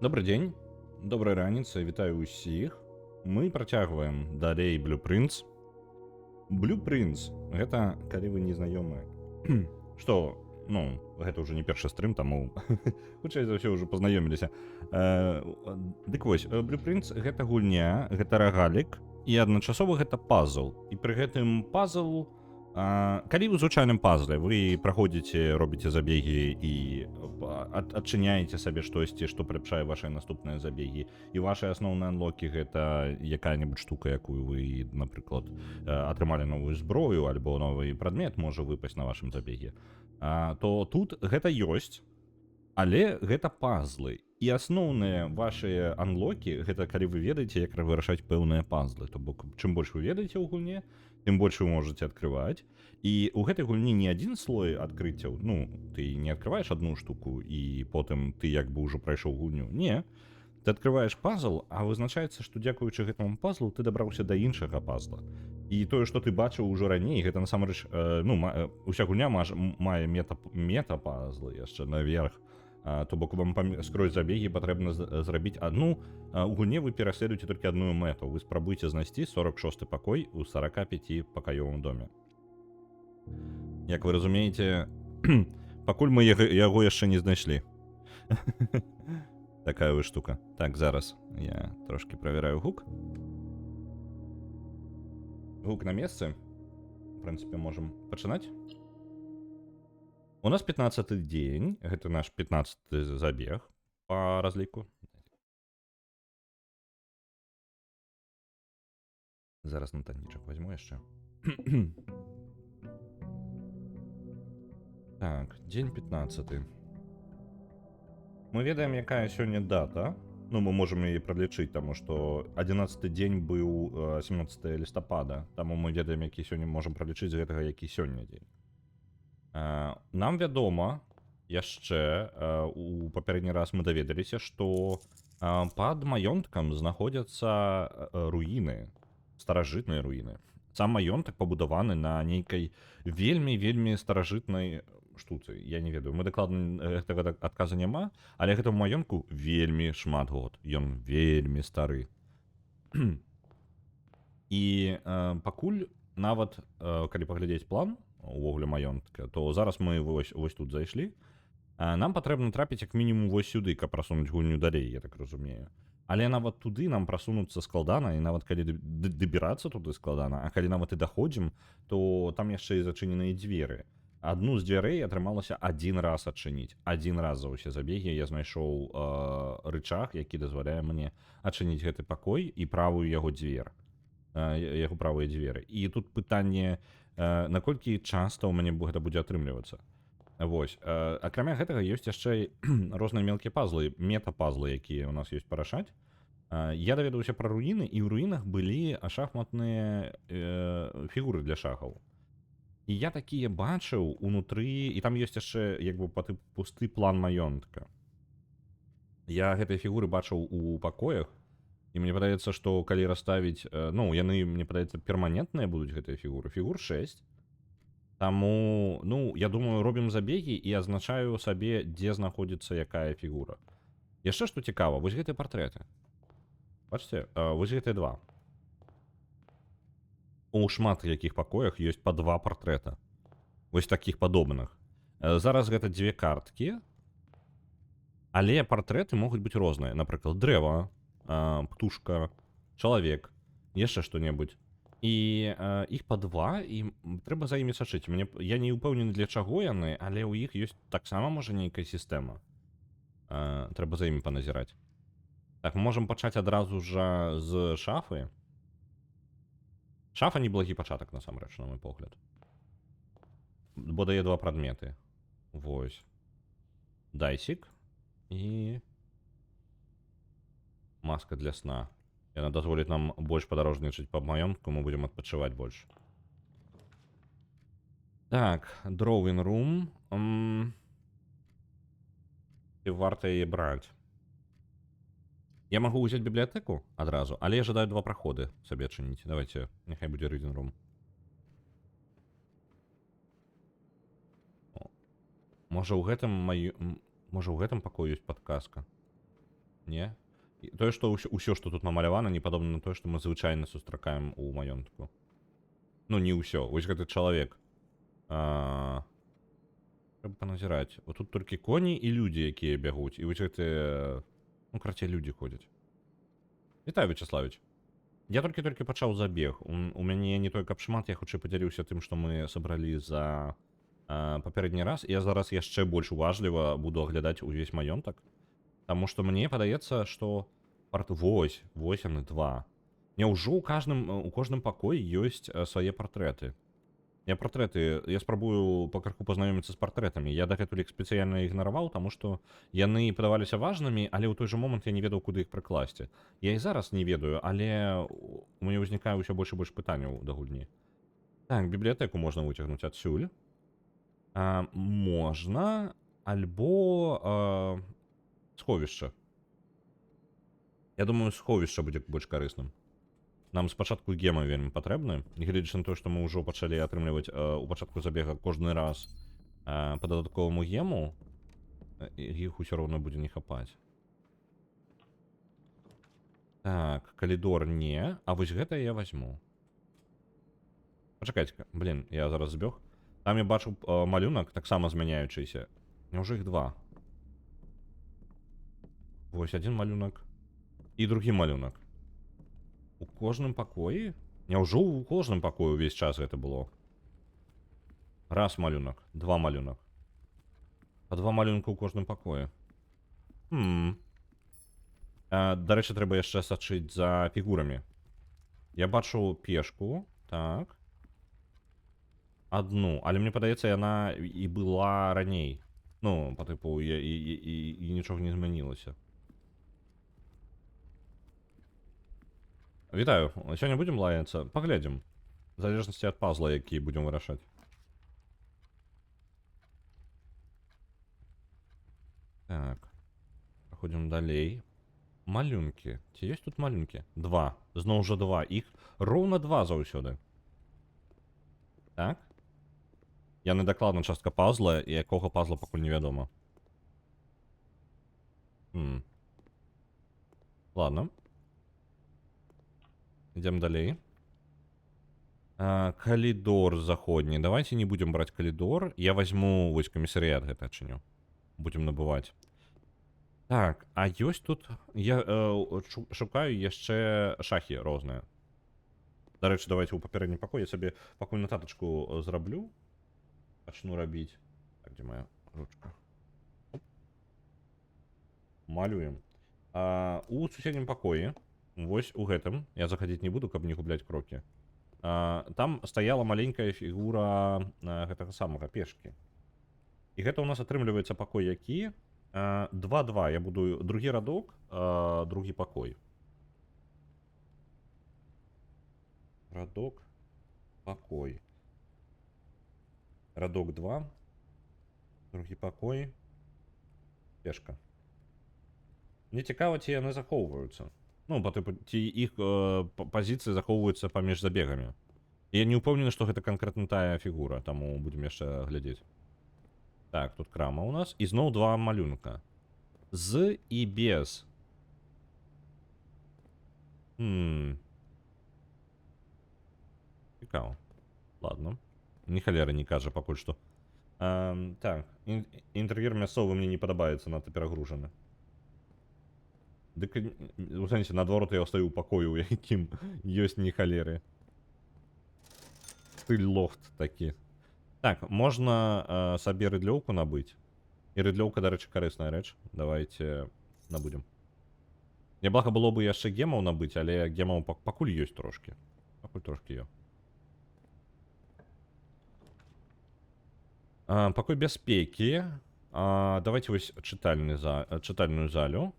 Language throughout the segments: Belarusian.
Добрый дзень, добрая раніца, вітаю ўсіх. Мы працягваем далей Blueprints. Blueprints гэта калі вы незнаёмыя. Што, ну, гэта ўжо не першы стрым, таму хутчэй за ўсё ўжо пазнаёміліся. Дык вось, Blueprints гэта гульня, гэта рагалік і адначасова гэта пазл. І пры гэтым пазл, калі ў звычайным пазле вы праходзіце, робіце забегі і адчыняеце сабе штосьці, што паляпшае вашыя наступныя забегі, і вашы асноўныя анлокі гэта якая-небудзь штука, якую вы, напрыклад, атрымалі новую зброю альбо новы прадмет можа выпасть на вашым забегі, то тут гэта ёсць, але гэта пазлы. І асноўныя вашыя анлокі гэта калі вы ведаеце, як вырашаць пэўныя пазлы. То бок чым больш вы ведаеце ў гульне, тым больш вы можаце адкрываць. І ў гэтай гульні не адзін слой адкрыццяў, ну, ты не адкрываеш одну штуку і потым ты як бы ўжо прайшоў гульню. Не, ты адкрываеш пазл, а вызначаецца, што дзякуючы гэтаму пазлу ты дабраўся да іншага пазла. І тое, што ты бачыў ужо раней, гэта насамрэч, уся гульня мае мета-пазлы яшчэ наверх. То бок вам скрозь забегі патрэбна зрабіць адну, у гульне вы пераследуеце толькі адную мэту. Вы спрабуеце знайсці 46-й пакой у 45-пакаёвым доме. Як вы разумееце, пакуль мы яго яшчэ не знайшлі. Такая вось штука. Так, зараз я трошки правяраю гук. Гук на месцы. В прынцыпе, можам пачынаць. У нас 15-й дзень, гэта наш 15-й забег по разліку. Зараз нататнічак возьму яшчэ. Так, дзень 15-й. Мы ведаем, якая сёння дата. Ну, мы можам яе прадлічыць, таму што 11-й дзень быў 17 лістапада. Таму мы ведаем, які сёння можам прадлічыць з гэтага, які сёння дзень. Нам вядома яшчэ у папярэдні раз мы даведаліся, што пад маёнткам знаходзяцца руіны, старажытныя руіны. Сам маёнтак пабудаваны на нейкай вельмі старажытнай штуцы. Я не ведаю, мы дакладна гэтага адказа няма, але гэтаму маёнтку вельмі шмат год. Ён вельмі стары. І пакуль нават калі паглядзець план увогуле маёнтка, то зараз мы вось тут зайшлі. Нам патрэбна трапіць як мінімум вось сюды, каб прасунуць гульню далей, я так разумею. Але нават туды нам прасунуцца складана, і нават калі дабірацца туды складана, а калі нават і даходзім, то там яшчэ і зачыненыя дзверы. Адну з дзвярэй атрымалася адзін раз адчыніць. Адзін раз за ўсе забегі я знайшоў рычаг, які дазваляе мне адчыніць гэты пакой і правую яго дзверь. Яго правыя дзверы. І тут пытанне, наколькі часта ў мяне гэта будзе атрымлівацца. Вось. Акрамя гэтага ёсць яшчэ розныя мелкія пазлы, мета-пазлы, якія ў нас ёсць парашаць. Я даведаўся пра руіны, і ў руінах былі шахматныя фігуры для шахаў. І я такія бачыў унутры, і там ёсць яшчэ як бы пусты план маёнтка. Я гэтыя фігуры бачыў у пакоях, і мне падаецца, што калі расставіць, ну, яны, мне падаецца, перманентныя будуць гэтыя фігуры. Фігур 6. Таму, ну, я думаю, робім забегі і азначаю сабе, дзе знаходзіцца якая фігура. Яшчэ што цікава, вось гэтыя партрэты. Бачыце, вось гэтыя два. У шмат якіх пакоях ёсць па два партрэта. Вось такіх падобных. Зараз гэта дзве карткі, але партрэты могуць быць розныя. Напрыклад, дрэва, птушка, чалавек, яшчэ што-небудзь. І іх па два, і трэба за імі сачыць. Я не ўпэўнены, для чаго яны, але ў іх ёсць таксама, можа, нейкая сістэма. Трэба за імі паназіраць. Так, можам пачаць адразу жа з шафы. Шафа неблагі пачатак, насамрэч, на мой погляд. Бо дае два прадметы. Вось. Дайсік і маска для сна. Яна дазволіць нам больш падарожнічаць па маёнтку, мы будзем адпачываць больш. Так, drawing room. І варта яе браць. Я магу ўзяць бібліятэку адразу, але я жадаю два праходы сабе адчыніць. Давайте, няхай будзе reading room. Можа ў гэтым пакоі ёсць падказка. Не? Тое, што ўсё, што тут намалявана, не падобна на тое, што мы звычайна сустракаем у маёнтку. Ну, не ўсё. Вось гэты чалавек. Трэба паназіраць. Вот тут толькі коні і людзі, якія бягуць. І вось гэтыя... Ну, карацей, людзі ходзяць. Вітаю, Вячеславіч. Я толькі-толькі пачаў забег. У мяне не той каб шмат, я хутчэй падзяліўся тым, што мы сабралі за папярэдні раз. Я зараз яшчэ больш уважліва буду аглядаць увесь маёнтак. Таму што мне падаецца, што вось яны два. Няўжо у кожным пакоі ёсць свае партрэты? Я спрабую пакарку пазнаёміцца з партрэтамі. Я дагэтуль іх спецыяльна ігнараваў, таму што яны падаваліся важнымі, але ў той жа момант я не ведаў, куды іх прыкласці. Я і зараз не ведаю, але у мяне ўзнікае ўсё больш і больш пытанняў да гульні. Так, бібліятэку можна выцягнуць адсюль. Можна, альбо сховішча. Я думаю, сховішча будзе больш карысным. Нам спачатку гемы вельмі патрэбны, нягледзячы на тое, што мы ўжо пачалі атрымліваць у пачатку забега кожны раз па дадатковаму гему, іх усё роўна будзе не хапаць. Так, калідор не, а вось гэта я возьму. Пачакайце-ка, блин, я зараз збег. Там я бачу малюнак, таксама змяняючыся. Няўжо іх два? Вось адзін малюнак і другі малюнак. У кожным пакоі? Няўжо ў кожным пакоі ўвесь час гэта было? Раз малюнак, два малюнак. Па два малюнка ў кожным пакоі. Дарэчы, трэба яшчэ сачыць за фігурамі. Я бачу пешку, так. Адну, але мне падаецца, яна і была раней. Ну, па тыпу, і нічога не змянілася. Вітаю, сёння будзем лаяцца? Паглядзім. В залежнасці ад пазла, які будзем вырашаць. Так. Праходзім далей. Малюнкі. Ці ёсць тут малюнкі? Два. Зноў жа два. Іх роўна два заўсёды. Так. Яны дакладна частка пазла, і якога пазла пакуль невядома. Ладно. Идем далей. Калідор заходні. Давайте не будем брать калідор. Я возьму вось камісарыят гэта адчыню. Будем набываць. Так, а ёсць тут... Я шукаю яшчэ шахі розныя. Дарэчы, давайте ў папярэднім пакоі. Я сабе пакуль нататачку зраблю. Пачну рабіць. Так, дзе моя ручка? Малюем. У суседнім пакоі, вось у гэтым, я заходить не буду, каб не губляць крокі. Там стаяла маленькая фігура гэтага самага пешкі. І гэта у нас атрымліваецца пакой які? 2-2. Я буду другі радок, другі пакой. Радок, пакой. Радок 2, другі пакой, пешка. Мне цікава, ці яны захоўваюцца. Ну, ці іх пазіцыі захоўваюцца паміж забегамі. Я не ўпэўнены, што гэта канкрэтна тая фігура, таму будзем яшчэ глядзець. Так, тут крама ў нас. І зноў два малюнка. З і без. Цікава. Ладно. Ні халера не кажа пакуль што. Так, інтэр'ер мясцовы мне не падабаецца, надта перагружаны. Дык, у сэнсе, наадварот, я стаю ў пакою, у якім ёсць не халеры. Стыль лофт такі. Так, можна сабе рыдлёўку набыць. І рыдлёўка, дарэчы, карысная рэч. Давайте набудзем. Няблага было бы яшчэ гемаў набыць, але гемаў пакуль ёсць трошкі. Пакуль трошкі ёсць. Пакой бяспекі. Давайте вось чытальную залю.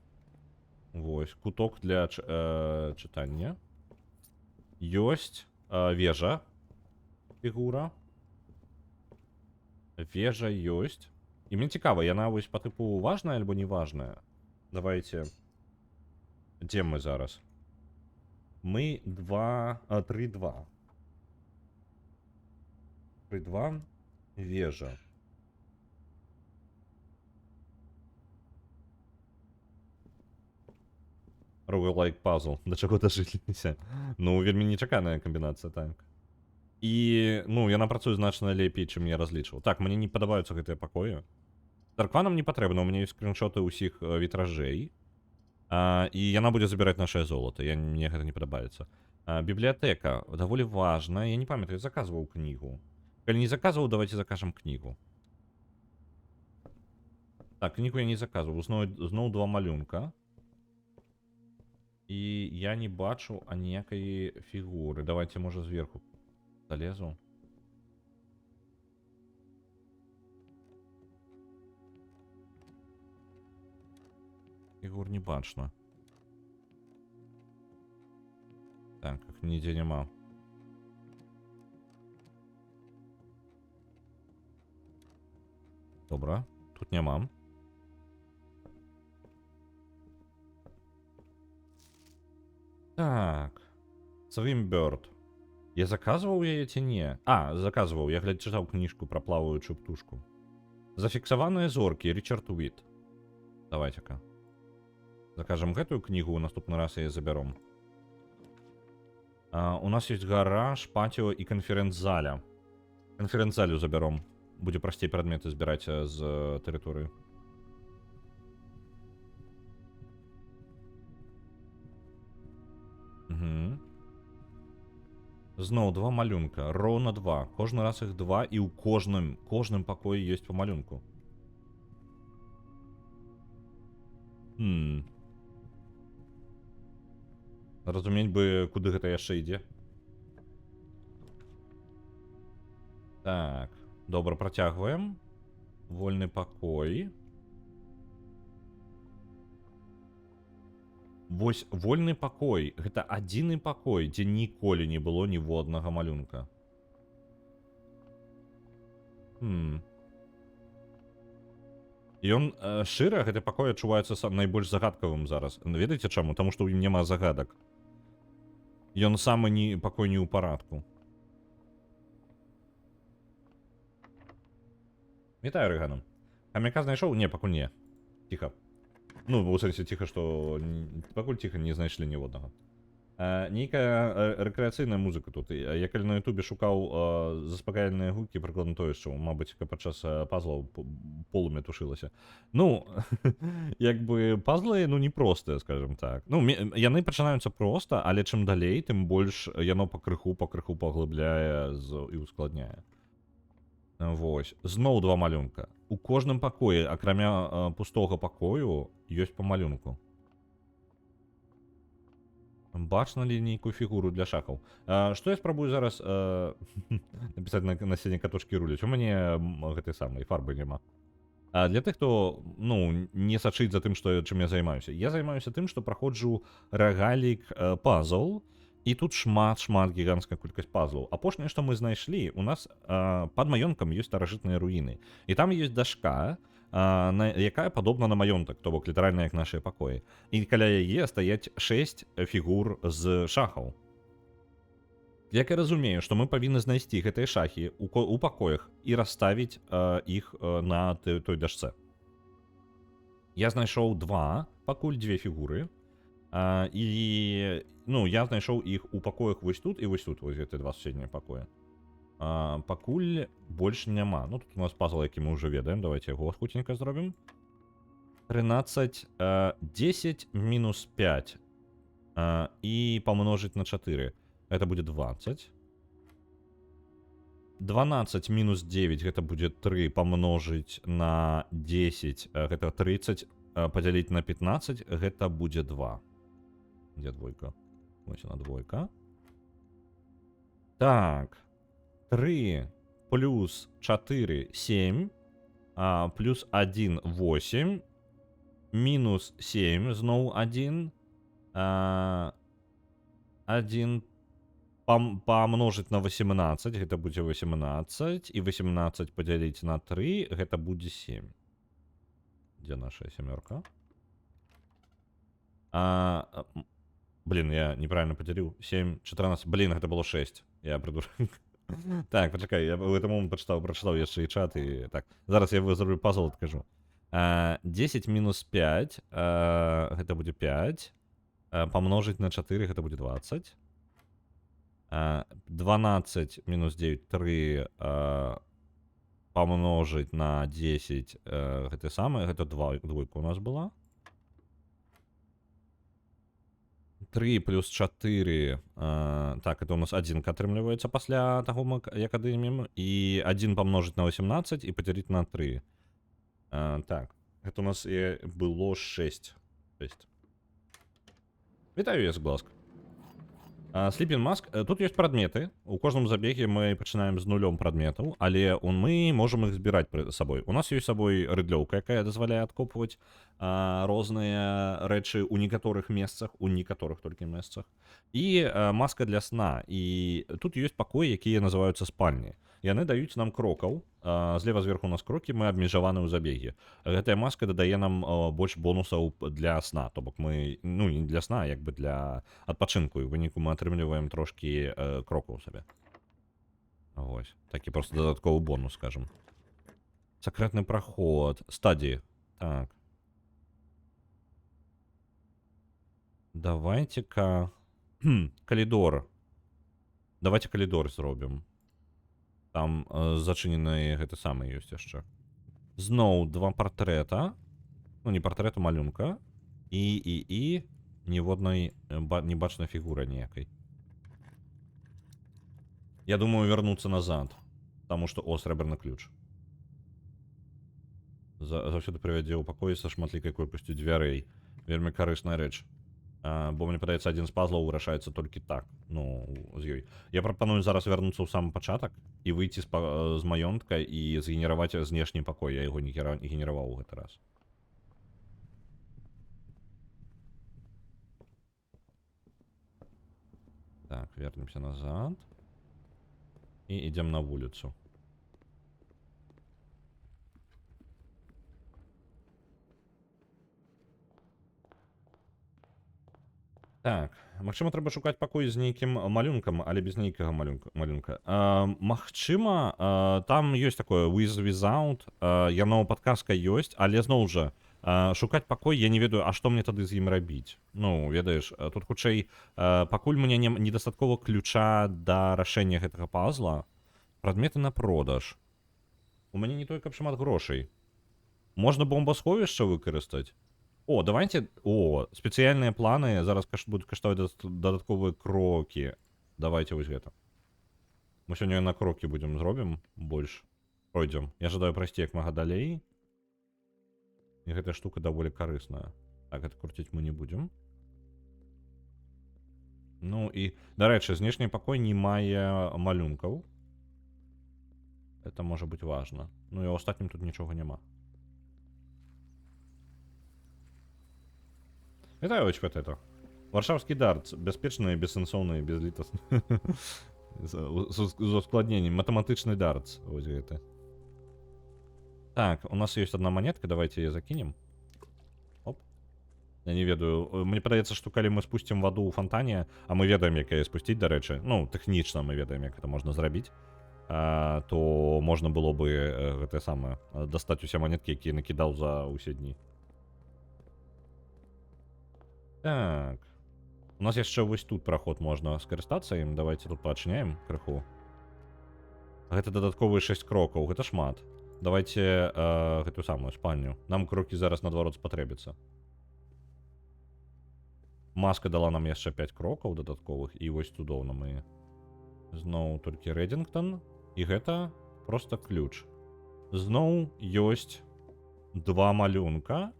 Вось, куток для чытання. Ёсць вежа. Фігура. Вежа ёсць. І мне цікава, яна вось па тыпу важная альбо не важная? Давайте. Дзе мы зараз? Мы 3-2. 3-2. Вежа. Roguelike puzzle. Да чаго дажыліся. Ну, вельмі нечаканая камбінацыя, так. І, ну, яна працуе значна лепей, чым я разлічваў. Так, мне не падабаюцца гэтыя пакоі. Царква нам не патрэбна, у мяне ёсць скриншоты ўсіх вітражэй. І яна будзе забіраць нашае золата. Мне гэта не падабаецца. Бібліятэка даволі важная. Я не памятаю, я заказваў кнігу. Калі не заказваў, давайте закажам кнігу. Так, кнігу я не заказваў. Зноў 2 малюнка. І я не бачу аніякай фігуры. Давайте, можа, зверху залезу. Фігур не бачна. Так, іх нідзе няма. Добра, тут няма. Так. Swimmbird. Я заказваў яе ці не? Заказваў. Я чытаў кніжку пра плаваючую птушку. Зафіксаваныя зоркі. Річард Уіт. Давайте-ка. Закажам гэтую кнігу, у наступны раз яе забяром. У нас ёсць гараж, патіо і канферэнц-заля. Канферэнц-залю забяром. Будзе прасцей прадметы збіраць з тэрыторыі. Зноў 2 малюнка. Роўна 2. Кожны раз іх 2, і ў кожным пакоі ёсць па малюнку. Разумець бы, куды гэта яшчэ ідзе. Так. Добра, працягваем. Вольны пакой. Вось вольны пакой. Гэта адзіны пакой, дзе ніколі не было ніводнага малюнка. Ён шчыра, гэты пакой адчуваецца найбольш загадкавым зараз. Ведаеце чаму? Таму што ў ім няма загадак. Ён самы пакой не ў парадку. Вітаю, Рыганом. Хамяка знайшоў? Не, пакуль не. Ціха. Ну, у сэнсе ціха, што пакуль ціха не знайшлі ніводнага. Нейкая рэкрэацыйная музыка тут. Я калі на ютубе шукаў заспакаяльныя гукі, прыкладна тое, што, мабыць, падчас пазлаў полумя тушылася. Ну, як бы пазлы, ну, непростыя, скажем так. Ну, яны пачынаюцца проста, але чым далей, тым больш яно пакрыху паглыбляе і ускладняе. Вось. Зноў 2 малюнка. У кожным пакоі, акрамя пустога пакою, ёсць па малюнку. Бачна ли нейкую фігуру для шахаў? Што я спрабую зараз напісаць на сцяне катушкі руляць? У мяне гэтай самай фарбы няма. Для тых, хто, ну, не сачыць за тым, чым я займаюся. Я займаюся тым, што праходжу рогалік пазл, і тут шмат гігантская колькасць пазлаў. Апошняе, што мы знайшлі, у нас пад маёнткам ёсць старажытныя руіны. І там ёсць дашка, якая падобна на маёнтак, то бок літаральна як нашыя пакоі. І каля яе стаяць 6 фігур з шахаў. Як я разумею, што мы павінны знайсці гэтыя шахі у пакоях і расставіць іх на той дашце. Я знайшоў 2, пакуль 2 фігуры. І, ну, я знайшоў іх у пакоях вось тут і вось тут, вось гэты 2 суседнія пакоі. Пакуль больш няма. Ну, тут у нас пазл, які мы ўжо ведаем. Давайте яго хутенька зробім. 13, 10 мінус 5 і памножыць на 4. Гэта будзе 20. 12 мінус 9, гэта будзе 3 памножыць на 10, гэта 30, падзяліць на 15, гэта будзе 2. Дзе двойка? Вось она, двойка. Так. 3 плюс 4, 7, плюс 1, 8, мінус 7, зноў 1, 1 памножыць на 18, гэта будзе 18, і 18 падзяліць на 3, гэта будзе 7. Дзе наша сямёрка? Блин, я неправильно подзяліў. 7, 14, блин, гэта было 6. Я придурок. Так, пачакай, я в этом момент прочитал яшчэ і чат, і так. Зараз я зроблю пазл, адкажу. 10 мінус 5, гэта будзе 5. Помножить на 4, гэта будзе 20. 12 мінус 9, 3, помножить на 10, гэта самае, гэта двойка у нас была. 3 плюс 4, так, это у нас 1 атрымліваецца пасля таго, як адымем, і 1 помножить на 18 і падзяліць на 3. Так, гэта у нас і было 6. Вітаю, Єсгласк. Sleeping Mask. Тут ёсць прадметы. У кожным забеге мы пачынаем з нулём прадметаў, але мы можам іх збіраць пры сабой. У нас ёсць сабой рыдлёўка, якая дазваляе адкопваць розныя рэчы ў некаторых месцах, у некаторых толькі месцах. І маска для сна. І тут ёсць пакоі, якія называюцца спальні. Яны даюць нам крокаў. Злева зверху у нас крокі, мы абмежаваны ў забеге. Гэтая маска дадае нам больш бонусаў для сна. То бок мы, ну, не для сна, а як бы для адпачынку. І ў выніку мы атрымліваем трошкі крокаў сабе. Вось. Такі просто дадатковы бонус, скажем. Сакрэтны праход. Стадіі. Так. Давайте-ка... Калідор. Давайте калідор зробім. Там зачынены гэты самы ёсць яшчэ. Зноў 2 партрэта. Ну, не партрэта, малюнка. І ніводнай небачнай фігуры ніякай. Я думаю вернуцца назад. Таму што, о, срэбраны ключ. Заўсёды прывядзе ў пакоі са шматлікай колькасцю дзвярэй. Вельмі карысная рэч. Бо мне падаецца, адзін з пазлаў вырашаецца толькі так, ну, з ёй. Я прапаную зараз вярнуцца ў самы пачатак і выйти з маёнтка і згенераваць знешні пакой. Я яго не генераваў у гэты раз. Так, вернемся назад. І ідзем на вуліцу. Так, магчыма, трэба шукаць пакой з нейкім малюнкам, але без нейкага малюнка. Магчыма, там ёсць такое with, without, яно падказка ёсць, але зноў жа, шукаць пакой, я не ведаю, а што мне тады з ім рабіць? Ну, ведаеш, тут хутчэй, пакуль мне недастаткова ключа да рашэння гэтага пазла, прадметы на продаж. У мяне не той, каб шмат грошай. Можна бомбасховішча выкарыстаць? О, давайте... О, спецыяльныя планы зараз будуць каштаваць дадатковыя крокі. Давайте вось гэта. Мы сёння на крокі будзем зробім больш. Пройдзем. Я жадаю прайсці як мага далей. І гэтая штука даволі карысная. Так, гэта круціць мы не будзем. Ну і, дарэчы, знешні пакой не мае малюнкаў. Это можа быць важна. Ну і ў астатнім тут нічога няма. Вітаю, очпет это. Варшавскі дартс. Бяспечны, бессэнсоўны, безлітасны. З ускладненнем. Матэматычны дартс. Вось гэта. Так, у нас ёсць одна монетка. Давайте яе закінем. Оп. Я не ведаю. Мне падаецца, што калі мы спусцім ваду ў фонтане, а мы ведаем, як яе спусціць, дарэчы. Ну, тэхнічна мы ведаем, як гэта можна зрабіць. То можна было бы гэтае самае дастаць усе монеткі, якія накідаў за ўсе дні. Так. У нас яшчэ вось тут праход можна скарыстацца ім. Давайте тут паачняем крыху. Гэта дадатковыя 6 крокаў. Гэта шмат. Давайте гэтую самую спальню. Нам крокі зараз наадварот спатрэбіцца. Маска дала нам яшчэ 5 крокаў дадатковых. І вось цудоўна мы. Зноў толькі Рэдзінгтон. І гэта проста ключ. Зноў ёсць 2 малюнка.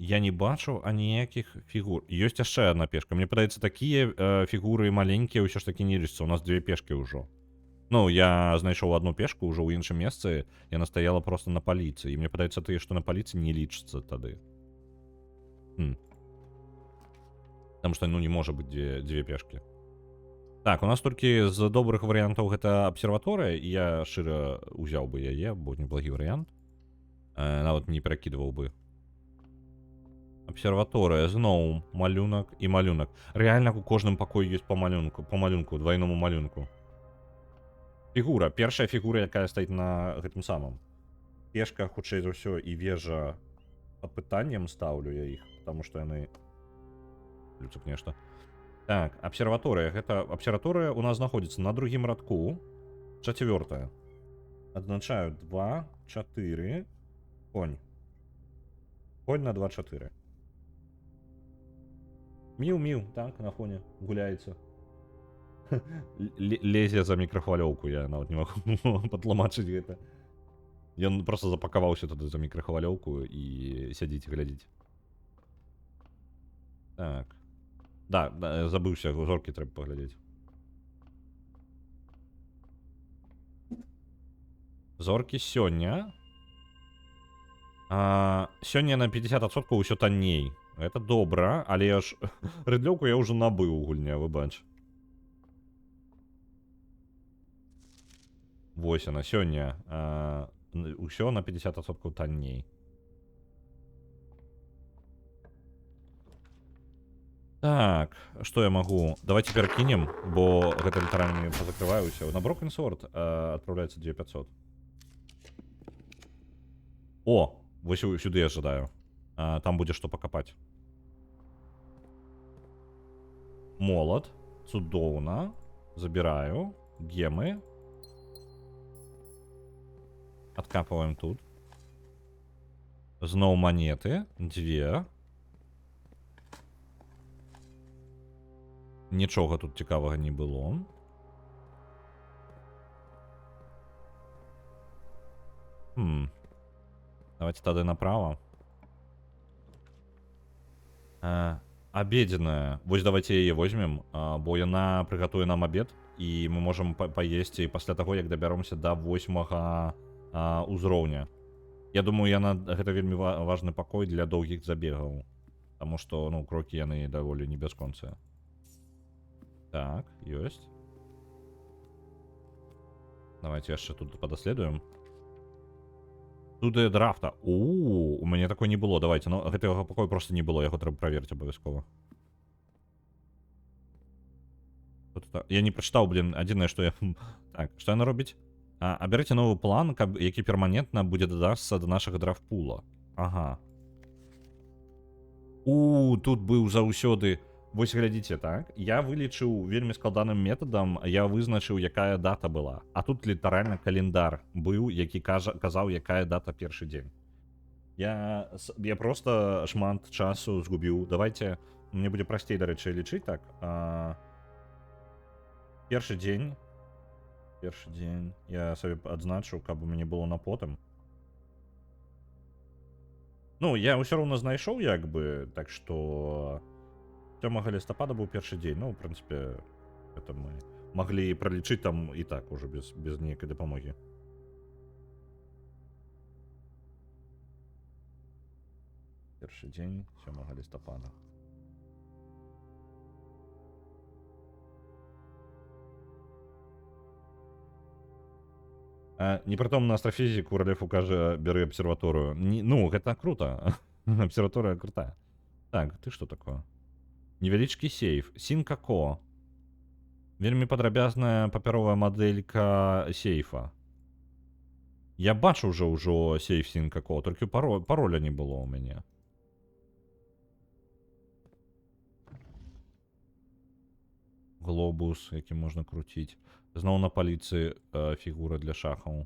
Я не бачу аніякіх фігур. Ёсць яшчэ одна пешка. Мне падаецца, такія фігуры маленькія ўсё ж такі не лічацца. У нас 2 пешкі ўжо. Ну, я знайшоў одну пешку ўжо ў іншым месцы. Яна стаяла просто на паліцы. І мне падаецца, тыя, што на паліцы, не лічацца тады. Таму што, ну, не можа быць 2 пешкі. Так, у нас толькі з добрых варыянтаў гэта абсерваторыя. І я шчыра ўзяў бы яе, бо неблагі варыянт. Нават не перакідваў бы. Абсерваторыя, зноў малюнак і малюнак. Рэальна у кожным пакоі ёсць па малюнку, двайному малюнку. Фігура, першая фігура, якая стаіць на гэтым самым. Пешка, хутчэй за ўсё, і вежа пад пытаннем стаўлю я іх, таму што яны Люцик нешта. Так, абсерваторыя. Гэта абсерваторыя у нас знаходзіцца на другім радку. 4. Адзначаю 2, 4. Конь. Конь на 2, 4. Міў-міў, так, на фоне гуляецца. Лезе за мікрахвалёўку, я нават не магу падтлумачыць гэта. Ён просто запакаваўся туды за мікрахвалёўку і сядзіць і глядзіць. Так. Да, забыўся, зоркі трэба паглядзець. Зоркі сёння. Сёння на 50% ўсё танней. Это добра, але я ж рыдлёўку я ўжо набыў у гульня, вы бач. Вось яна, сёння ўсё на 50% танней. Так, што я магу? Давайте перакінем, бо гэта літаральна пазакрываюся. На Broken Sword адпраўляецца 2500. О, вось сюды я жадаю. Там будзе што пакапаць. Молот. Цудоўна. Забіраю. Гемы. Откапываем тут. Зноў монеты. 2. Нічога тут цікавага не было. Давайте тады направо. Обеденная. Вось давайте яе возьмем, бо яна прыгатуе нам абед, і мы можам паесці пасля таго, як дабяромся да 8 узроўня. Я думаю, гэта вельмі важны пакой для доўгіх забегаў. Таму што, ну, крокі яны даволі не бясконцыя. Так, ёсць. Давайте яшчэ тут падаследуем. Тут драфта. У мяне такой не было. Давайте, ну гэтага пакою просто не было, яго трэба праверыць абавязкова. Я не прачытаў, блин, адзінае, што я... Так, што яна робіць? Абярыце новы план, які перманентна будзе дадасца да нашага драфтпула. Ага. Тут быў заўсёды... Вось глядзіце, так? Я вылічыў вельмі складаным метадам, я вызначыў, якая дата была. А тут літаральна календар быў, які казаў, якая дата першы дзень. Я просто шмат часу згубіў. Давайте, мне будзе прасцей, дарэчы, лічыць так. Першы дзень. Я сабе адзначыў, каб у мяне было на потым. Ну, я ўсё роўна знайшоў, як бы, так што... 7 лістапада быў першы дзень. Ну, в прынцыпе, это мы маглі пралічыць там і так ужо без нейкай дапамогі. Першы дзень 7 лістапада. Непрытомны астрафізік у рэлефу кажа, бяры абсерваторыю. Ну, гэта круто. Абсерваторыя крутая. Так, ты што такое? Невялічкі сейф. Сінкако. Вельмі падрабязная папяровая мадэлька сейфа. Я бачу ўжо сейф Сінкако, толькі пароля не было ў мяне. Глобус, які можна круціць. Зноў на паліцы фігура для шахаў.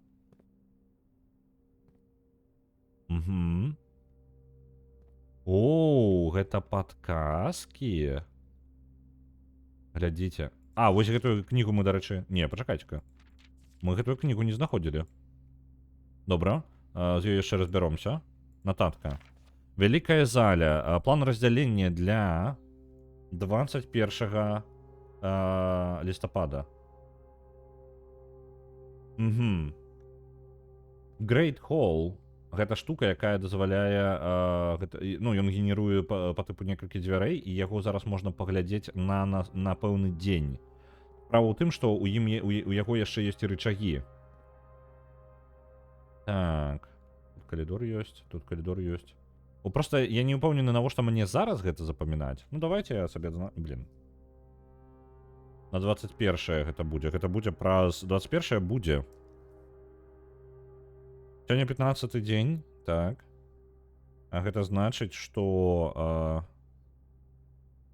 О, гэта падказкі. Глядзіце. Вось гэтую кнігу мы, дарэчы... Не, пачакайце-ка. Мы гэтую кнігу не знаходзілі. Добра, з ёй яшчэ разбяромся. Нататка. Вялікая заля. План раздзялення для 21 лістапада. Great Hall. Гэта штука, якая дазваляе... Ну, ён генеруе па тыпу некалькі дзвярэй, і яго зараз можна паглядзець на пэўны дзень. Справа ў тым, што у яго яшчэ ёсць і рычагі. Так. Тут калідор ёсць, тут калідор ёсць. Просто я не ўпэўнены, навошта мне зараз гэта запамінаць. Ну, давайте я сабе... Блин. На 21-е гэта будзе. Гэта будзе праз... 21-е будзе. Сёння 15-й дзень, так. А гэта значыць, што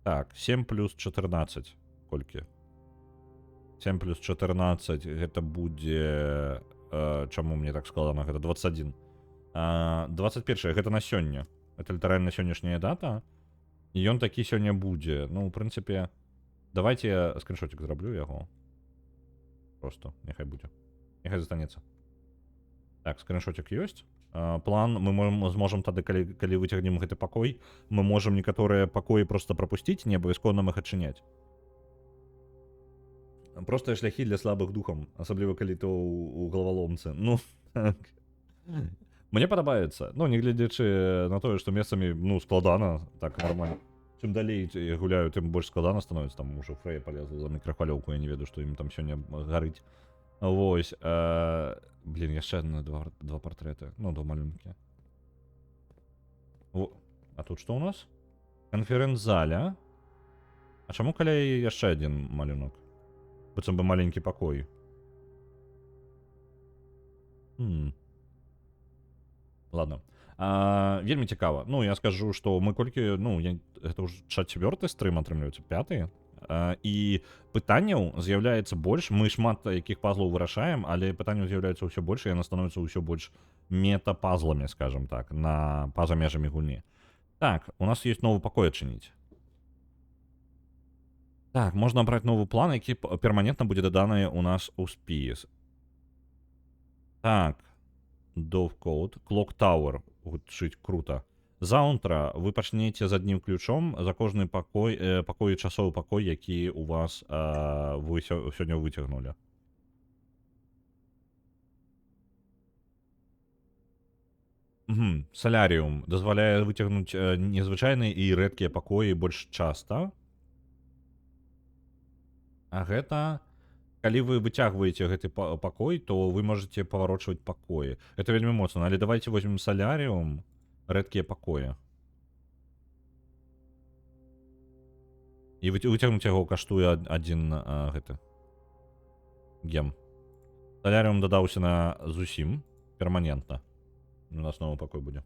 Так, 7 плюс 14. Колькі? 7 плюс 14, гэта будзе... чаму мне так складана? Гэта 21. 21, гэта на сёння. Это літаральна сённяшняя дата. І ён такі сёння будзе. Ну, у прынцыпе, давайте я скриншотик зраблю яго. Просто, няхай будзе. Няхай застанецца. Так, скриншотик ёсць. План, мы зможам тады, калі выцягнем гэты пакой, мы можам некаторыя пакоі просто прапусціць, не абавязкова нам іх адчыняць. Простыя шляхі для слабых духам, асабліва калі то у галаваломцы. Ну, так. Мне падабаецца. Ну, не глядзячы на тое, што месцамі, ну, складана, так нормально. Чым далей я гуляю, тым больш складана становіцца. Там ужо Фрэя палезла за мікрахвалёўку, я не ведаю, што ім там сёння гарыць. Вось. Блін, яшчэ два партрэты. Ну, два малюнкі. А тут што ў нас? Канферэнц-заля. А чаму каля яшчэ адзін малюнок? Быццам бы маленькі пакой. Ладно. Вельмі цікава. Ну, я скажу, што мы колькі... Ну, гэта ўжо 4-й стрым атрымліваецца, 5-й. І пытанняў з'яўляецца больш. Мы шмат якіх пазлаў вырашаем, але пытанняў з'яўляецца ўсё больш, і яна становіцца ўсё больш мета-пазламі, скажем так, па-за межамі гульні. Так, у нас ёсць новы пакой адчыніць. Так, можна абраць новы план, які перманентна будзе даданы у нас у спіс. Так. Довкоут. Clock Tower. Гучыць круто. Заўтра вы пачнеце з адным ключом за кожны пакой і часовы пакой, які у вас вы сёння выцягнулі. Салярыум дазваляе выцягнуць незвычайныя і рэдкія пакоі больш часта. А гэта, калі вы выцягваеце гэты пакой, то вы можете паварочваць пакоі. Это вельмі моцна, але давайте возьмем салярыум, рэдкія пакоі. І выцягнуць яго каштуе адзін гэты гем. Салярыум дадаўся на зусім перманентна. У нас новы пакой будзе.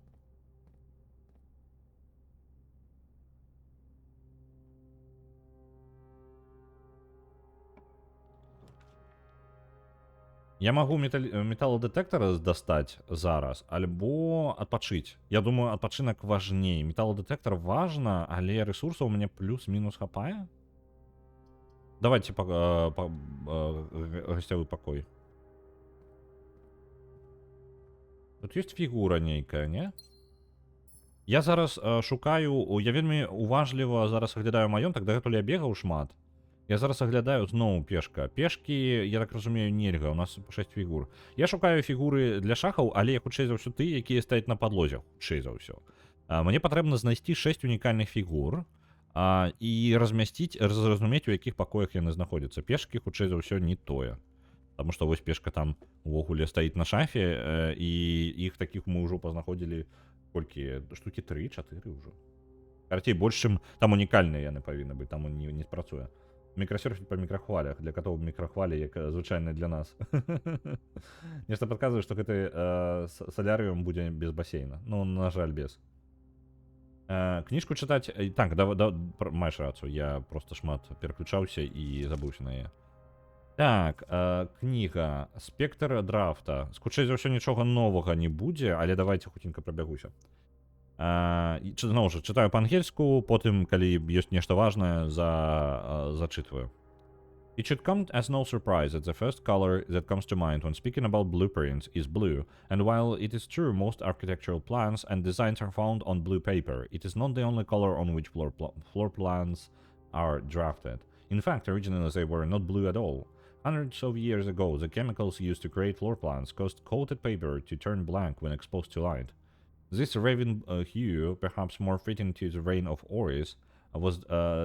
Я магу металлодэтэктар дастаць зараз, альбо адпачыць. Я думаю, адпачынак важней. Металлодэтэктар важна, але рэсурсаў у мяне плюс-мінус хапае. Давайте гасцявы пакой. Тут ёсць фігура нейкая, не? Я зараз шукаю, я вельмі уважліва зараз аглядаю маёнтак, дагэтуль я бегаў шмат. Я зараз аглядаю зноў пешка. Пешкі, я так разумею, нельга, у нас 6 фігур. Я шукаю фігуры для шахаў, але хутчэй за ўсё ты, якія стаяць на падлозе, хутчэй за ўсё. Мне патрэбна знайсці 6 унікальных фігур і размясціць, зразумець, у якіх пакоях яны знаходзяцца. Пешкі, хутчэй за ўсё, не тое. Таму што вось пешка там увогуле стаіць на шафе, і іх такіх мы ўжо пазнаходзілі колькі? Штукі 3-4 ўжо. Карацей, больш, чым там унікальныя яны павінны быць, там не спрацуе. Мікрасерфіць па мікрахвалях, для катоў мікрахвалі, як звычайна для нас. Нешта падказвае, што гэты салярыум будзе без басейна. Ну, на жаль, без. Кніжку чытаць... Так, маеш рацыю, я проста шмат пераключаўся і забыўся на яе. Так, кніга «Спектр драфта». Хутчэй за ўсё нічога новага не будзе, але давайте хутенька прабягуся. Зноў жа, чытаю па-ангельску, потым, калі ёсць нешта важнае, зачытваю. It should come as no surprise that the first color that comes to mind when speaking about blueprints is blue, and while it is true most architectural plans and designs are found on blue paper, it is not the only color on which floor plans are drafted. In fact, originally they were not blue at all. Hundreds of years ago, the chemicals used to create floor plans caused coated paper to turn blank when exposed to light. This raven hue, perhaps more fitting to the reign of Oris, was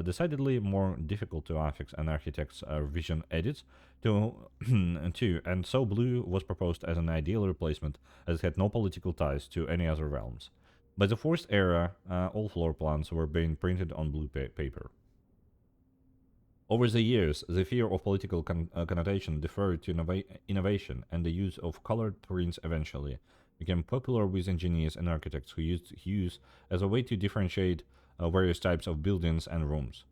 decidedly more difficult to affix an architect's vision edits to, and so blue was proposed as an ideal replacement, as it had no political ties to any other realms. By the Fourth Era, all floor plans were being printed on blue paper. Over the years, the fear of political connotation deferred to innovation, and the use of colored prints eventually became popular with engineers and architects who used hues as a way to differentiate various types of buildings and rooms.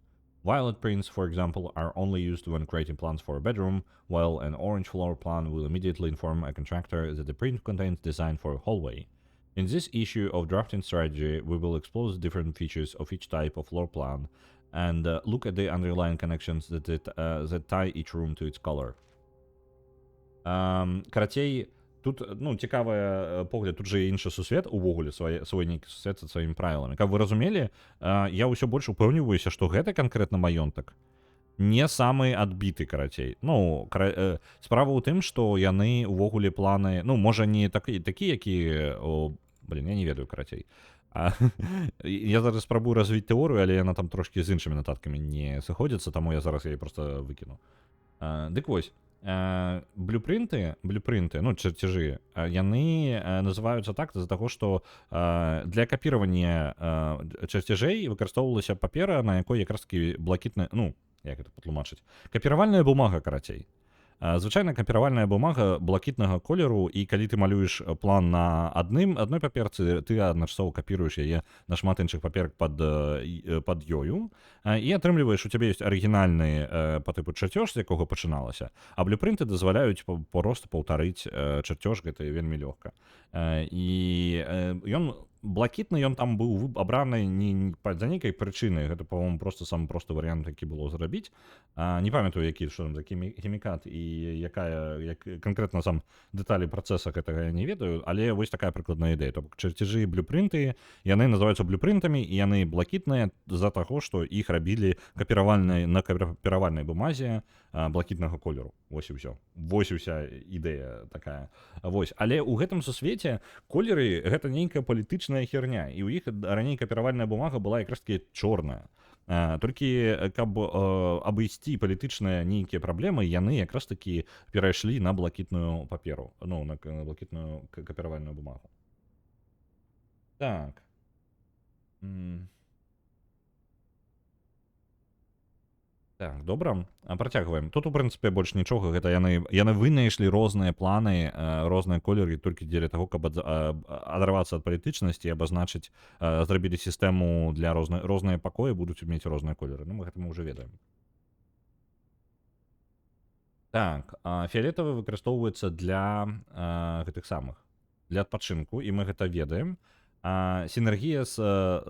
Violet prints, for example, are only used when creating plans for a bedroom, while an orange floor plan will immediately inform a contractor that the print contains design for a hallway. In this issue of drafting strategy, we will explore the different features of each type of floor plan and look at the underlying connections that tie each room to its color. Карацей, тут, ну, цікавы погляд, тут же іншы сусвет увогуле свой нейкі сусвет са сваімі правіламі. Каб вы разумелі, я ўсё больш упэўніваюся, што гэты канкрэтна маёнтак не самы адбіты, карацей. Ну, справа ў тым, што яны увогуле планы, ну, можа не такі, які, я не ведаю, карацей. Я зараз спрабую развіць тэорыю, але яна там трошкі з іншымі нататкамі не сыходзіцца, таму я зараз яе просто выкіну. Дык вось, блюпринты, ну, чертежы, яны называюцца так з-за таго, што для капіравання чертежэй выкарыстоўвалася папера, на якой якраз такі блакітная, ну, як это патлумачыць, капіравальная бумага, карацей. Звычайна капіравальная бумага блакітнага колеру, і калі ты малюеш план на адной паперцы, ты адначасова капіруеш яе на шмат іншых паперак пад ёю, і атрымліваеш, у цябе ёсць арыгінальны па тыпу чарцёж, з якога пачыналася, а блюпринты дазваляюць проста паўтарыць чарцёж гэты вельмі лёгка. І ён блакітны, ён там быў абраны не за нейкай прычыны, гэта, па-моему, просто самы просты варыянт, які было зрабіць. Не памятаю, які, што там за хімікат і як канкрэтна сам дэталі працэса гэтага я не ведаю, але вось такая прыкладная ідэя. То бок чарцежы і блюпринты, яны называюцца блюпринтамі, і яны блакітныя з-за таго, што іх рабілі на капіравальнай бумазе блакітнага колеру. Вось і ўсё. Вось уся ідэя такая. Вось. Але ў гэтым сусвеце колеры гэта нейкая палітычная херня, і ў іх раней капіравальная бумага была якраз таки чорная. Толькі каб абысці палітычныя нейкія праблемы, яны якраз таки перайшлі на блакітную паперу, ну, на блакітную капіравальную бумагу. Так. Так, добра, працягваем. Тут, у прынцыпе, больш нічога, гэта яны вынайшлі розныя планы, розныя колеры толькі дзеля таго, каб адарвацца ад палітычнасці і абазначыць, зрабілі сістэму для розныя пакоі будуць мець розныя колеры. Ну, мы гэта ўжо ведаем. Так, фіолетавы выкарыстоўваецца для гэтых самых, для адпачынку, і мы гэта ведаем. Сінергія з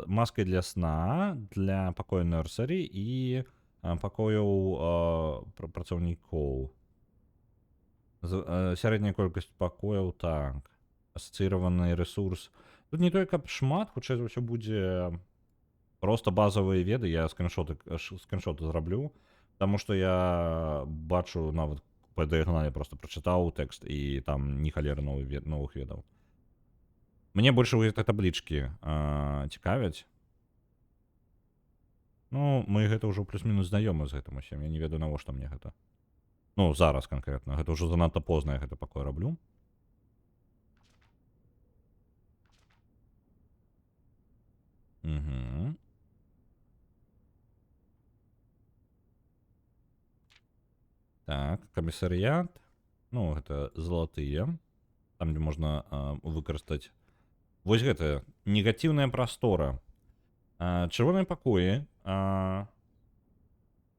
маскай для сна, для пакою нерсары і пакояў працаўнікоў. Сярэдняя колькасць пакояў, так. Асацыіраваны рэсурс. Тут не тое, каб шмат, хутчэй за ўсё будзе проста базавыя веды, я скриншоты зраблю, таму што я бачу нават па дыягоналі проста прачытаў тэкст, і там ні халеры новых ведаў. Мне больш гэтай таблічкі цікавяць. Ну, мы гэта ўжо плюс-мінус знаёмы з гэтым усім, я не ведаю, навошта мне гэта. Ну, зараз канкрэтна, гэта ўжо занадта позна, я гэта пакой раблю. Так, камісарыят. Ну, гэта залатыя. Там, дзе можна выкарыстаць. Вось гэта, негатыўная прастора. Чырвоныя пакоі.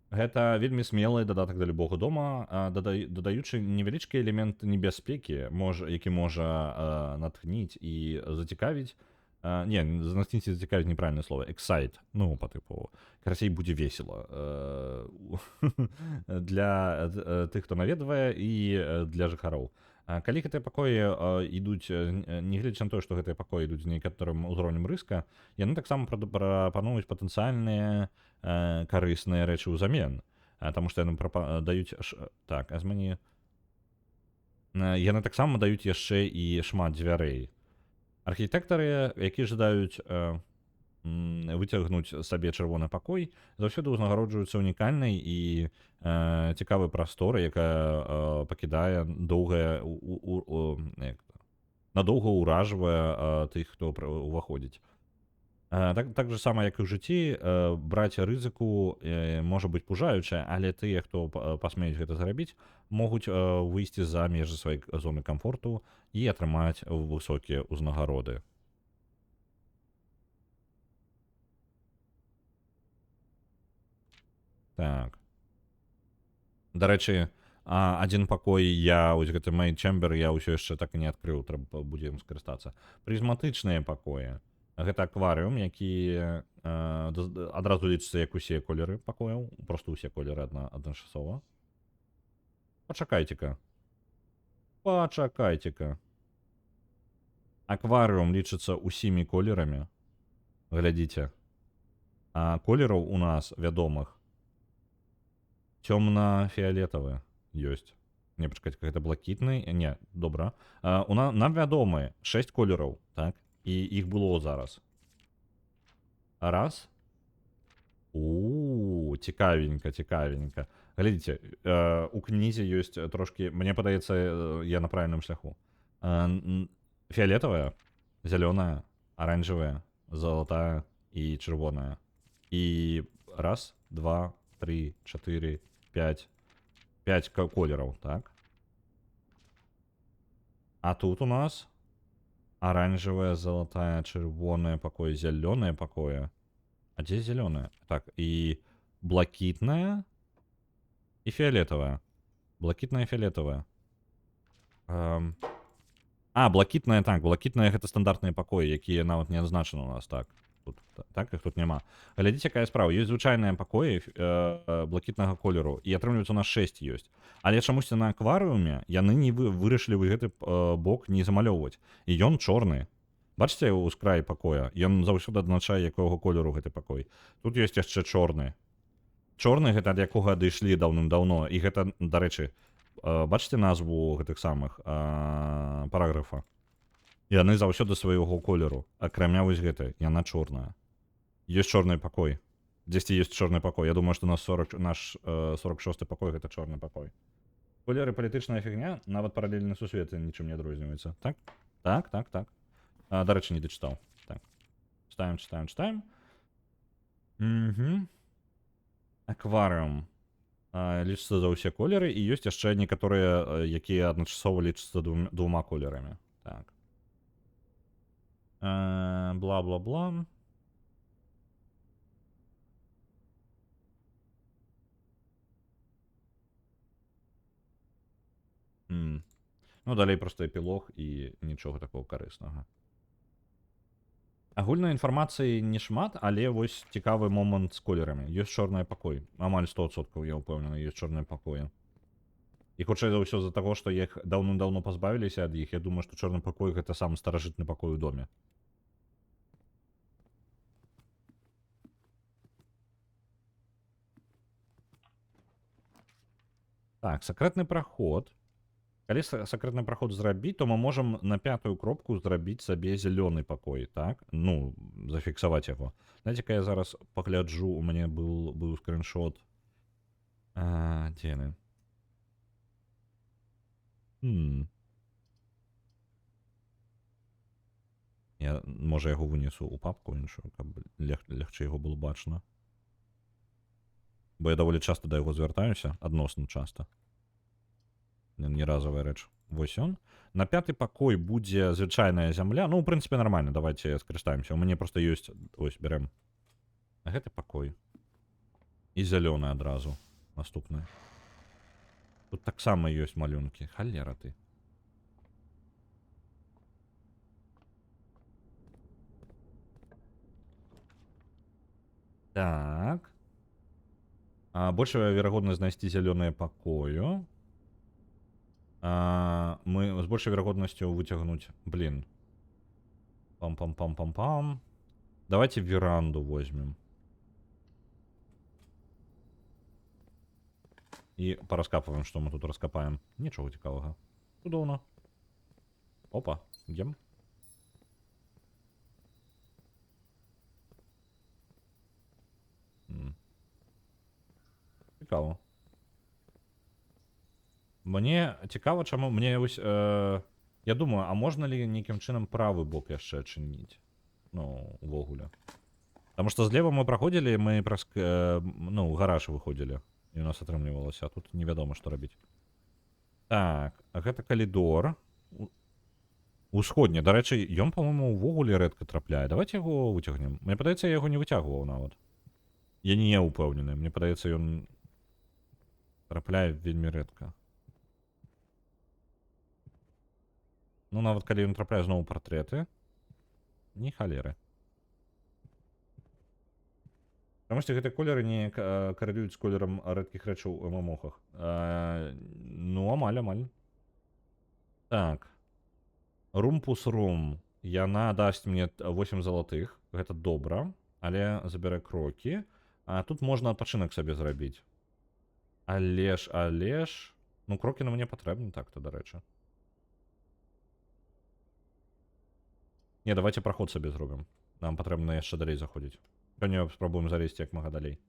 Гэта вельмі смелы дадатак да любога дома, дадаючы невялічкі элемент небяспекі, які можа натхніць і зацікавіць. Не, натхніць і зацікавіць неправільнае слово. Excite. Ну, па тыпу, карацей, будзе весела. Для тых, хто наведвае, і для жыхароў. Калі гэтыя пакоі ідуць, нягледзячы на тое, што гэтыя пакоі ідуць з некаторым узроўнем рыска, яны таксама прапануюць патэнцыяльныя карысныя рэчы ўзамен. Таму што яны даюць... Так, яны таксама даюць яшчэ і шмат дзвярэй. Архітэктары, які жадаюць выцягнуць сабе чырвоны пакой, заўсёды ўзнагароджваюцца унікальнай і цікавай прасторай, якая пакідае надоўга ўражвае тых, хто уваходзіць. Так же сама, як і ў жыцці, браць рызыку можа быць пужаюча, але тыя, хто пасмеюць гэта зрабіць, могуць выйсці за межы сваёй зоны камфорту і атрымаць высокія ўзнагароды. Так. Да рэчы, адзін пакой я вось гэты мэй чэмбер я ўсё яшчэ так і не адкрыў, трэба будзе ім скарыстацца. Прызматычныя пакоі. Гэта акварыум, які адразу лічыцца як усе колеры пакояў, просто ўсе колеры адначасова. Пачакайце-ка. Пачакайце-ка. Акварыум лічыцца усімі колерамі. Глядзіце. А колераў у нас вядомых цёмна-фіялетавыя ёсць. Не, пачакайце, гэта блакітны? Не, добра. Нам вядомы 6 колераў, так? І іх было зараз. Раз. Цікавенька, цікавенька. Глядзіце, у кнізе ёсць трошкі, мне падаецца, я на правільным шляху. Фіялетавая, зялёная, аранжевая, залатая і чырвоная. І раз, два, три, чатыры, 5 колераў, так? А тут у нас оранжевая, золотая, чырвоная пакоі, зялёная пакоя. А дзе зялёная? Так, і блакітная і фіялетавая. Блакітная і фіялетавая. Блакітная, так, блакітная гэта стандартныя пакоі, якія нават не адзначаны у нас, так. Тут, так, іх тут няма. Глядзіце, якая справа. Ёсць звычайныя пакоі блакітнага колеру, і атрымліваецца у нас 6 ёсць. Але чамусьці на акварыуме яны не вырашылі гэты бок не замалёўваць. І ён чорны. Бачыце, у скраі пакоя? Ён заўсёды адзначае, якога колеру гэты пакой. Тут ёсць яшчэ чорны. Чорны гэта ад якога адышлі даўным-даўно. І гэта, дарэчы, бачыце назву гэтых самых параграфа? Яны заўсёды свайго колеру, акрамя вось гэтай, яна чорная. Ёсць чорны пакой. Дзесьці ёсць чорны пакой. Я думаю, што наш 46-й пакой гэта чорны пакой. Колеры палітычная фігня, нават паралельны сусвет нічым не адрозніваецца. Так? Так, так, так. Дарэчы, не дачытаў. Так. Чытаем. Акварыум. Лічыцца за ўсе колеры, і ёсць яшчэ некаторыя, якія адначасова лічацца двума колерамі. Так. Бла-бла-бла. Ну, далей просто эпілог і нічога такого карыснага. Агульнай інфармацыі не шмат, але вось цікавы момант з колерамі. Ёсць чорная пакой. Амаль 100%, я ўпэўнены, ёсць чорная пакоі. І хутчэй за ўсё з-за таго, што іх даўным-даўно пазбавіліся ад іх, я думаю, што чорны пакой гэта самы старажытны пакой у доме. Так, сакрэтны праход. Калі сакрэтны праход зрабіць, то мы можам на 5-ю кропку зрабіць сабе зялёны пакой, так? Ну, зафіксаваць яго. Знаеце-ка я зараз пагляджу, у мяне быў скриншот. Дзе яны? Я, можа, яго вынесу ў папку іншую, каб легчэй яго было бачна. Бо я даволі часта да яго звяртаюся, адносна часта. Не разовая рэч. Вось ён. На 5-й пакой будзе звычайная зямля. Ну, ў прынцыпе, нармальна, давайте скарыстаемся. У мяне просто ёсць, ось, бярем. Гэты пакой. І зялёны адразу. Наступны. Тут таксама ёсць малюнкі. Халера ты. Так. Большая верагоднасць знайсці зялёныя пакою. Мы з большай верагоднасцю выцягнуць, блин. Пам-пам-пам-пам-пам. Давайте веранду возьмем. І параскапываем, што мы тут раскапаем. Нічога цікавага. Цудоўна. Опа, ем. Цікаво. Мне цікава, чаму мне ось, я думаю, а можна ли нейкім чынам правы бок яшчэ адчыніць? Ну, увогуле. Таму што злева мы праходзілі, мы праз, ну, гараж выходзілі. І у нас атрымлівалася, а тут невядома, што рабіць. Так, гэта калідор. Усходні. Дарэчы, ён, па-моему, увогуле рэдка трапляе. Давайте яго выцягнем. Мне падаецца, я яго не выцягваў нават. Я не упэўнены, мне падаецца, ён трапляе вельмі рэдка. Ну, нават калі ён трапляе зноў партрэты, ні халеры. Таму што гэтыя колеры не карэлююць з колерам рэдкіх рэчаў у мамохах. Ну, амаль. Так. Румпус рум. Яна дасць мне 8 залатых. Гэта добра. Але забярэ крокі. А тут можна адпачынак сабе зрабіць. Але ж... Ну, крокі на мне патрэбны так-то, дарэчы. Не, давайте праход сабе зробім. Нам патрэбна яшчэ далей заходзіць. Сёння спрабуем залезці як мага далей.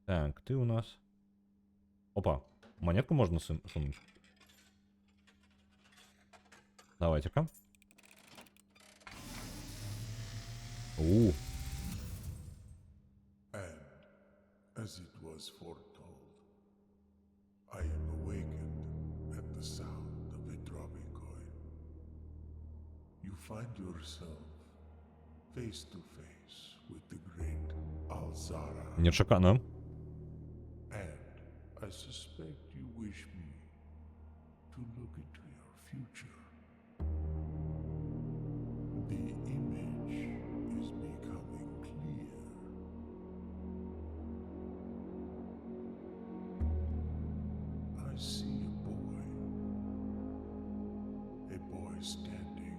Так, ты у нас... Опа, монетку можна сунуць? Давайте-ка. And, as it was foretold, I am awakened at the sound of a dropping coin. You find yourself face to face with the great Alzara. Нечакано. And I suspect you wish me to look into your future. The image is becoming clear. I see a boy standing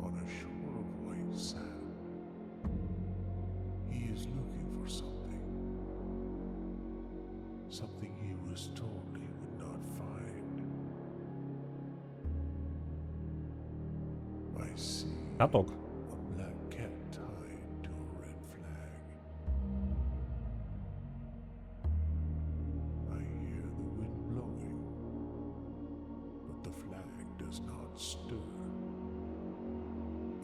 on a shore of white sand. He is looking for something he was told he would not find. I see Каток. a black cat tied to a red flag. I hear the wind blowing, but the flag does not stir.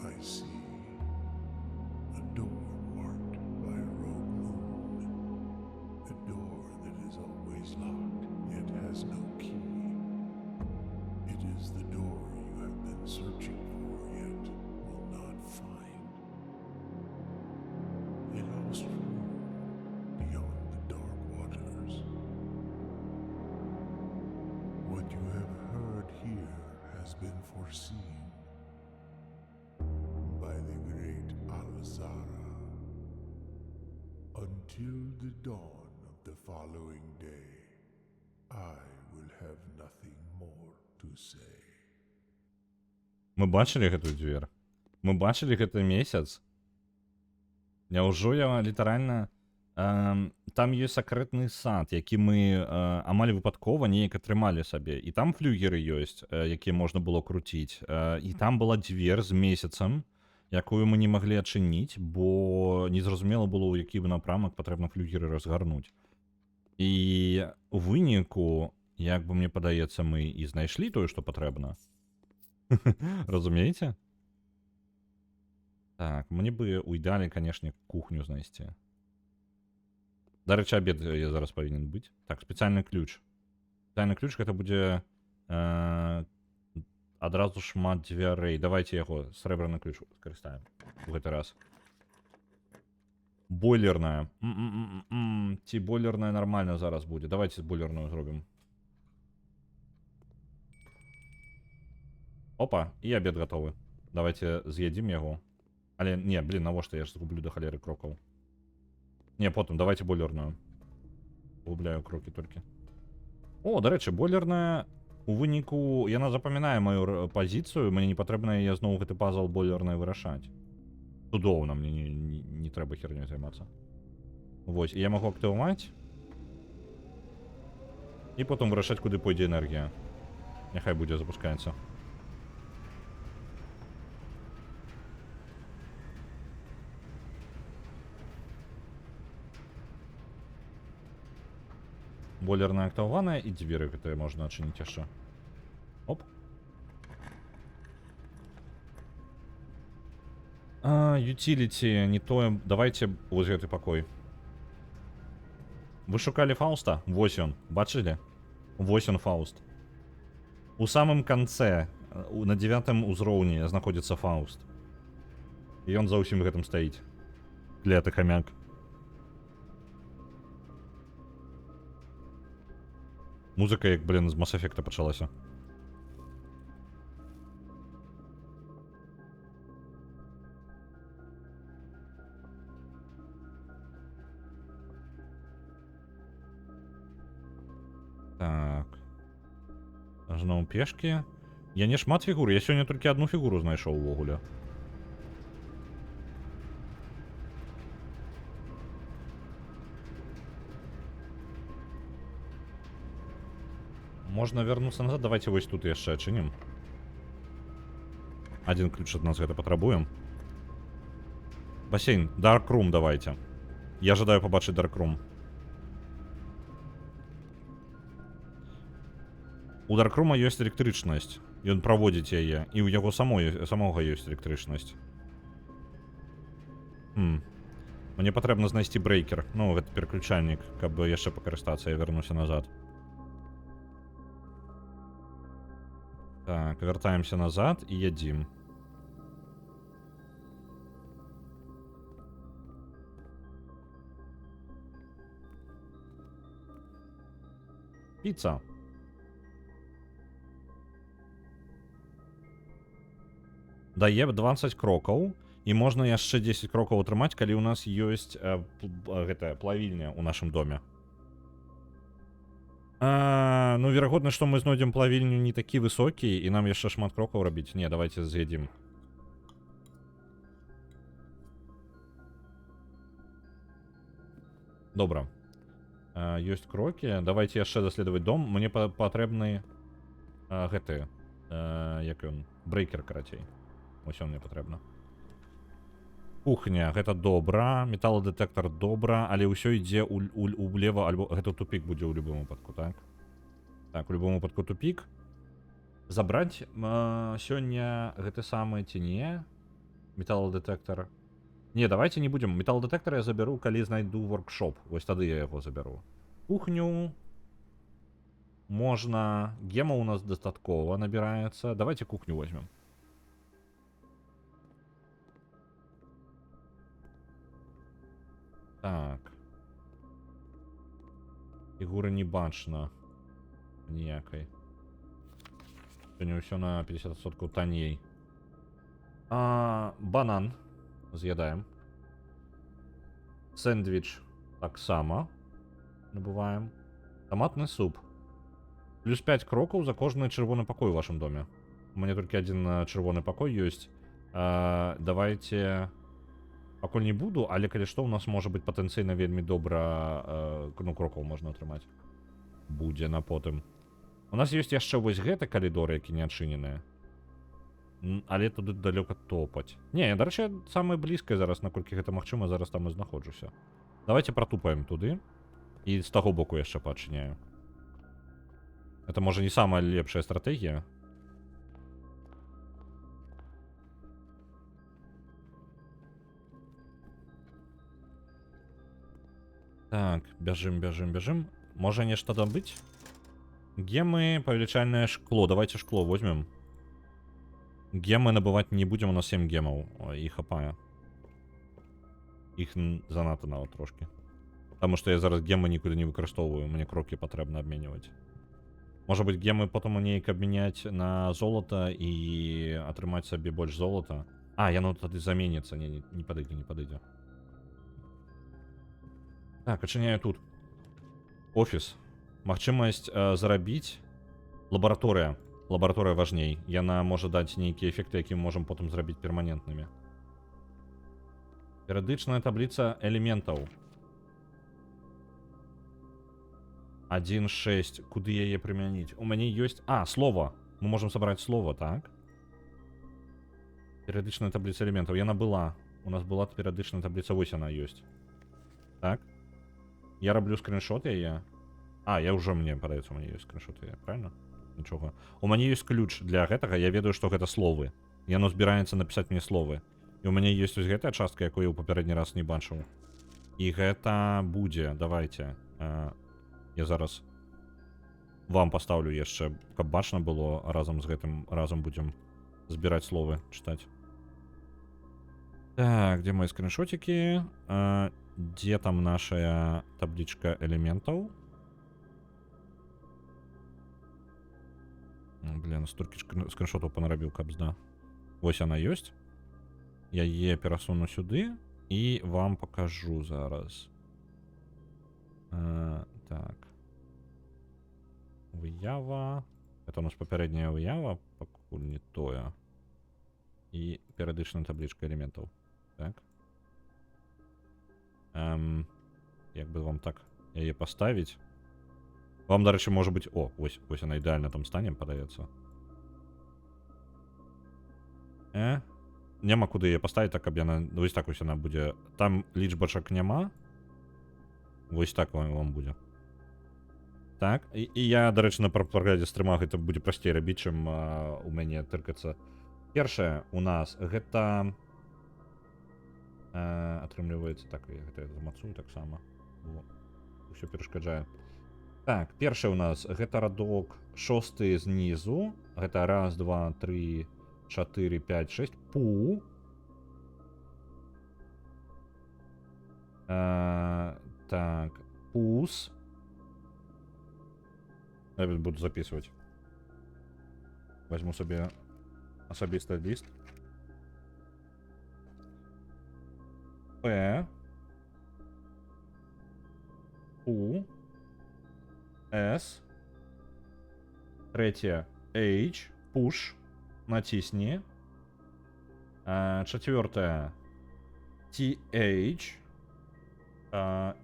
I see a door marked by a rogue moon. A door that is always locked, yet has no key. It is the door you have been searching for, yet will not find. A lost room beyond the dark waters. What you have heard here has been foreseen by the great Alzara. Until the dawn of the following day, I will have nothing more to say. Мы бачылі гэтую дзвер? Мы бачылі гэты месяц? Няўжо я літаральна... Там ёсць сакрэтны сад, які мы амаль выпадкова неяк атрымалі сабе. І там флюгеры ёсць, якія можна было круціць. І там была дзвер з месяцам, якую мы не маглі адчыніць, бо незразумела было, у які напрамак патрэбна флюгеры разгарнуць. І у выніку, як бы мне падаецца, мы і знайшлі тое, што патрэбна. Разумееце? Так, мне бы у ідэале, канешне, кухню знайсці. Дарэчы, абед я зараз павінен быць. Так, спецыяльны ключ. Спецыяльны ключ гэта будзе адразу шмат дзвярэй. Давайте яго срэбраны ключ скарыстаем у гэты раз. Бойлерная. Ці бойлерная нармальна зараз будзе. Давайте бойлерную зробім. Опа, і абед гатовы. Давайте з'едзім яго. Але не, блин, навошта я ж згублю да халеры крокаў. Не, потым, давайте бойлерную. Губляю крокі толькі. О, дарэчы, бойлерная у выніку, яна запамінае маю пазіцыю, мне не патрэбна яе зноў гэты пазл бойлернай вырашаць. Цудоўна, мне не трэба хернёй займацца. Вось, і я магу актываваць. І потым вырашаць, куды пойдзе энергія. Няхай будзе запускаецца. Бойлерная актываваная, і дзверы гэтыя можна адчыніць яшчэ. Оп. Utility, не тое. Давайте вось гэты пакой. Вы шукалі Фауста? Вось ён. Бачылі? Вось ён, Фауст. У самым канцэ, на 9-м узроўні знаходзіцца Фауст. І ён за ўсім гэтым стаіць. Кляты хамяк. Музыка, як, блін, з Mass Effect почалася. Так. Зноў пешкі. Я не шмат фігур, я сёння толькі одну фігуру знайшоў увогуле. Можна вярнуцца назад, давайте вось тут яшчэ адчынім. Один ключ ад нас гэта патрабуем. Бассейн, Dark Room давайте. Я жадаю побачыць Dark Room. У Dark Room ёсць электрычнасць. Ён праводзіць яе, і ў яго самога ёсць электрычнасць. Мне патрэбна знайсці брейкер. Ну, гэта пераключальнік, каб яшчэ пакарыстацца, я вярнуся назад. Так, вяртаемся назад і ядзім. Піца. Дае 20 крокаў, і можна яшчэ 10 крокаў атрымаць, калі ў нас ёсць гэтая плавільня ў нашым доме. Ну, верагодна, што мы знойдзем плавільню не такі высокі, і нам яшчэ шмат крокаў рабіць. Не, давайте з'едзім. Добра. Ёсць крокі. Давайте яшчэ даследаваць дом. Мне патрэбны гэты, як ён, брейкер, карацей. Ось он мне патрэбна. Кухня, гэта добра. Металодэтэктар добра, але ўсё ідзе улева, альбо гэта тупік будзе ў любым выпадку, так? Так, у любым выпадку тупік. Забраць сёння гэты самы ці не? Металодэтэктар. Не, давайте не будем. Металодэтэктар я забяру, калі знайду воркшоп. Вось тады я яго забяру. Кухню. Можна. Гема у нас дастаткова набіраецца. Давайте кухню возьмем. Так. Фігуры не бачна. Ніякай. Сёння ўсё на 50% танней. Банан. З'ядаем. Сэндвіч таксама набываем. Томатны суп. Плюс 5 крокаў за кожны чырвоны пакой у вашым доме. У мяне толькі один чырвоны пакой ёсць. Давайте... Пакуль не буду, але калі што, у нас можа быць патэнцыйна вельмі добра, ну, крокаў можна атрымаць. Будзе на потым. У нас ёсць яшчэ вось гэты калідор, які не адчыненыя. Але туды далёка топаць. Не, дарэчы, самае блізкае зараз, наколькі гэта магчыма, зараз там і знаходжуся. Давайте протупаем туды. І з таго боку яшчэ паадчыняю. Это можа не самая лепшая стратэгія. Так, бяжым. Можа нешта добыць? Гемы, павелічальнае шкло. Давайте шкло возьмем. Гемы набываць не будзем, у нас 7 гемаў. Іх хапае. Іх занадта нават трошки. Таму што я зараз гемы нікуды не выкарыстоўваю. Мне крокі патрэбна абменьваць. Можа быць, гемы потым неяк абмяняць на золата і атрымаць сабе больш золата. Яно тады заменіцца. Не падыдзе, не падыдзе. Так, адчыняю тут. Офіс. Магчымасць зарабіць. Лабараторыя. Лабараторыя важней. Яна можа даць нейкія эфекты, які мы можам потым зрабіць перманентнымі. Перыядычная табліца элементаў. 1.6. Куды яе прымяніць? У мяне ёсць... слова. Мы можам сабраць слова, так? Перыядычная табліца элементаў. Яна была. У нас была перыядычная табліца. Вось яна ёсць. Так? Я раблю скриншот яе. Я ўжо мне падаецца, у мяне ёсць скриншот яе, правильно? Нічога. У мяне ёсць ключ для гэтага, я ведаю, што гэта словы. Яно збіраецца напісаць мне словы. І у мяне ёсць ось гэтая частка, якую я ў папярэдні раз не бачыў. І гэта будзе, давайте. Я зараз вам пастаўлю яшчэ, каб бачна было, разам з гэтым разам будзем збіраць словы, чытаць. Так, дзе мои скриншотики? Дзе там нашая таблічка элементаў? Блін, стільки скріншотів понарабив капзда. Ось вона є. Я її пересуну сюди і вам покажу зараз. Так. Виява. Это у нас попередняя виява, покуль не тое. І періодична табличка елементів. Так. Як би вам так її поставити? Вам, до речі, може бути... О, ось вона ідеально там стані, подається. Нема куди її поставити, так, каб яна... Ось так ось вона буде. Там лічбачок нема. Ось так вам буде. Так, і я, до речі, на прогляді стрімах це буде простіше робити, чим у мене тиркається. Перше у нас гэта... Атрымліваецца, так, я гэта замацую так само. Усё перашкаджае. Так, першае у нас гэта радок 6 знізу. Гэта 1, 2, 3, 4, 5, 6. Пу. Так, пус. Я буду записывать. Возьму себе особистый лист. П. У. С. Третье. H. Push. Натисни. Четвертое. TH.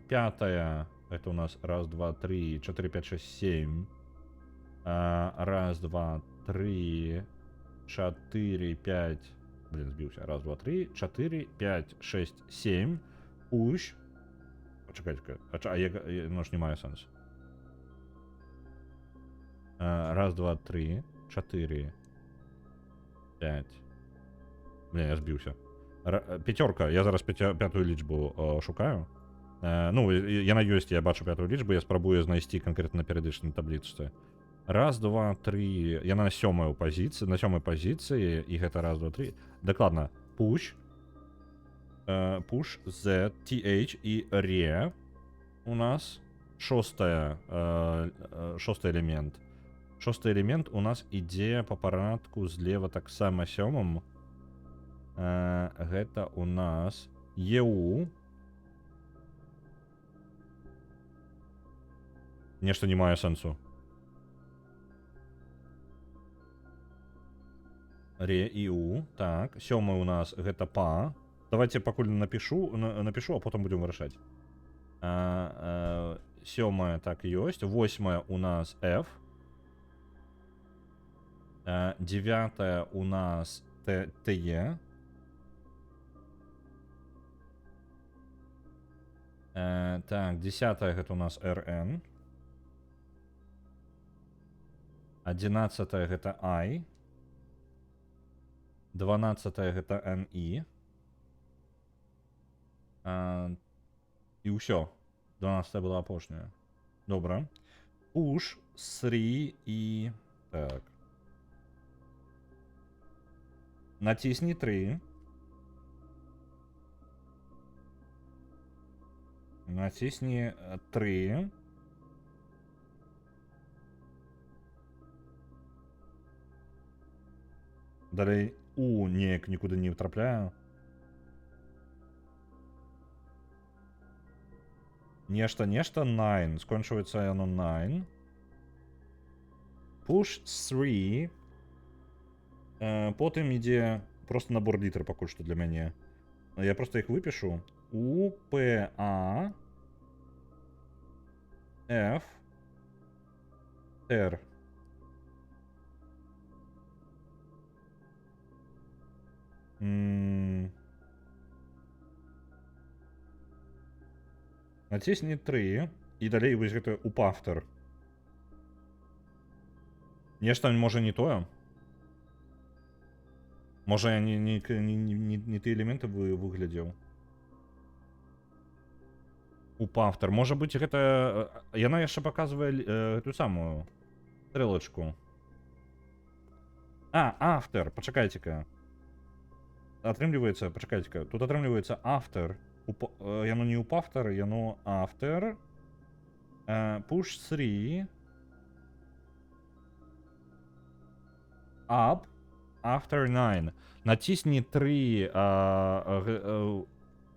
Пятое. Это у нас 1, 2, 3, 4, 5, 6, 7. 1, 2, 3, 4, 5. Блин, сбился. 1, 2, 3, 4, 5, 6, 7. Push. Почекайте-ка. Ну ж немає сенсу. 1, 2, 3, 4, 5. Блин, я збився. П'ятерка. Я зараз п'яту лічбу шукаю. Ну, я на юсті, я бачу п'яту лічбу, я спробую знайти конкретно на періодичній таблиці. 1, 2, 3. Я на сьомій позиції, і гэта 1, 2, 3. Докладно. Push. Push, Z, TH і RE. У нас шостий елемент. Шостий елемент у нас іде по парадку злева так само сьомым. Гэта у нас EU. Нешта не мае сенсу. Ре і У. Так, сьомий у нас гэта па. Давайте пакуль напишу, а потом будем вырашаць. Сьомая так ёсць. Восьмая у нас F. Девятая у нас TE. Так, 10-я гэта у нас RN. 11-я гэта I. 12-я гэта NI. І ўсё. 12-я была апошняя. Добра. Push, 3 і... Так. Натисни 3. Натисни 3. Далей У неяк нікуди не втрапляю. Нешта 9. Скончується яно 9. Push 3. Потім іде просто набор літер пакуль што для мяне. Я просто їх випишу. У, П, А, F, R. Натисни 3. І далей вось гэта упавтар. Нешта можа не тое. Можа я не ты элементы выглядзеў. Упавтар. Можа быць гэта... Яна яшчэ паказвае гэту самую стрэлачку. Автор. Пачакайце-ка. Атрымліваецца, пачакайце-ка. Тут атрымліваецца автор. Яно не упавтар, яно автор. Push 3. Up after 9. Натисни 3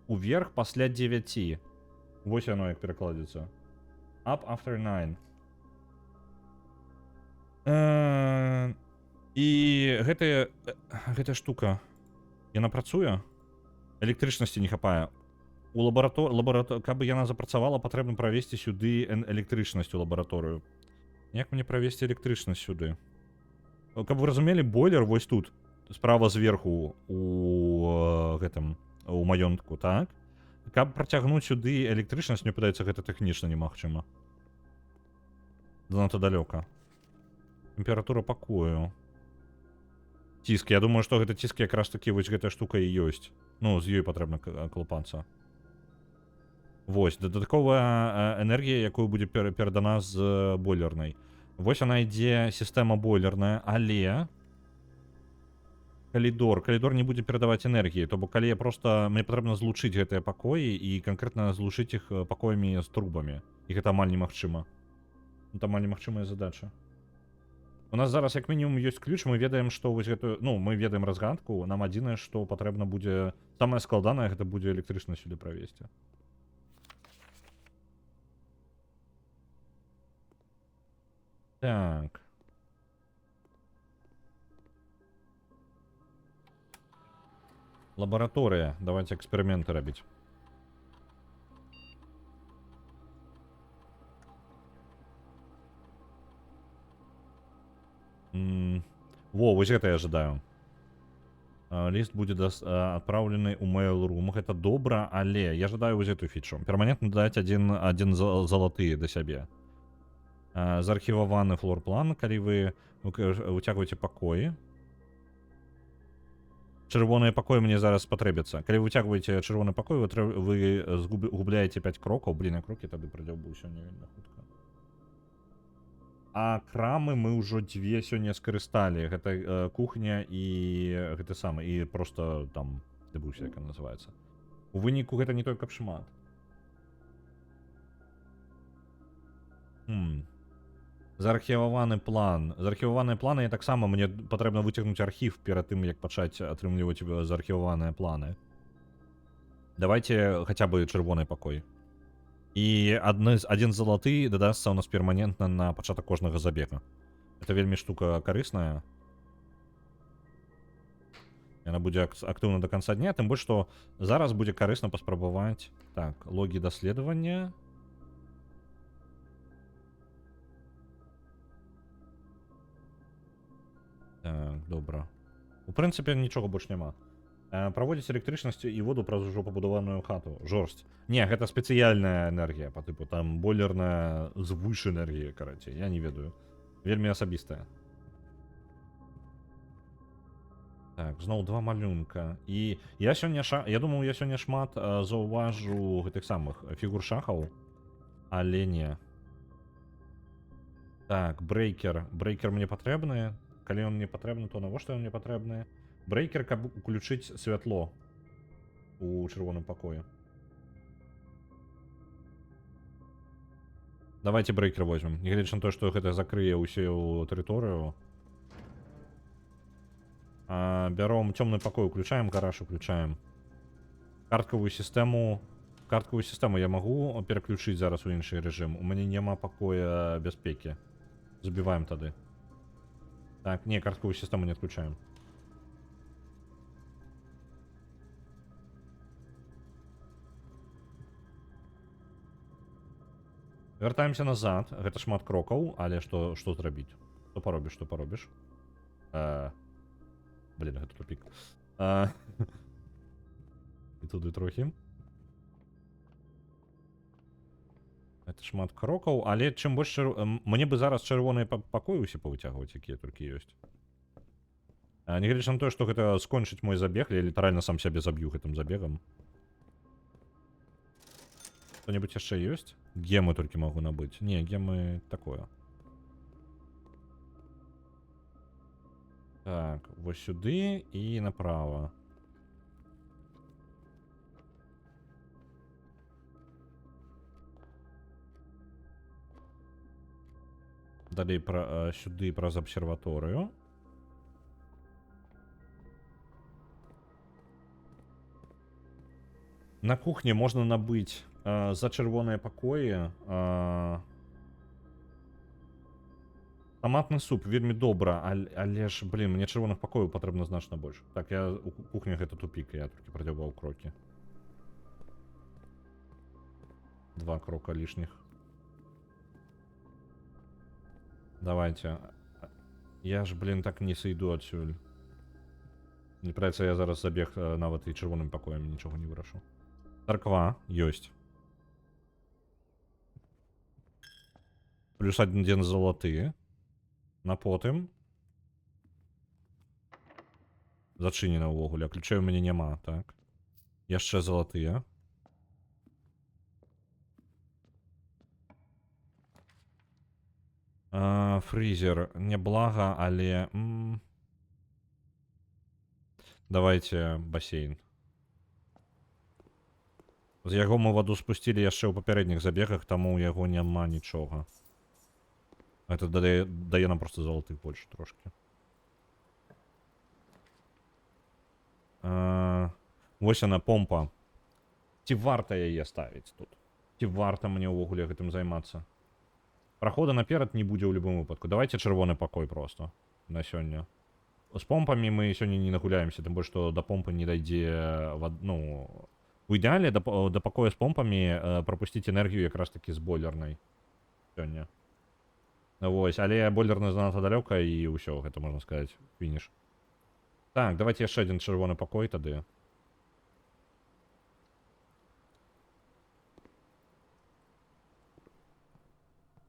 уверх пасля 9. Вось оно як перакладзецца. Up after 9. І гэтая штука, яна працуе? Электрычнасці не хапае. У каб яна запрацавала, патрэбна правесці сюды электрычнасць у лабараторыю. Як мне правесці электрычнасць сюды? Каб вы разумелі, бойлер вось тут, справа зверху у гэтым, у маёнтку, так? Каб працягнуць сюды электрычнасць, мне падаецца, гэта тэхнічна немагчыма. Занадта далёка. Тэмпература пакою. Ціск. Я думаю, што гэта ціск якраз такі вось гэтая штука і ёсць. Ну, з ёй патрэбна клапацца. Вось, дадатковая энергія, якую будзе перадана з бойлернай. Вось она ідзе, сістэма бойлерная, але калідор не будзе перадаваць энергіі, то бок калі я просто, мне патрэбна злучыць гэтыя пакоі і канкрэтна злучыць іх пакоямі з трубамі. І гэта амаль немагчыма. Это амаль немагчымая задача. У нас зараз як мінімум ёсць ключ, мы ведаем, што вось гэтую, ну, мы ведаем разгадку, нам адзінае, што патрэбна будзе, самае складанае, гэта будзе электрычнасць сюды правесці. Так. Лабараторія. Давайте эксперименты рабіць. Во, вось гэта я ожидаю. Ліст будзе адпраўлены ў Mail.ru. Гэта добра, але я жадаю вось эту фічу. Перманентна дадаць адзін залаты да сябе. Заархіваваны флор-план, калі вы выцягваеце пакоі. Чырвоныя пакоі мне зараз патрэбяцца. Калі вы выцягваеце чырвоны пакой, вы губляеце 5 крокаў. Блін, крокі тады прыдзеў быў сёння вельмі хутка. А крамы мы ўжо 2 сёння скарысталі. Гэта кухня і гэты самы, і просто там, забыўся, як ён называецца. У выніку гэта не той, каб шмат. Заархіваваны план. Заархіваваныя планы, я таксама, мне патрэбна выцягнуць архів перад тым, як пачаць атрымліваць заархіваваныя планы. Давайте хаця бы чырвоны пакой. І адзін залаты дадасца ў нас перманентна на пачатак кожнага забега. Это вельмі штука карысная. Яна будзе актыўна до конца дня, тым больш, што зараз будзе карысна паспрабаваць. Так, логі даследавання. Так, добра. У прынцыпе, нічога больш няма. Праводзіць электрычнасць і воду праз ужо пабудаваную хату. Жорсць. Не, гэта спецыяльная энергія, па тыпу, там бойлерная звыш энергія, карацей, я не ведаю. Вельмі асабістая. Так, зноў 2 малюнка. І я сёння, я думаю, я сёння шмат заўважу гэтых самых фігур шахаў, але не. Так, брейкер. Брейкер мне патрэбны. Калі ён мне патрэбны, то навошта ён мне патрэбны? Брейкер, каб уключыць святло у чырвоным пакоі. Давайте брейкер возьмем. Нягледзячы на то, што гэта закрые ўсю тэрыторыю. Бяром цёмны пакой, уключаем гараж, уключаем. Карткавую сістэму я магу пераключыць зараз у іншы рэжым. У мяне няма пакоя бяспекі. Забіваем тады. Так, не, картковую сістэму не отключаем. Вяртаемся назад. Гэта шмат крокаў, але што зрабіць? Што паробіш? Блін, гэта тупік. І туды трохі. Это шмат крокаў, але чым больш мне бы зараз чырвоныя пакоі ўсе павыцягваць, якія толькі ёсць. Нягледзячы на тое, што гэта скончыць мой забег, я літаральна сам сябе заб'ю гэтым забегам. Што-небудзь яшчэ ёсць? Гемы толькі магу набыць. Не, гемы такое. Так, вось сюды і направа. Далей сюды праз абсерваторыю. На кухні можна набити за червоні покої томатний суп, вельми добре, але ж, блін, мені червоних покоїв потрібно значно більше. Так, я у кухні це тупик, я тільки продавав кроки. 2 крока лишних. Давайте. Я ж, блін, так не сойду отсюль. Мені придется я зараз забіг навіть і червоним покоєм, нічого не вирашу. Церква есть. Плюс 1 золотий. На потым. Зачинено увогуле, а ключей у мене нема, так. Яшчэ золотые. Фрізер. Неблага, але... Давайте бассейн. З яго мы ваду спусцілі яшчэ ў папярэдніх забегах, таму ў яго няма нічога. Это дае нам просто золотых больше трошки. Вось она, помпа. Ці варта яе ставіць тут? Ці варта мне ўвогуле гэтым займацца? Прахода наперад не будзе ў любым выпадку. Давайте чырвоны пакой просто на сёння. З помпамі мы сёння не нагуляемся, тым больш што да помпы не дайдзе, ну, у ідэале да пакоя з помпамі прапусціць энергію якраз такі з бойлернай сёння. Вось, але бойлерная занадта далёка і ўсё, гэта можна сказаць, фініш. Так, давайте яшчэ адзін чырвоны пакой тады.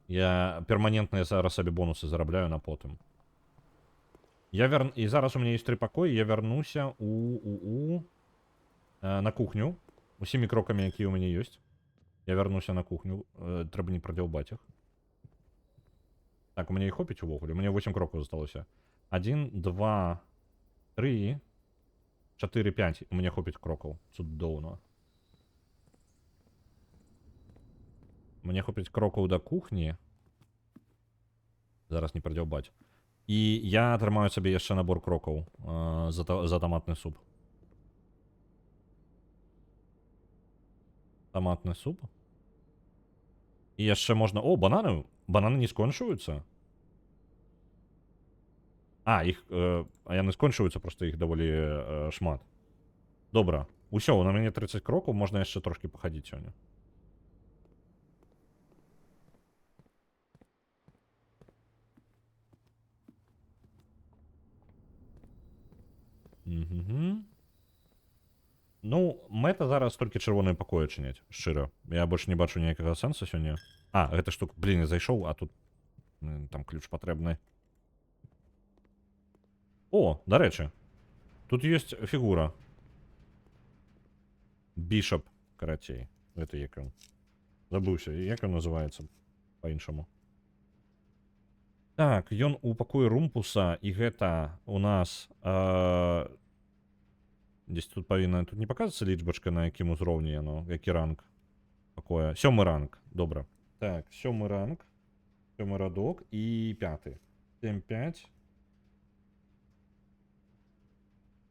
Я перманентныя зараз сабе бонусы зарабляю на потым. І зараз у меня есть 3 пакоі, я вярнуся на кухню. Усімі крокамі, якія у мяне ёсць. Я вярнуся на кухню. Трэба не прадзяўбаць іх. Так, у мяне іх хопіць увогуле. У мяне 8 крокаў засталося. 1, 2, 3, 4, 5. У мяне хопіць крокаў. Цудоўна. Мне хопіць крокаў да кухні. Зараз не прадзяўбаць. І я атрымаю сабе яшчэ набор крокаў за томатны суп. Томатны суп. І яшчэ можна... О, бананы! Бананы не скончваюцца? Яны скончваюцца, просто іх даволі шмат. Добра. Усё, на мяне 30 крокаў, можна яшчэ трошкі пахадзіць сёння. Ну, мэта зараз толькі чырвоныя пакоі адчыняць, шчыра. Я больш не бачу ніякага сэнсу сёння. Гэта штука, блин, я зайшоў, а тут там ключ патрэбны. О, дарэчы. Тут ёсць фігура. Бішап, карацей. Гэта як ён. Забыўся, як ён называецца па-іншаму. Так, ён у пакоі румпуса, і гэта у нас... Здесь тут павінна... Тут не паказваецца лічбачка, на якім узроўні яно, які ранг пакоя. 7 ранг, добра. Так, 7 ранг, 7 радок і 5. 7-5.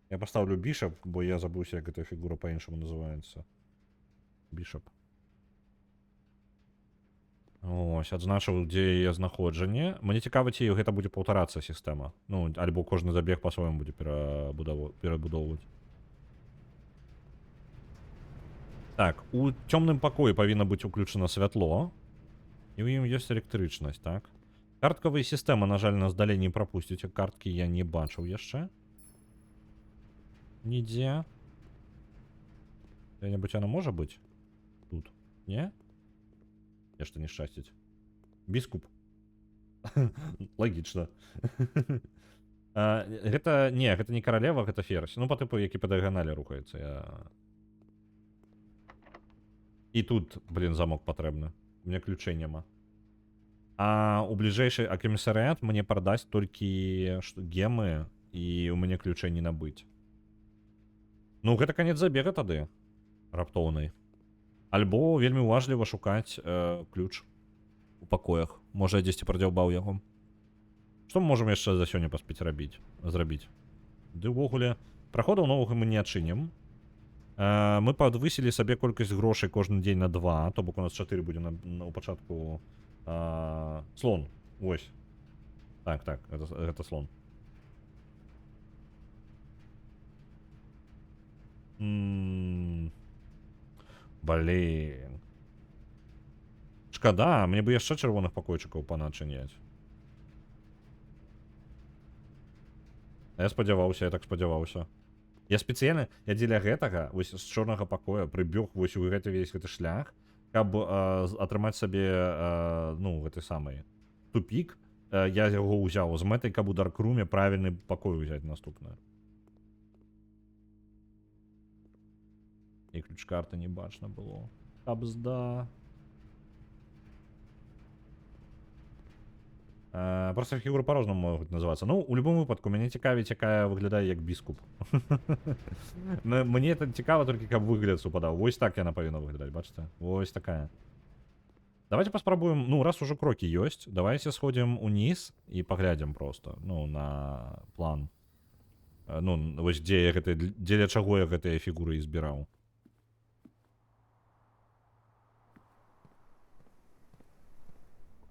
Я паставлю бішап, бо я забыўся, як эта фігура па-іншаму называецца. Бішап. Ось, адзначыў, дзе яе знаходжанне. Мне цікава, ці гэта будзе паўтарацца сістэма. Ну, альбо кожны забег па-свойму будзе перабудоўваць. Так, у цёмным пакоі павінна быць уключана святло. І ў ім ёсць электрычнасць, так? Карткавыя сістэмы, на жаль, нас далей не прапусціць, а карткі я не бачыў яшчэ. Нідзе. Дзе-небудзь яна можа быць? Тут. Не? Нешта не шчасціць. Біскуп. Лагічна. Гэта... Не, гэта не каралева, гэта ферзь. Ну, па тыпу, які па дыяганале рухаецца. І тут, блин, замок патрэбны. У меня ключей няма. А у бліжэйшы камісарыят мне прадасць толькі гемы, і у мяне ключей не набыць. Ну, гэта канец забега тады. Раптоўнай. Альбо вельмі уважліва шукаць ключ у пакоях. Можа, я дзесьці прадзяўбаў яго. Што мы можам яшчэ за сёння паспець зрабіць? Ды ўвогуле, праходаў новых мы не адчынім. Мы падвысілі сабе колькасць грошай кожны дзень на 2, то бок у нас 4 будзе у пачатку. Слон. Вось. Так, гэта слон. Блин. Шкада, мне бы яшчэ чырвоных пакойчыкаў паначыняць. Я спадзяваўся, я так спадзяваўся. Я спецыяльна, я дзеля гэтага, вось з чорнага пакоя прыбег вось у гэты весь гэты шлях, каб атрымаць сабе, ну, гэты самы тупік. Я яго ўзяў з мэтай, каб у даркруме правільны пакой узяць наступны. І ключ-карты не бачна было. Кабзда. Просто фігуры по-рознаму могуць называцца. Ну, у любом выпадку, мяне цікавіць, якая выглядае як біскуп. Мне это цікава толькі, каб выгляд супадаў. Вось так яна павінна выглядаць, бачыце? Вось такая. Давайте паспрабуем, ну, раз ужо крокі ёсць, давайте сходзім уніз і паглядзім просто, ну, на план. Ну, вось дзеля чаго я гэтыя фігуры і збіраў.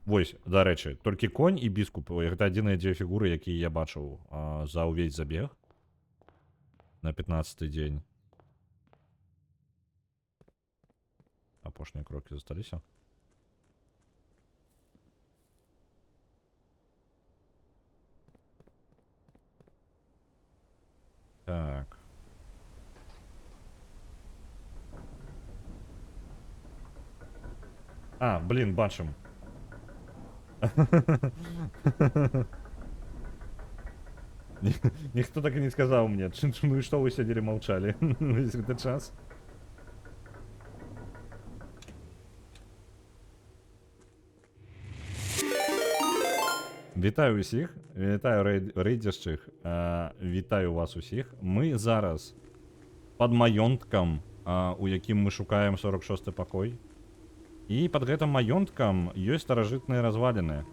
Вось, дарэчы, толькі конь і біскуп, гэта адзіныя дзве фігуры, якія я бачыў за ўвесь забег на 15-й дзень. Апошнія крокі засталіся. Так. Блин, бачым. Ніхто так і не сказаў мне, ну і што вы сядзелі маўчалі весь гэты час. Вітаю усіх, вітаю рэйдзяшчых, вітаю вас усіх. Мы зараз пад маёнткам, у якім мы шукаем 46-й пакой. І пад гэтым маёнткам ёсць старажытныя разваліны.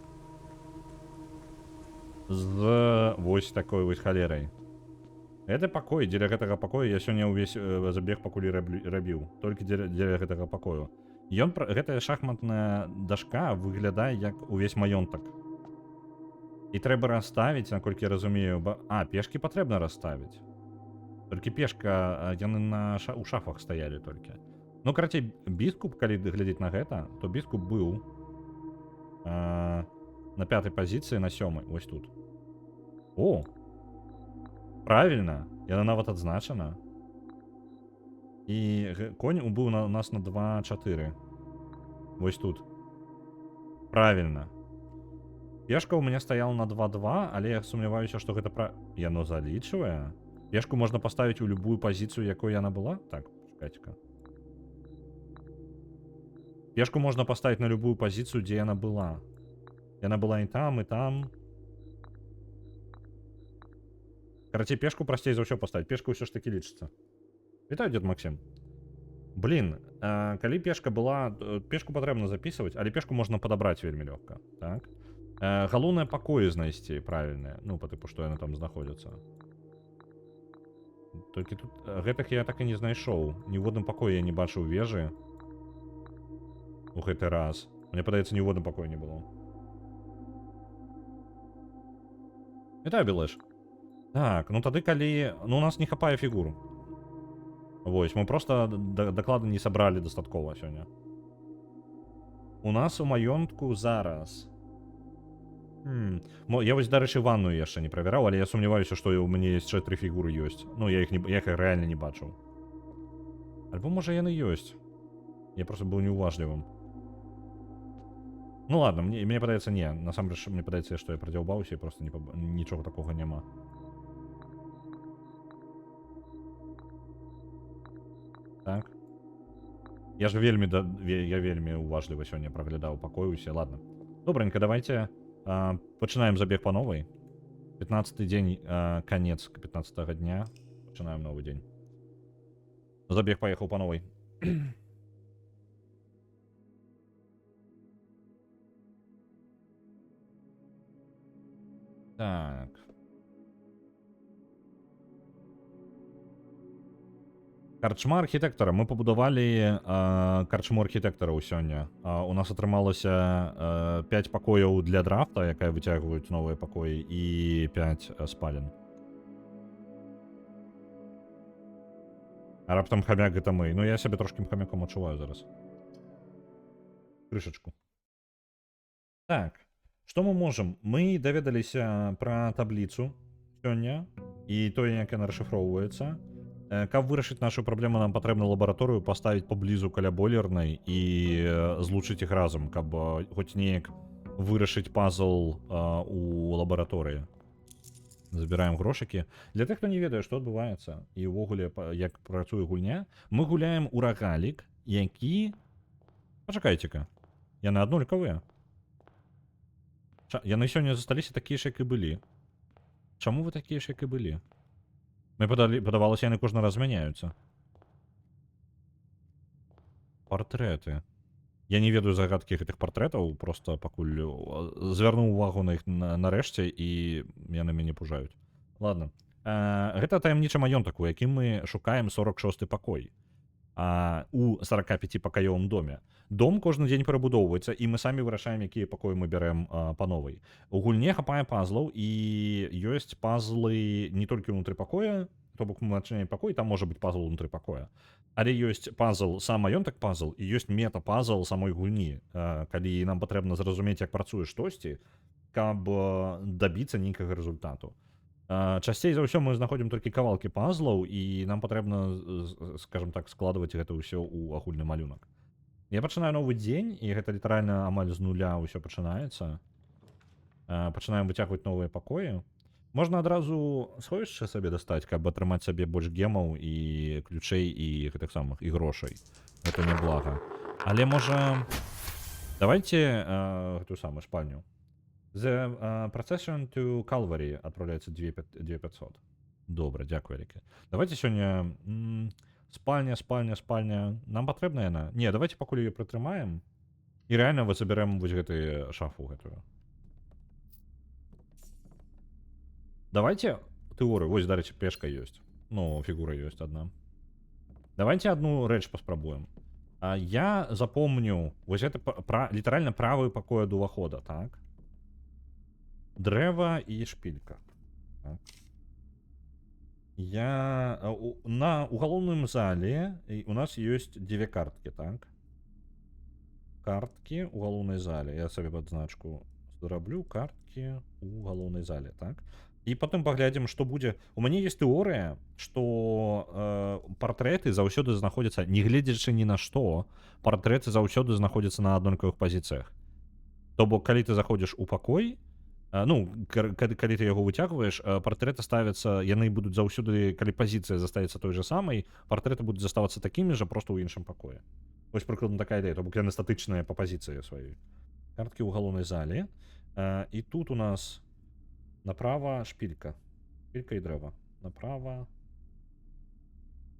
З вось такой вось халерай. Гэты пакой, дзеля гэтага пакоя я сёння ўвесь забег пакуль рабіў. Толькі дзеля гэтага пакою. Гэтая шахматная дашка выглядае як увесь маёнтак. І трэба расставіць, наколькі я разумею, пешкі патрэбна расставіць. Толькі пешка, яны у шафах стаялі толькі. Ну, карацей, біскуп, калі глядзець на гэта, то біскуп быў на 5-й пазіцыі на 7-й, вось тут. О! Правільна, яна нават адзначана. І конь быў у нас на 2-4. Вось тут. Правільна. Пешка ў мяне стаяла на 2-2, але я сумняваюся, што гэта яно залічвае. Пешку можна паставіць у любую пазіцыю, якой яна была? Так, чакайце-ка. Пешку можна паставіць на любую пазіцыю, дзе яна была. Яна была і там, і там. Карацей, пешку прасцей за ўсё паставіць. Пешка ўсё ж такі лічыцца. Вітаю, дзед Максим. Блин, калі пешка была... Пешку патрэбна запісваць, але пешку можна падабраць вельмі лёгка. Так? Галоўнае пакоі знайсці правільныя. Ну, па тыпу, што яны там знаходзяцца. Толькі тут... Гэтых я так і не знайшоў. Ні ў водным пакоі я не бачыў вежы. У гэты раз. Мне падаецца, ні ў водным пакоі не было. Вітаю, Белэш. Так, ну тады калі... Ну, у нас не хапае фігур. Вось, мы просто даклады не сабралі дастаткова сёння. У нас у маёнтку зараз... Я вось, дарэчы, ванную яшчэ не правяраў, але я сумняваюся, што ў мяне яшчэ 3 фігуры ёсць. Ну, я іх рэальна не бачыў. Альбо, можа, яны ёсць. Я просто быў неуважлівым. Ну ладно, мне падаецца, не. Насамрэч, мне падаецца, што я прадзяўбаўся і просто нічога такога няма. Так. Я вельмі уважліва сёння праглядаў пакой усе. Ладно. Добренько, давайте пачынаем забег па новай. 15-й дзень, канец 15-го дня. Пачынаем новы дзень. Забег паехаў па новай. Так. Карчма архітэктара. Мы пабудавалі карчму архітэктараў сёння. У нас атрымалася 5 пакояў для драфта, якая выцягваюць новыя пакоі, і 5 спален. А раптам хамяк гэта мы. Ну я сябе трошкім хамяком адчуваю зараз. Крышачку. Так, што мы можам? Мы даведаліся пра табліцу сёння і тое, як яна расшыфроўваецца. Каб вырашыць нашу праблему, нам патрэбна лабараторыю паставіць паблізу каля бойлернай і злучыць іх разам, каб хоць неяк вырашыць пазл у лабараторыі. Забіраем грошыкі. Для тых, хто не ведае, што адбываецца і ўвогуле, як працуе гульня, мы гуляем у рагалік, які... Пачакайце-ка. Яны аднолькавыя. Яны сёння засталіся такія ж, як і былі. Чаму вы такія ж, як і былі? Мне падавалася, яны кожны раз змяняюцца. Партрэты. Я не ведаю загадкі гэтых партрэтаў, просто пакуль звярнуў увагу на іх нарэшце, і яны мяне пужаюць. Ладно. Гэта таямнічы маёнтак, у якім мы шукаем 46-й пакой. У 45-пакаёвым доме. Дом кожны дзень перабудоўваецца, і мы самі вырашаем, якія пакоі мы бярэм па новай. У гульне хапае пазлаў, і ёсць пазлы не толькі ўнутры пакоя, то бок мы адчыняем пакой, там можа быць пазл ўнутры пакоя. Але ёсць пазл, сам маёнтак пазл, і ёсць мета-пазл самой гульні, калі нам патрэбна зразумець, як працуе штосьці, каб дабіцца нейкага результату. Часцей за ўсё мы знаходзім толькі кавалкі пазлаў, і нам патрэбна, скажем так, складваць гэта ўсё ў агульны малюнак. Я пачынаю новы дзень, і гэта літаральна амаль з нуля ўсё пачынаецца. Пачынаем выцягваць новыя пакоі. Можна адразу сховішча сабе дастаць, каб атрымаць сабе больш гемаў і ключэй і гэтых самых, і грошай. Гэта не блага. Але можа... Давайте гэтую самую шпальню. The procession to Calvary адпраўляецца 2500. Добра, дзякую, вялікі. Давайте сёння... Спальня. Нам патрэбна яна? Не, давайте пакуль яе прытрымаем. І рэальна вот забярэм вось гэтую шафу гэтую. Давайте тэорыю. Вось, дарэчы, пешка ёсць. Ну, фігура ёсць адна. Давайте одну рэч паспрабуем. Я запомню вось гэта літаральна правы пакой ад увахода, так? Дрэва і шпілька. Так. У галоўным зале у нас ёсць 2 карткі, так? Карткі ў галоўнай зале. Я сабе падзначку зраблю. Карткі ў галоўнай зале, так? І потым паглядзім, што будзе. У мяне ёсць тэорыя, што партрэты заўсёды знаходзяцца, не гледзячы ні на што, партрэты заўсёды знаходзяцца на аднолькавых пазіцыях. То бок, калі ты заходзіш у пакой, калі ты яго выцягваеш, партрэты ставяцца, яны будуць заўсёды, калі пазіцыя заставіцца той же самай, партрэты будуць заставацца такімі жа, проста ў іншым пакоі. Вось прыкладна такая ідэя, то бок яны статычныя па пазіцыі сваёй. Карткі ў галоўнай зале. І тут у нас направа шпілька. Шпілька і дрэва. Направа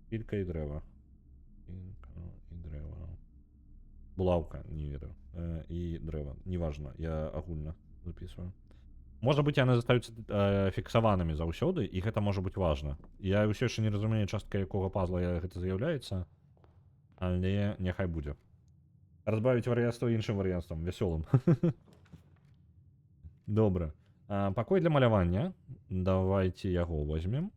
шпілька і дрэва. Шпілька і дрэва. Булавка, не ведаю. І дрэва. Неважна, я агульна записываю. Можа быць, яны застаюцца фіксаванымі заўсёды, і гэта можа быць важна. Я ўсё яшчэ не разумею, частка якога пазла гэта з'яўляецца, але няхай будзе. Разбавіць варыянства іншым варыянствам, вясёлым. Добра. Пакой для малявання. Давайте яго возьмем.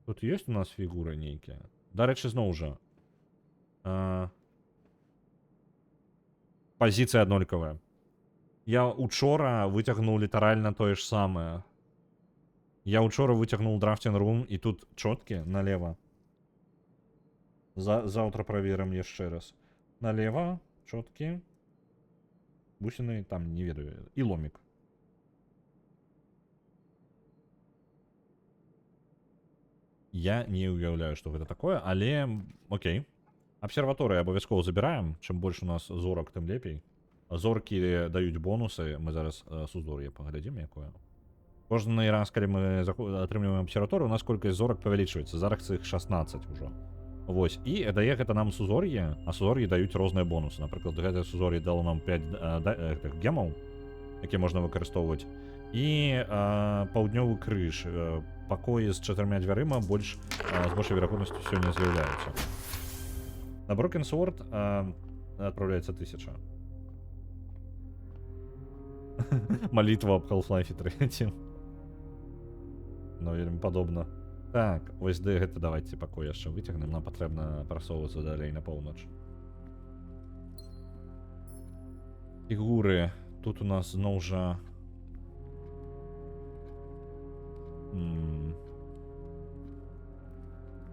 Тут ёсць у нас фігуры нейкія. Дарэчы, зноў жа. Пазіцыя аднолькавая. Я учора выцягнуў літаральна тое ж самае. Я учора выцягнуў драфтинг рум, і тут чоткі налево. Заўтра праверым яшчэ раз. Налево, чоткі. Бусіны там, не ведаю. І ломік. Я не уяўляю, што гэта такое, але окей. Абсерваторыю абавязкова забіраем. Чым больш у нас зорак, тым лепей. Зоркі даюць бонусы. Мы зараз сузор'е паглядзім, якое. Кожны раз, калі мы атрымліваем абсерваторыю, у нас колькасць зорак павялічваецца. Зараз іх 16 ужо. Вось. І дае гэта нам сузор'е, а сузор'і даюць розныя бонусы. Напрыклад, гэтае сузор'е дало нам 5 гемаў, якія можна выкарыстоўваць. і паўднёвы крыж. Пакоі з 4 дзвярыма з большай верагоднасцю сёння з'яўляюцца. На Broken Sword адпраўляецца 1000. Молитва об Half-Life 3. Ну, вельмі падобна. Так, ось де гэта давайте пакой яшчэ выцягнем. Нам патрэбна прасоўвацца далей на поўнач. Фігуры. Тут у нас зноў жа...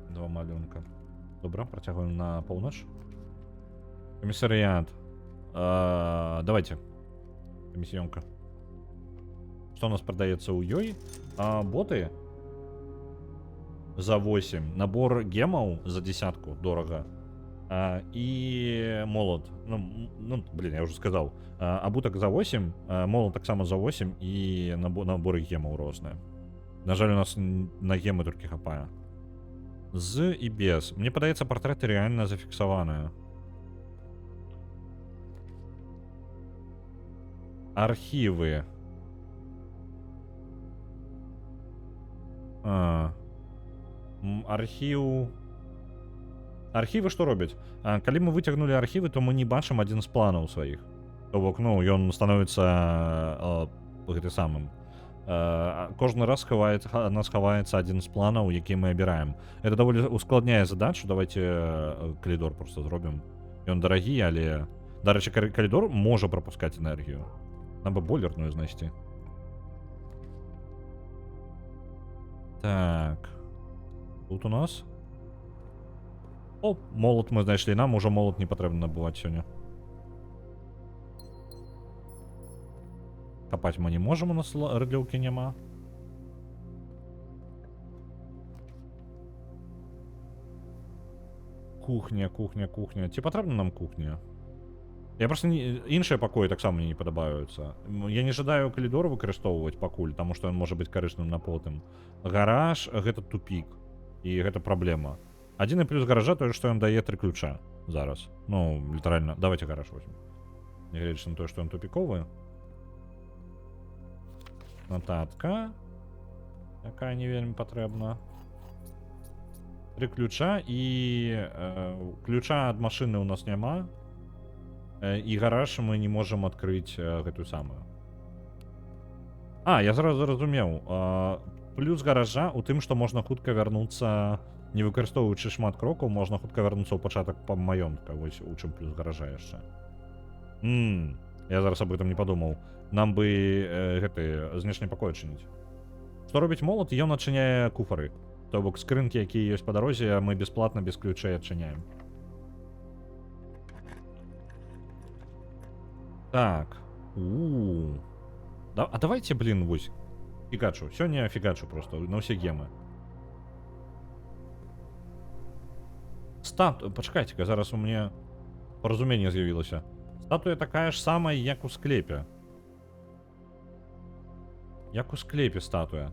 Два малюнка. Добра, працягваем на поўнач. Камісарыят. Давайте. Камісіёнка. Што у нас прадаецца ў ёй? Боты за 8. Набор гемаў за 10 дорага. І молот. Ну, блин, я уже сказал. Абутак за 8, молот таксама за 8 і наборы гемаў розныя. На жаль, у нас на гемы толькі хапае. З і без. Мне падаецца, партрэты рэальна зафіксаваныя. Архівы. Архівы што робяць? Калі мы выцягнули архівы, то мы не бачым адзін з планаў сваіх. То бок, ну, ён становіцца гэты самым. Кожны раз нас хаваецца адзін з планаў, які мы абіраем. Это даволі ускладняе задачу. Давайте калідор просто зробім. Ён дарагі, але... Дарэчы, калідор можа прапускаць энергію. Нам бы бойлерную знайсці. Так. Тут у нас... О, молот мы знайшлі. Нам уже молот не патрэбна набываць сёння. Копать мы не можем, у нас рыдлёўкі няма. Кухня. Ці патрэбна нам кухня? Я просто іншыя пакоі таксама мне не падабаюцца. Я не жадаю калідор выкарыстоўваць пакуль, таму што ён можа быць карысным на потым. Гараж гэта тупік. І гэта праблема. Адзіны плюс гаража тое, што ён дае 3 ключа зараз. Ну, літаральна. Давайте гараж возьмем. Нягледзячы на тое, што ён тупіковы. Нотатка. Якая не вельмі патрэбна. 3 ключа і ключа ад машыны у нас няма. І гараж мы не можам адкрыць гэтую самую. Я зараз зразумеў. Плюс гаража у тым, што можна хутка вярнуцца, не выкарыстоўваючы шмат крокаў, можна хутка вярнуцца ў пачатак маёнтка. Вось у чым плюс гаража яшчэ. Я зараз об этом не падумаў. Нам бы гэты знешні пакой адчыніць. Што робіць молот? Ён адчыняе куфары. То бок скрынкі, якія ёсць па дарозе, мы бясплатна без ключэй адчыняем. Так. Давайте, блин, вось. Фігачу. Сёння фігачу просто на ўсе гемы. Пачакайце-ка, зараз у мяне паразуменне з'явілася. Статуя такая ж самая, як у склепе. Як у склепе статуя.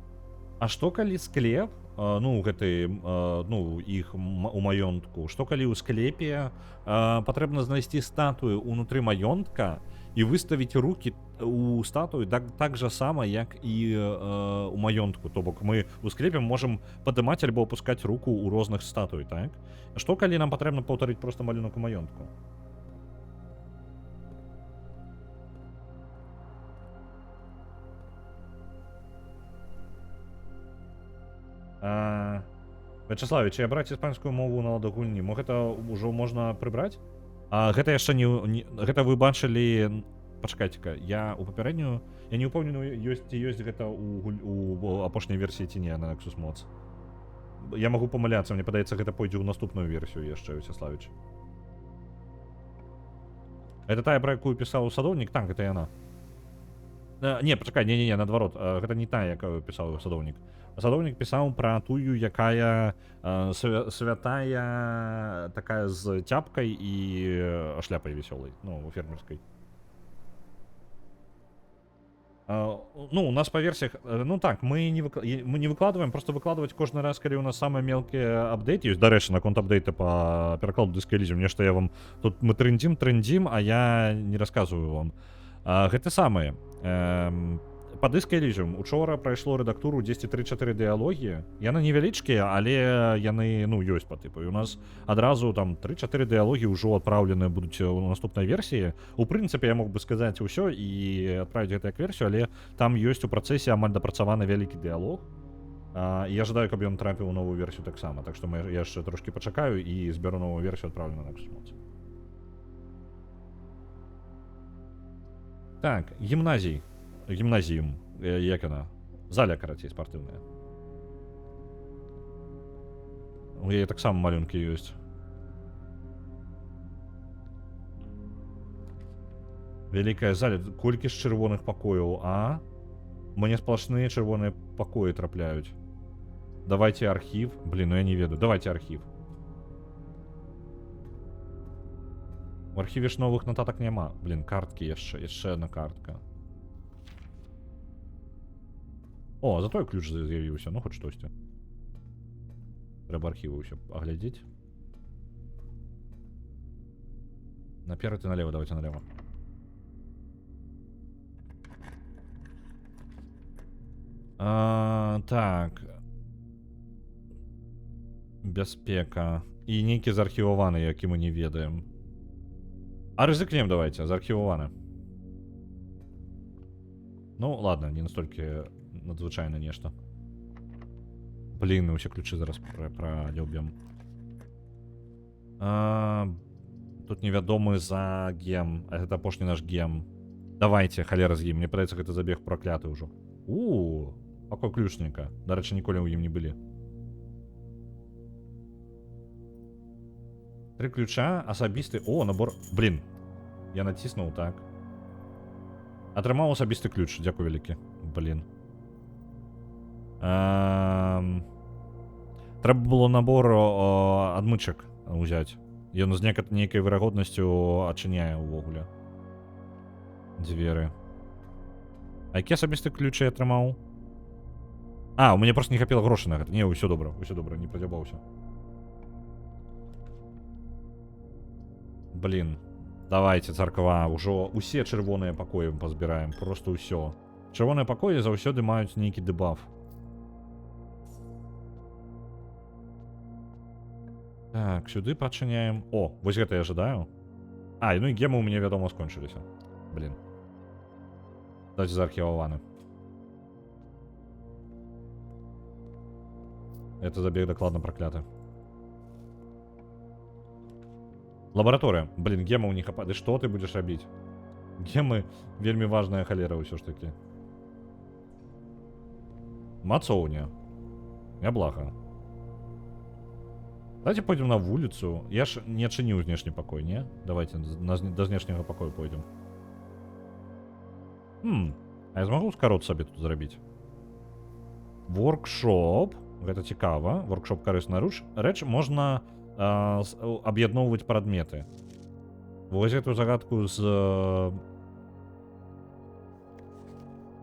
А што калі склеп, ну, гэты, ну, іх у маёнтку, што калі ў склепе патрэбна знайсці статую ўнутры маёнтка і выставіць рукі у статуі так жа сама, як і у маёнтку. То бок мы ў склепе можам падымаць альбо апускаць руку ў розных статуй, так? А што калі нам патрэбна паўтарыць проста малюнак у маёнтку? Вячеславе, чи браць іспанскую мову на ладу гульні? Мо гэта ўжо можна прыбраць? Гэта яшчэ не... Гэта вы бачылі... Пачакайце-ка, я у папярэднюю... Я не ўпэўнены, ёсць гэта у апошняй версіі ці не на Nexus Mods. Я магу памыляцца, мне падаецца, гэта пойдзе ў наступную версію яшчэ, Вячеславіч. Это тая, пра якую пісаў садоўнік? Так, гэта яна. Не, пачакай, не, наадварот, гэта не тая, якую пісаў садоўнік. Садоўнік пісаў пра тую, якая святая, такая з цяпкай і шляпай весёлай, ну, фермерскай. Ну, у нас па версіях, ну так, мы не выкладываем, просто выкладывать кожны раз, калі у нас самыя мелкія апдейты ёсць. Дарэчы, наконт апдейта па перакладу Disco-Elysium, нешта я вам тут мы трындзім, а я не расказваю вам. Гэта самае. Па дыск Elysium учора прайшло рэдактуру 10.3.4 дыялогі. Яны невялічкія, але яны, ну, ёсць па тыпу. І у нас адразу там 3-4 дыялогі ўжо адпраўлены будуць у наступнай версіі. У прынцыпе, я мог бы сказаць усё і адправіць гэта як версію, але там ёсць у працэсе амаль дапрацаваны вялікі дыялог. Я жадаю, каб ён трапіў у новую версію таксама. Так што я яшчэ трошкі пачакаю і зберу новую версію, адпраўлю на Xbox. Так, гімназіум, як яна? Заля, карацей, спартыўная. У яе таксама малюнкі ёсць. Вялікая заля. Колькі з чырвоных пакояў, а? Мне сплошныя чырвоныя пакоі трапляюць. Давайте архів. Блін, ну я не ведаю. Давайте архів. У архіве ж новых нотатак няма. Блін, карткі яшчэ одна картка. О, зато і ключ з'явіўся, ну хоч штосьці. Трэба архівы ўсё аглядзець. Наперад і налево, давайте налево. Так. Бяспека. І нейкі заархіваваны, які мы не ведаем. А рызыкнем давайте, заархіваваны. Ну, ладно, не настолькі надзвычайна нешта. Блін, мы ўсе ключы зараз пралюбім. Тут невядомы за гем. А гэта апошні наш гем. Давайте, халера з ім. Мне падаецца, гэта забег пракляты ўжо. Пакой ключніка. Дарэчы, ніколі ў ім не былі. 3 ключа, асабісты... О, набор... Блін. Я націснуў, так. Атрымаў асабісты ключ. Дзякуй вялікі. Блін. Трэба было набор адмычак узяць. Ён з нейкай верагоднасцю адчыняе ўвогуле дзверы. А які асабісты ключ я атрымаў? У мяне просто не хапіла грошай на гэта. Не, ўсё добра, не падзябаўся. Блін. Давайте, царква, ўжо усе чырвоныя пакоі пазбіраем, просто ўсё. Чырвоныя пакоі заўсёды маюць нейкі дэбаф. Так, сюды пачыняем. О, вось гэта я жадаю. Ну і гемы у мяне, вядома, скончыліся. Блін. Давайте заархіваваны. Это забег дакладна пракляты. Лабараторыя. Блін, гемаў не хапае. Ды што ты будзеш рабіць? Гемы вельмі важная халера ўсё ж такі. Мацоўня. Няблага. Давайте пойдем на вуліцу. Я ж не адчыніў знешні пакой, не? Давайте до знешняга пакою пойдем. А я змагу скарот сабе тут зрабіць? Воркшоп. Гэта цікава. Воркшоп карысна рэч. Можна аб'ядноўваць прадметы. Вось эту загадку з...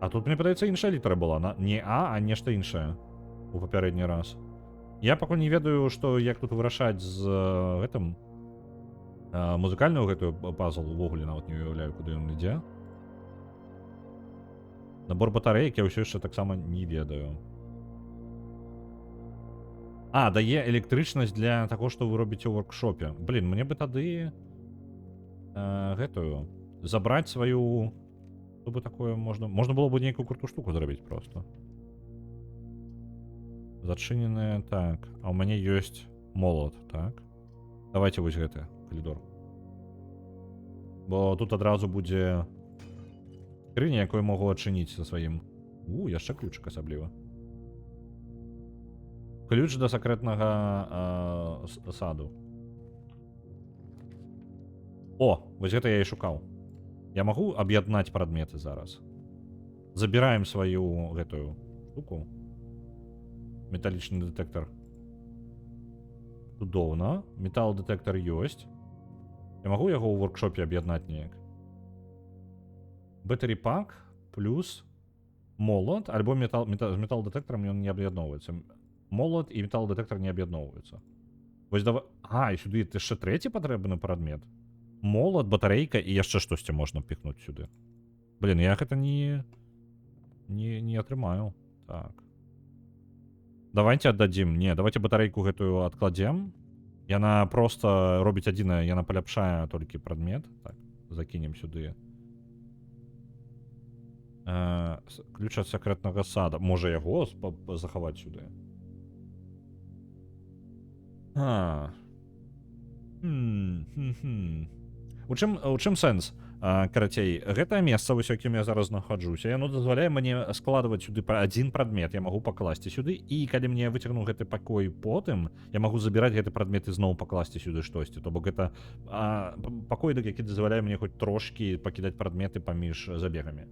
А тут, мне падаецца, іншая літара была. Не А нешта іншае. У папярэдні раз. Я пакуль не ведаю, што як тут вырашаць з гэтым музыкальную гэтую пазл увогуле нават не уяўляю, куды ён ідзе. Набор батарэек я ўсё яшчэ таксама не ведаю. Дае электрычнасць для таго, што вы робіце ў воркшопе. Блін, мне бы тады гэтую забраць сваю... Што бы такое можна было бы нейкую крутую штуку зрабіць просто. Зачыненыя, так. А ў мяне ёсць молот, так. Давайте вось гэты калідор. Бо тут адразу будзе скрыня, якую могу адчыніць са сваім. Яшчэ ключик асабліва. Ключ да сакрэтнага саду. Вось гэта я і шукаў. Я магу аб'яднаць прадметы зараз. Забіраем сваю гэтую штуку. Металічны дэтэктар. Цудоўна. Метал-дэтэктар ёсць. Я магу яго ў воркшопе аб'яднаць неяк. Battery pack плюс молот, альбо з метал-дэтэктарам ён не аб'ядноўваецца. Молот і метал-дэтэктар не аб'ядноўваюцца. Вось давай... І сюды яшчэ трэці патрэбны прадмет. Молот, батарэйка і яшчэ штосьці можна піхнуць сюды. Блін, я гэта не... не атрымаю. Так. Давайте аддадзім. Не, давайте батарэйку гэтую адкладзем. Яна проста робіць адзінае, яна паляпшае толькі прадмет. Так, закінем сюды. Ключ ад сакрэтнага сада. Можа яго захаваць сюды? У чым сэнс? Карацей, гэтае месца, вось якім я зараз знаходжуся, яно дазваляе мне складваць сюды адзін прадмет, я магу пакласці сюды, і калі мне выцягну гэты пакой потым, я магу забіраць гэты прадмет і зноў пакласці сюды штосьці. То бок гэта пакой, які дазваляе мне хоць трошкі пакідаць прадметы паміж забегамі.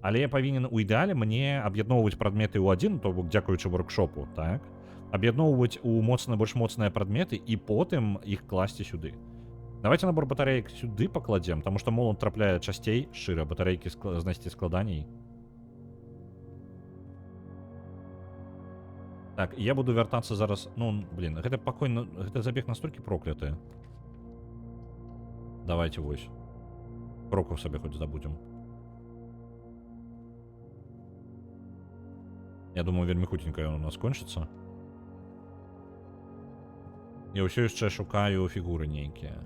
Але я павінен у ідэале мне аб'ядноўваць прадметы ў адзін, то бок дзякуючы воркшопу, так? Аб'ядноўваць у больш моцныя прадметы і потым іх класці сюды. Давайте набор батареек сюды пакладзем, таму што молот трапляе часцей, шчыра, батарэйкі знайсці складаней. Так, я буду вяртацца зараз, ну, блин, гэта пакой, гэта забег настолькі прокляты. Давайте вось. Крокаў сабе хоць здабудзем. Я думаю, вельмі хутенька ён у нас кончыцца. Я ўсё яшчэ шукаю фігуры нейкія.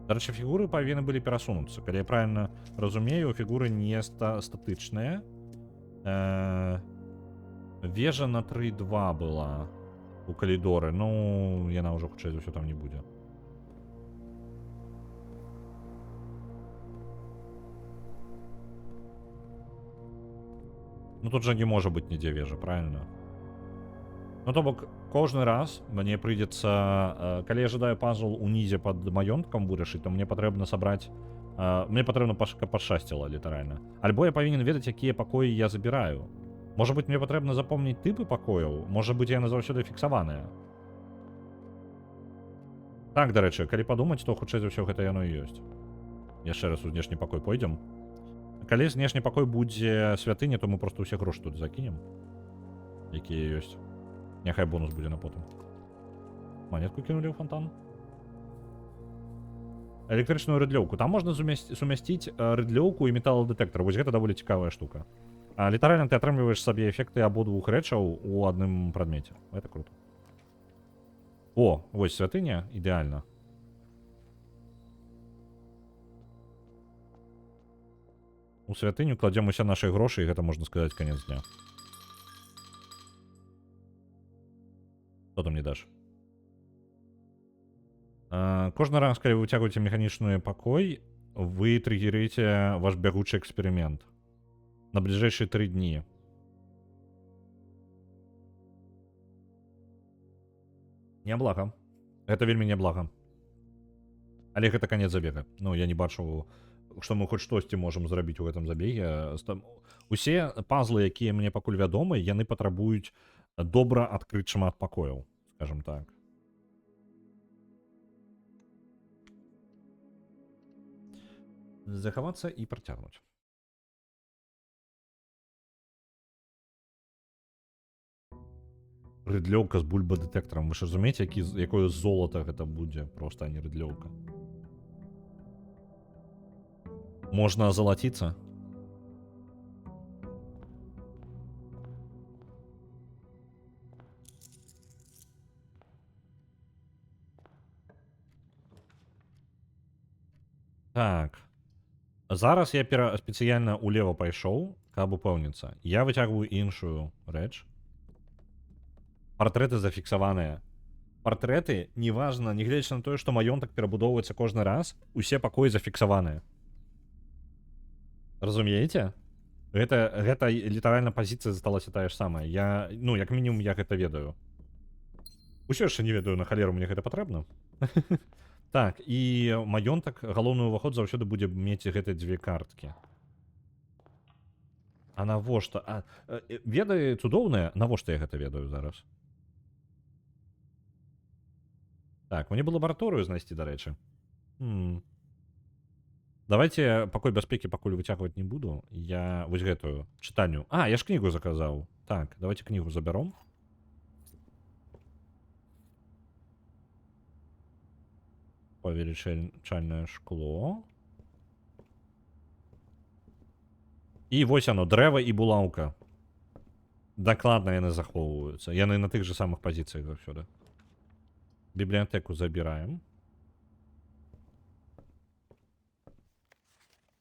Дарэчы, фігуры павінны былі перасунуцца. Калі я правильно разумею, фігуры не статычныя. Вежа на 3-2 была у калідоры. Ну, яна ўжо хутчэй за ўсё там не будзе. Ну тут жа не можа быць нідзе вежа, правильно? Ну то бок, кожны раз мне прыйдзецца, калі я жадаю пазл унізе пад маёнткам вырашыць, то мне патрэбна сабраць, мне патрэбна пашчасціла, літаральна. Альбо я павінен ведаць, якія пакоі я забіраю. Можа быць, мне патрэбна запомніць тыпы пакояў, можа быць, яны заўсёды фіксаваныя. Так, дарэчы, калі падумаць, то хутчэй за ўсё гэта яно і ёсць. Яшчэ раз у знешні пакой пойдзем. Калі знешні пакой будзе святыня, то мы проста ўсе грошы тут закінем, якія ёсць. Няхай бонус будзе на потым. Монетку кінулі ў фонтан. Электрычную рыдлёўку. Там можна сумясціць рыдлёўку і металладэтэктар. Вось гэта даволі цікавая штука. Літаральна ты атрымліваеш сабе эфекты абодвух рэчаў у адным прадмеце. Гэта круто. О, вось святыня, ідэальна. У святыню кладзем усе нашы грошы, і гэта, можна сказаць, канец дня. Што ты мне даш? Кожны раз, калі вы выцягваеце механічны пакой, вы триггерыце ваш бягучы эксперымент на бліжэйшыя 3 дні. Няблага. Гэта вельмі няблага. Але гэта канец забега. Ну, я не бачу, што мы хоць штосьці можам зрабіць у гэтым забеге. Усе пазлы, якія мне пакуль вядомы, яны патрабуюць добра адкрыць шмат пакояў, скажем так. Захавацца і працягнуць. Рыдлёўка з бульбадэтэктарам. Вы ж разумееце, якое золата гэта будзе, проста, а не рыдлёўка. Можна азалаціцца? Так. Зараз я спецыяльна ўлева пайшоў, каб упэўніцца. Я выцягваю іншую рэч. Партрэты зафіксаваныя. Партрэты, неважна, нягледзячы на тое, што маёнтак перабудоўваецца кожны раз, усе пакоі зафіксаваныя. Разумееце? Гэта літаральна пазіцыя засталася тая ж самая. Я, ну, як мінімум, я гэта ведаю. Усё яшчэ не ведаю, на халеру мне гэта патрэбна. Так, і маёнтак, галоўны ўваход заўсёды будзе мець гэтыя 2 карткі. А навошта? Ведаю цудоўнае, навошта я гэта ведаю зараз? Так, мне бы лабараторыю знайсці, дарэчы. Давайте пакой бяспекі пакуль выцягваць не буду. Я вось гэтую чытальню. Я ж кнігу заказаў. Так, давайте кнігу забяром. Павелічальнае шкло. І вось оно, дрэва і булаўка. Дакладна яны захоўваюцца. Яны на тых же самых пазіцыях заўсёды. Бібліятэку забіраем.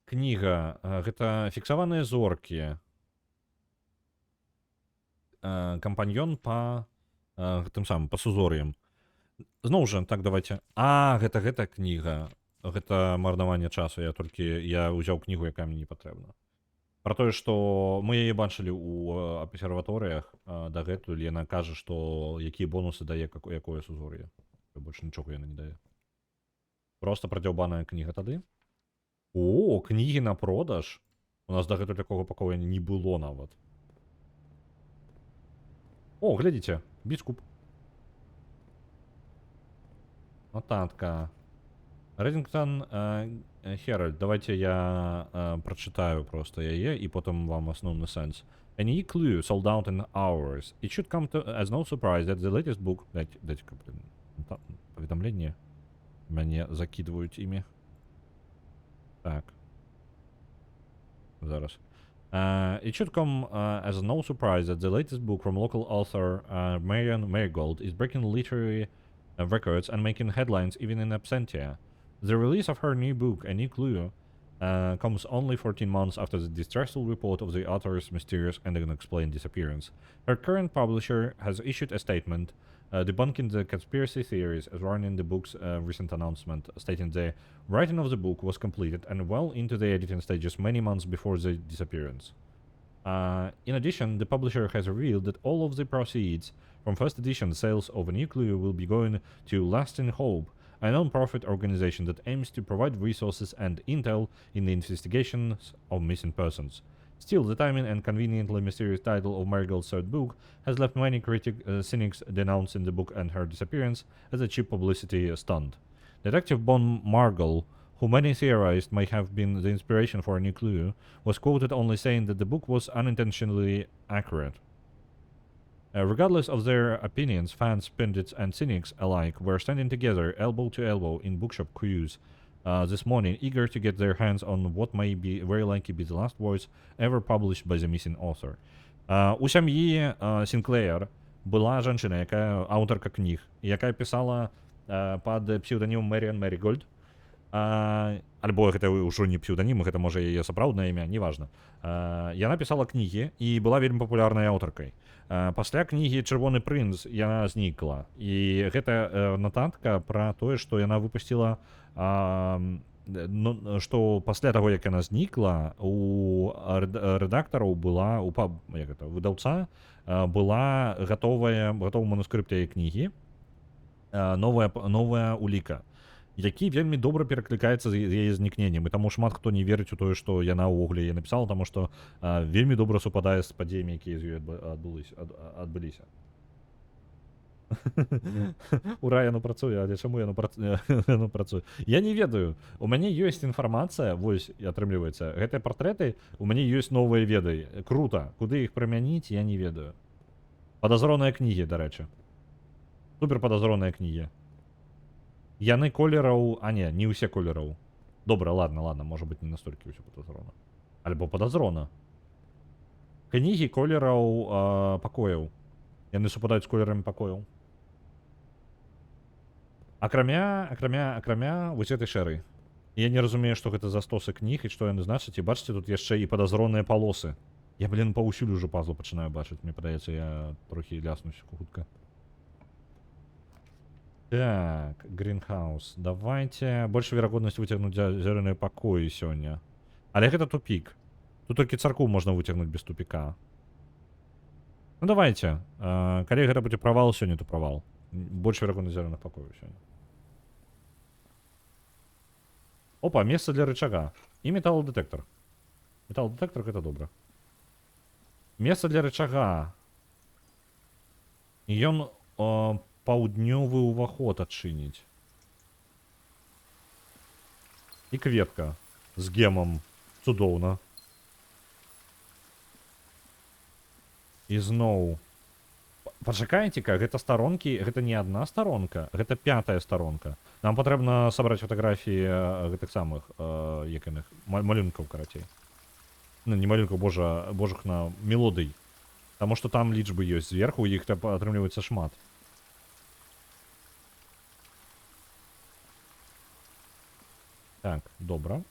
Кніга. Гэта фіксаваныя зоркі. Кампаньён па гэтым самым, па сузор'ям. Зноў жа, так, давайте. Гэта кніга. Гэта марнаванне часу. Я ўзяў кнігу, якая мне не патрэбна. Пра тое, што мы яе бачылі ў абсерваторыях дагэтуль, яна кажа, што якія бонусы дае якое сузор'е. Больш нічога яна не дае. Проста прадзяўбаная кніга тады. О, кнігі на продаж. У нас дагэтуль такога пакоя не было нават. О, глядзіце, біскуп. Нотатка. Редингтон Herald. Давайте я прочитаю просто яе і потім вам основний сенс. An e-clue sold out in hours. It should come to as no surprise that the latest book... Дайте-ка, блин, повідомлення. Мене закидывают ими. Так. Зараз. It should come as no surprise that the latest book from local author Marian Marigold is breaking literary records and making headlines even in absentia. The release of her new book, A New Clue, comes only 14 months after the distressful report of the author's mysterious and unexplained disappearance. Her current publisher has issued a statement debunking the conspiracy theories as warned in the book's recent announcement, stating the writing of the book was completed and well into the editing stages many months before the disappearance. In addition, the publisher has revealed that all of the proceeds from first edition sales of A New Clue will be going to Lasting Hope, a non-profit organization that aims to provide resources and intel in the investigations of missing persons. Still, the timing and conveniently mysterious title of Marigold's third book has left many cynics denouncing the book and her disappearance as a cheap publicity stunt. Detective Bon Margol, who many theorized may have been the inspiration for A New Clue, was quoted only saying that the book was unintentionally accurate. Regardless of their opinions, fans, pundits, and cynics alike were standing together, elbow to elbow, in bookshop queues this morning, eager to get their hands on what may be very likely be the last voice ever published by the missing author. У сям'і Сінклеер была жанчына, якая аўтарка кніг, якая пісала пад псеўданімом Marian Marigold. Альбо гэта ўжо не псеўданім, гэта можа яе сапраўднае імя, неважна. Яна пісала кнігі і была вельмі папулярнай аўтаркай. Пасля кнігі «Чырвоны прынц» яна знікла. І гэта нататка пра тое, што яна выпусціла, што пасля таго, як яна знікла, у рэдактараў была, у выдаўца была гатовы манускрыпт яе кнігі, новая уліка, які вельмі добра пераклікаецца з яе знікненнем, і таму шмат хто не верыць у тое, што яна ўвогуле яе напісала, таму што вельмі добра супадае з падзеямі, якія з ёй адбыліся. Ура, яно працуе, але чаму яно працуе? Я не ведаю. У мяне ёсць інфармацыя, вось, атрымліваецца, гэтыя партрэты, у мяне ёсць новыя веды. Крута. Куды іх прымяніць, я не ведаю. Падазроныя кнігі, дарэчы. Супер падазроныя кнігі. Яны колераў... не ўсе колераў. Добра, ладно, можа быць не настолькі ўсё падазрона. Альбо падазрона. Кнігі колераў пакояў. Яны супадаюць з колерамі пакояў. Акрамя вось этой шэрай. Я не разумею, што гэта за стосы кніг і што яны значаць. І бачыце, тут яшчэ і падазроныя палосы. Я, паўсюль ужо пазлы пачынаю бачыць. Мне падаецца, я трохі ляснусь хутка. Так, Greenhouse. Давайте... Больше верагоднасць выцягнуць зялёныя пакоі сёння. Але гэта тупік. Тут толькі царкву можна выцягнуць без тупіка. Ну давайте. Калі гэта будзе правал сёння, то правал. Больше верагоднасць зялёных пакояў сёння. Опа, месца для рычага. І металлодетектор. Металлодетектор гэта добра. Месца для рычага. І ён... паўднёвы ўваход адчыніць. І кветка з гемам. Цудоўна. І зноў. Пачакайце-ка, гэта старонкі, гэта не адна старонка, гэта 5-я старонка. Нам патрэбна сабраць фатаграфіі гэтых самых, малюнкаў, карацей. Ну, не малюнкаў, божах на мелодый. Таму што там лічбы ёсць зверху, іх атрымліваецца шмат. Так, добра.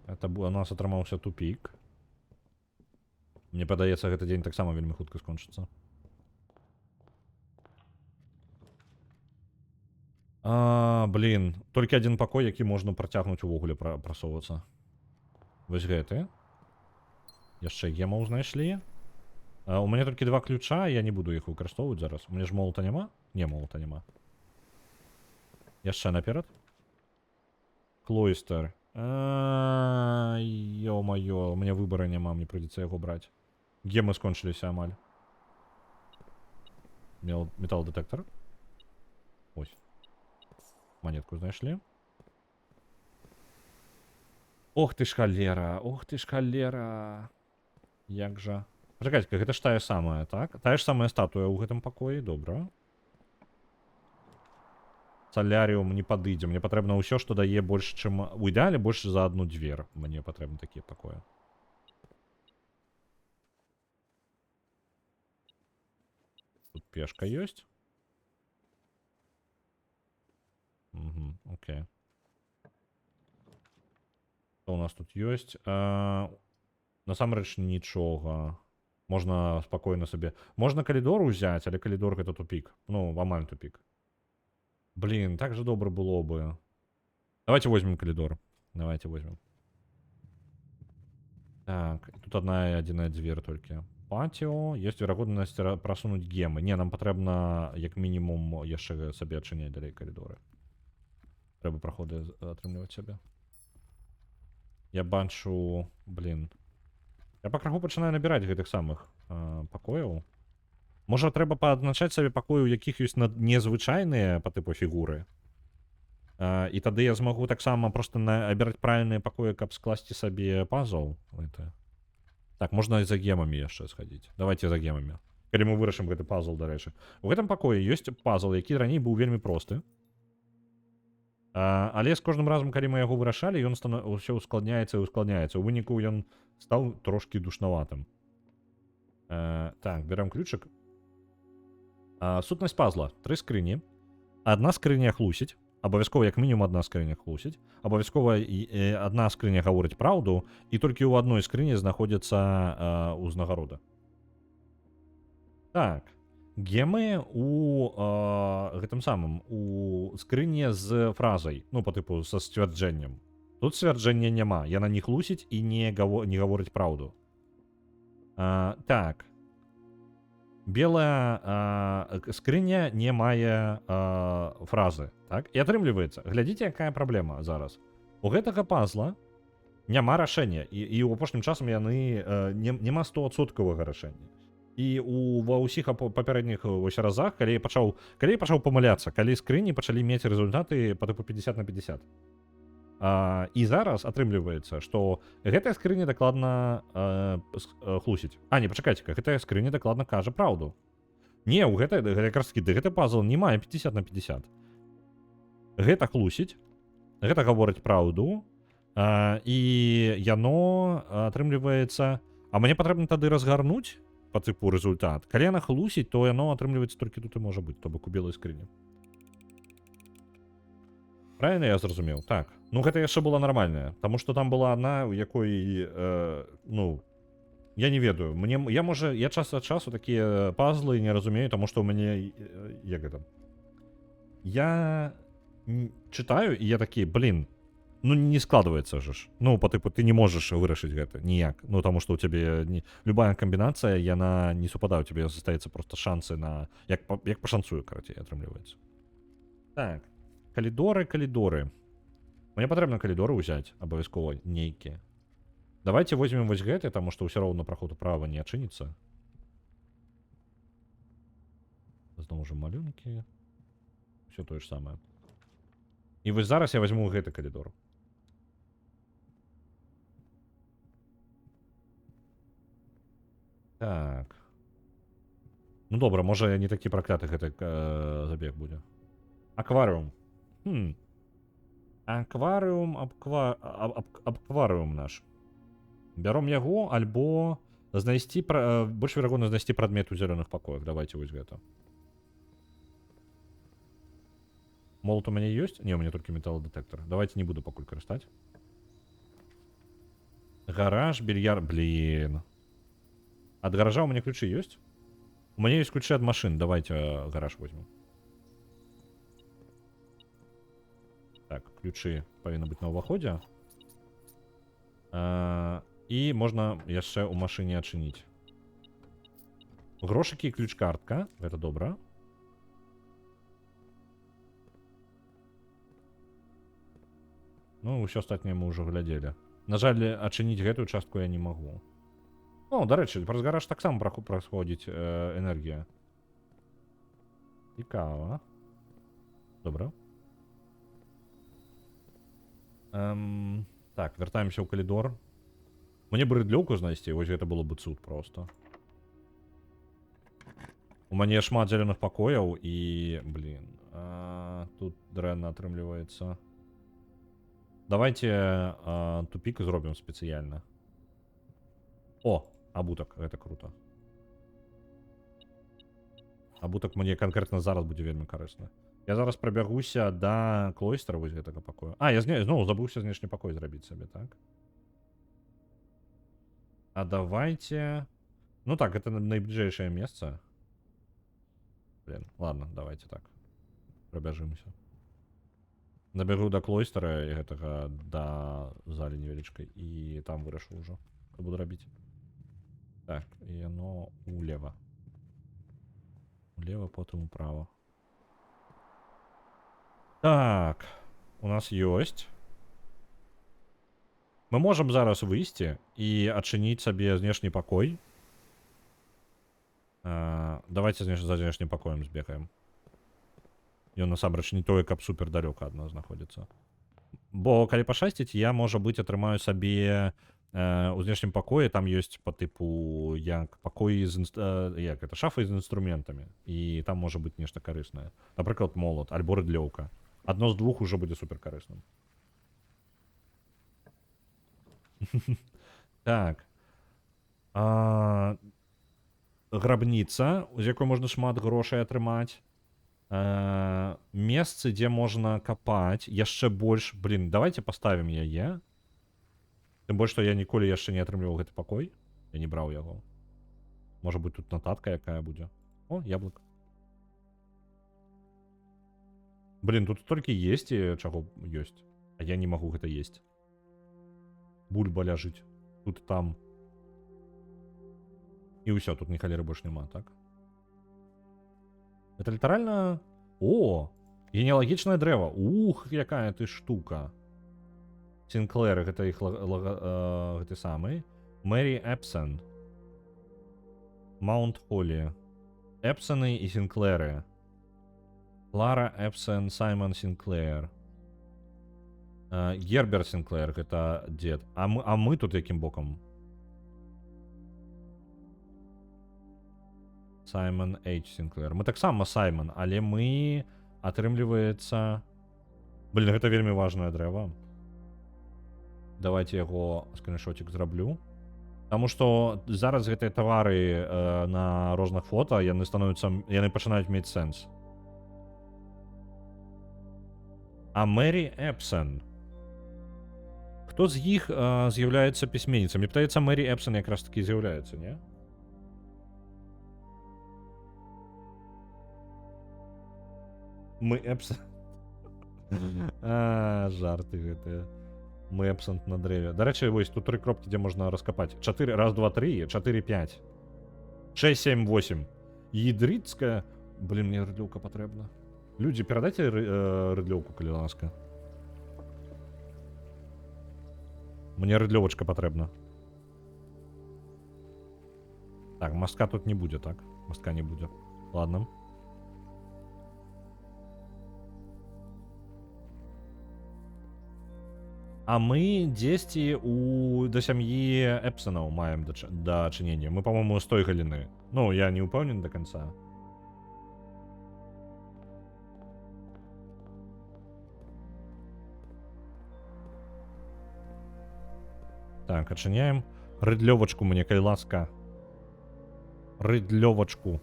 Это у нас атрымаўся тупік. Мне падаецца, гэты дзень таксама вельмі хутка скончыцца. Блін, толькі адзін пакой, які можна працягнуць увогуле прасоўвацца. Вось гэты. Яшчэ гемаў знайшлі. У мяне толькі 2 ключа, я не буду іх выкарыстоўваць зараз. У мяне ж молата няма? Не, молата няма. Яшчэ наперад. Клойстер. Ё-маё, у мяне выбара няма, мне прыйдзецца яго браць. Гемы скончыліся амаль. Металл-дэтэктар. Ось. Монетку знайшлі. Ох ты ж халера, ох ты ж халера. Як жа. Пачакайце, гэта ж тая самая, так? Тая ж самая статуя ў гэтым пакоі, добра. Соляріум не падыдзе. Мне патрэбна ўсё, што дае больш, чым... У ідэале больш за одну дзвер. Мне патрэбны такія пакоі. Тут пешка ёсць. Угу, окей. Што у нас тут ёсць? Насамрэч нічога. Можна спакойна сабе... Можна калідор узяць, але калідор гэта тупік. Ну, амаль тупік. Блин, так же добро было бы. Давайте возьмем коридор. Давайте возьмем. Так, тут одна дверь только. Патио. Есть вероятность просунуть гемы. Не, нам потребно, як минимум, яшчэ себе отчинять далей коридоры. Треба проходы отрымліваць себе. Я баншу... Блин. Я по краху пачынаю набирать гэтых самых пакояў. Можа, трэба паадзначаць сабе пакоі, у якіх ёсць незвычайныя па тыпу фігуры. І тады я змагу таксама проста абіраць правільныя пакоі, каб скласці сабе пазл. Так, можна і за гемамі яшчэ схадзіць. Давайте за гемамі. Калі мы вырашым гэты пазл, дарэчы. У гэтым пакоі ёсць пазл, які раней быў вельмі просты. Але з кожным разам, калі мы яго вырашалі, ён ўсё ускладняецца і ускладняецца. У выніку ён стаў трошкі душнаватым. Так, берем ключик. Сутнасць пазла. 3 скрыні. Адна скрыня хлусіць. Абавязкова як мінімум адна скрыня хлусіць. Абавязкова адна скрыня гаворыць праўду, і толькі ў адной скрыні знаходзіцца ўзнагарода. Так. Гемы у гэтым самым у скрыне з фразай, ну, па тыпу са сцвярджэннем. Тут сцвярджэння няма. Яна не хлусіць і не гаворыць праўду. Так. Белая скрыня не мае фразы. Так? І атрымліваецца. Глядзіце, якая праблема зараз. У гэтага пазла няма рашэння. І ў апошнім часам яны няма 100% рашэння. І ва ўсіх папярэдніх разах, калі я пачаў памыляцца, калі скрыні пачалі мець рэзультаты па тыпу 50 на 50. І зараз атрымліваецца, што гэтая скрыня дакладна хлусіць. Не, пачакайце-ка, гэтая скрыня дакладна кажа праўду. Не, у гэты пазл не мае 50 на 50. Гэта хлусіць, гэта гаворыць праўду, і яно атрымліваецца... мне патрэбна тады разгарнуць па тыпу рэзультат. Калі яна хлусіць, то яно атрымліваецца толькі тут і можа быць, то бок у белай скрыні. Правильно я зразумеў? Так. Ну, гэта яшчэ была нармальная. Таму што там была адна, у якой, ну, я не ведаю. Я час ад часу такія пазлы не разумею, таму што ў мяне, як гэта? Я чытаю, і я такі, блин, ну, не складваецца ж. Ну, па тыпу, ты не можаш вырашыць гэта ніяк. Ну, таму што ў цябе любая камбінацыя, яна не супадае, у цябе застаецца проста шансы на... Як пашанцую, карацей, атрымліваецца. Так. Калідоры. Мне патрэбна калідоры ўзяць, абавязкова нейкія. Давайте возьмем вось гэты, таму што ўсё роўна праход управа не адчыніцца. Зноў жа малюнкі. Усё тое ж самае. І вось зараз я возьму гэты калідор. Так. Ну добра, можа не такі пракляты гэты забег будзе. Акварыум. Акварыум наш. Бяром яго, альбо знайсці больш верагодна знайсці прадмет у зялёных пакоях. Давайте вось гэта. Молот у мяне ёсць? Не, у мяне толькі металлодетектор. Давайте не буду пакуль карыстаць. Гараж, більярд, блин. От гаража у меня ключи есть? У меня есть ключи от машин. Давайте гараж возьмем. Так, ключи повинны быть на ўваходзе. І можна яшчэ ў машыне адчыніць. Грошыкі і ключ-картка. Гэта добра. Ну, ўсё астатняе мы ўжо глядзелі. На жаль, адчыніць гэтую частку я не магу. О, дарэчы, праз гараж таксама праходзіць энергія. Цікава. Добра. Так, вяртаемся ў калідор. Мне бы рыдлёўку знайсці, вось гэта было бы цуд просто. У мяне шмат зялёных пакояў і, блин, тут дрэнна атрымліваецца. Давайте тупик зробім спецыяльна. О, абутак, гэта круто. Абутак мне канкрэтна зараз будзе вельмі карысна. Я зараз прабягуся да клойстра вось гэтага пакоя. Я зноў забыўся знешні пакой зрабіць сабе, так? А давайте... Ну так, это найбліжэйшае месца. Блин, ладно, давайте так. Прабяжымся. Набягу да клойстера і гэтага да залі невялічкай і там вырашу ўжо, што буду рабіць. Так, і яно улева. Улева, потым управа. Так, у нас ёсць. Мы можам зараз выйсці і адчыніць сабе знешні пакой. Давайте за знешнім пакоем збегаем. Ён насамрэч не тое, каб супер далёка ад нас знаходзіцца. Бо калі пашасціць, я, можа быць, атрымаю сабе у знешнім пакоі, там ёсць па тыпу як пакоі як это шафы з інструментамі. І там можа быць нешта карыснае. Напрыклад, молот, альбо рыдлёўка. Адно з двух ужо будзе супер карысным. Так. Грабніца, з якой можна шмат грошай атрымаць. Месцы, дзе можна капаць яшчэ больш. Блин, давайте поставім яе. Тым больш, што я ніколі яшчэ не атрымліваў гэты пакой. Я не браў яго. Можа быць, тут нататка якая будзе. О, яблык. Блин, тут столькі есці, чаго ёсць. А я не магу гэта есць. Бульба ляжыць. Тут там. І ўсё, тут ні халеры больш няма, так? Это літаральна... О! Генеалагічнае дрэва. Ух, якая ты штука. Сінклэр, гэта іх гэты самы. Мэри Эпсэн. Маунт Холлі. Эпсэны і Сінклэры. Клара Эпсэн, Саймон Сінклэр. Герберт Сінклэр, гэта дзед. А мы тут якім бокам? Саймон Эйч Сінклэр. Мы таксама Саймон, але мы атрымліваецца... Блин, гэта вельмі важнае дрэва. Давайте яго скриншотик зраблю. Таму што зараз гэтыя тавары на розных фота, яны пачынаюць мець сэнс. А Мэри Эпсэн. Хто з іх з'яўляецца пісьменніцай? Мне пытаецца, Мэри Эпсэн якраз таки з'яўляецца, не? Мы Эпсэн. Жарты гэтыя. Мы Эпсэнт на дрэве. Дарэчы, вось тут 3 кропкі, дзе можна раскапаць. 4, раз, 2, 3, 4, 5. 6, 7, 8. Ядрыцкая. Блин, мне рыдлёўка патрэбна. Людзі, перадайце рыдлёўку, калі ласка. Мне рыдлёвачка патрэбна. Так, мастка тут не будзе, так? Мастка не будзе. Ладно. А мы дзесьці да сям'і Эпсэнаў маем да чынення. Мы, па-моему, з той галіны. Ну, я не ўпэўнены до конца. Так, адчыняем. Рыдлёвачку мне, калі ласка. Рыдлёвачку.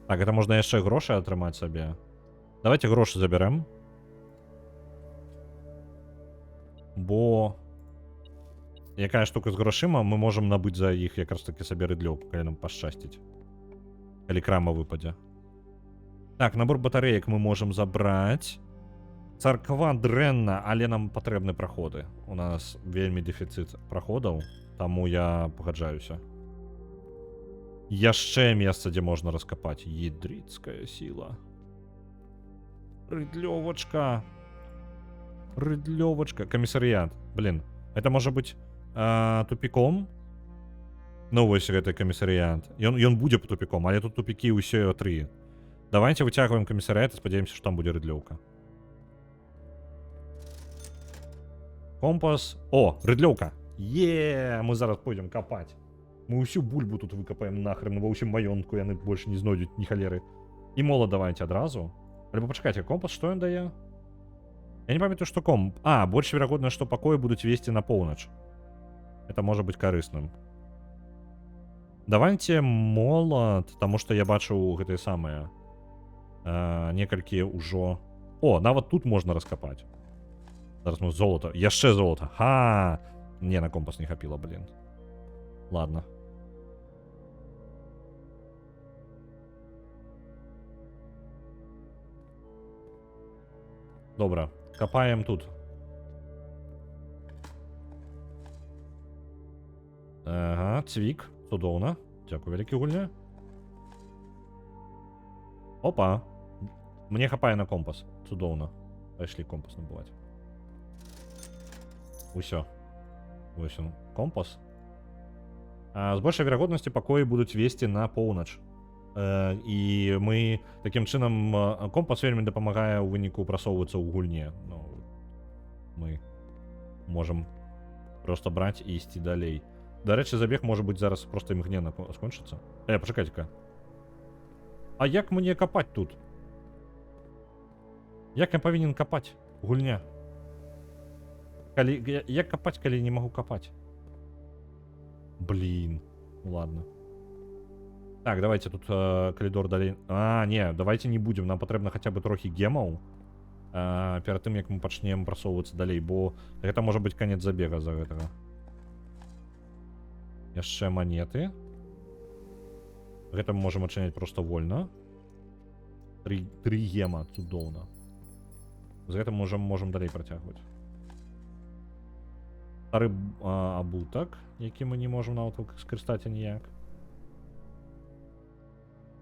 Так, это можна яшчэ грошы атрымаць сабе. Давайте грошы забярэм. Бо... Якая штука з грошыма, мы можам набыць за іх якраз таки сабе рыдлёўку, калі нам пашчасціць. Калі крама выпадзе. Так, набор батареек мы можам забраць. Царква дрэнна, але нам патрэбны праходы. У нас вельмі дэфіцыт праходаў, таму я пагаджаюся. Яшчэ месца, дзе можна раскапаць. Ядрыцкая сіла. Рыдлёвачка. Рыдлёвачка. Камісарыят. Блин, это можа быць тупиком. Ну, вось гэты камісарыят. Ён будзе по тупиком, але тут тупікі ўсе 3. Давайте выцягваем камісарыят і спадзяемся, што там будзе рыдлёўка. Компас. О, рыдлёўка. Мы зараз пойдзем капаць. Мы ўсю бульбу тут выкапаем нахрен ва ўсім маёнтку, яны больш не знойдуць ні халеры. І молат давайте адразу. Альбо пачакайце, компас што ён дае? Я не памятаю, што больш верагодна, што пакоі будуць весці на поўнач. Это можа быць карысным. Давайте молат, таму што я бачыў гэтыя самыя некалькі ўжо... О, нават тут можна раскапаць. Зараз мы золата. Яшчэ золата. Не, на компас не хапіла, блин. Ладно. Добра. Капаем тут. Ага, цвік. Цудоўна. Дзякую, вялікі гульня. Опа. Мне хапае на компас. Цудоўна. Пайшлі компас набываць. Усё. Вось он, компас. З большай верагоднасці пакоі будуць весці на поўнач. І мы такім чынам компас вельмі дапамагае ў выніку прасоўвацца ў гульне. Ну, мы можам просто браць і ісці далей. Дарэчы, забег можа быць зараз просто імгненна скончыцца. Пачакайце-ка. А як мне капаць тут? Як я павінен капаць? Гульня. Як капаць, калі не магу капаць? Блин. Ладно. Так, давайте тут коридор далей. Не, давайте не будем. Нам патрэбна хаця бы трохі гемаў. Перад тым, як мы пачнем прасоўвацца далей, бо гэта можа быць канец забега за гэтага. Яшчэ манеты. Гэта мы можам адчыняць просто вольна. 3 гема, цудоўна. З гэтым можам далей працягваць. Стары абутак, які мы не можам нават скарыстаць аніяк.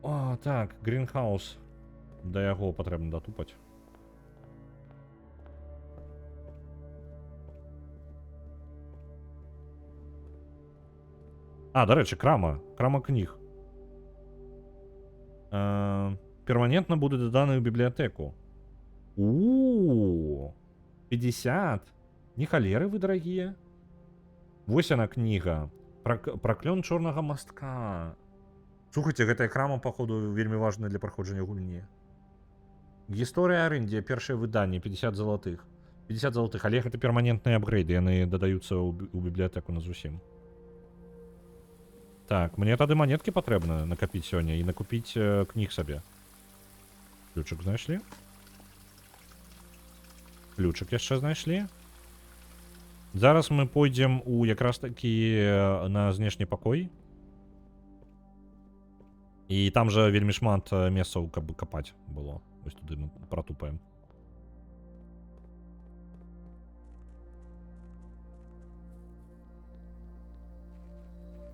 О, так, грінхаус. Да яго патрэбна датупаць. Дарэчы, крама. Крама кніг. Перманентна будзе даданы ў бібліятэку. 50. Не халеры вы, дарагія. Вось яна кніга. Праклён чорнага мастка. Слухайце, гэтая крама, паходу, вельмі важная для праходжання гульні. Гісторыя Арындія, першае выданне, 50 залатых. 50 залатых, але гэта перманентныя апгрейды, яны дадаюцца ў бібліятэку на зусім. Так, мне тады манеткі патрэбна накапіць сёння і накупіць кніг сабе. Ключик знайшлі? Ключик яшчэ знайшлі? Зараз мы пойдзем у якраз такі на знешні пакой. І там жа вельмі шмат месцаў, каб капаць было. Вось туды мы пратупаем.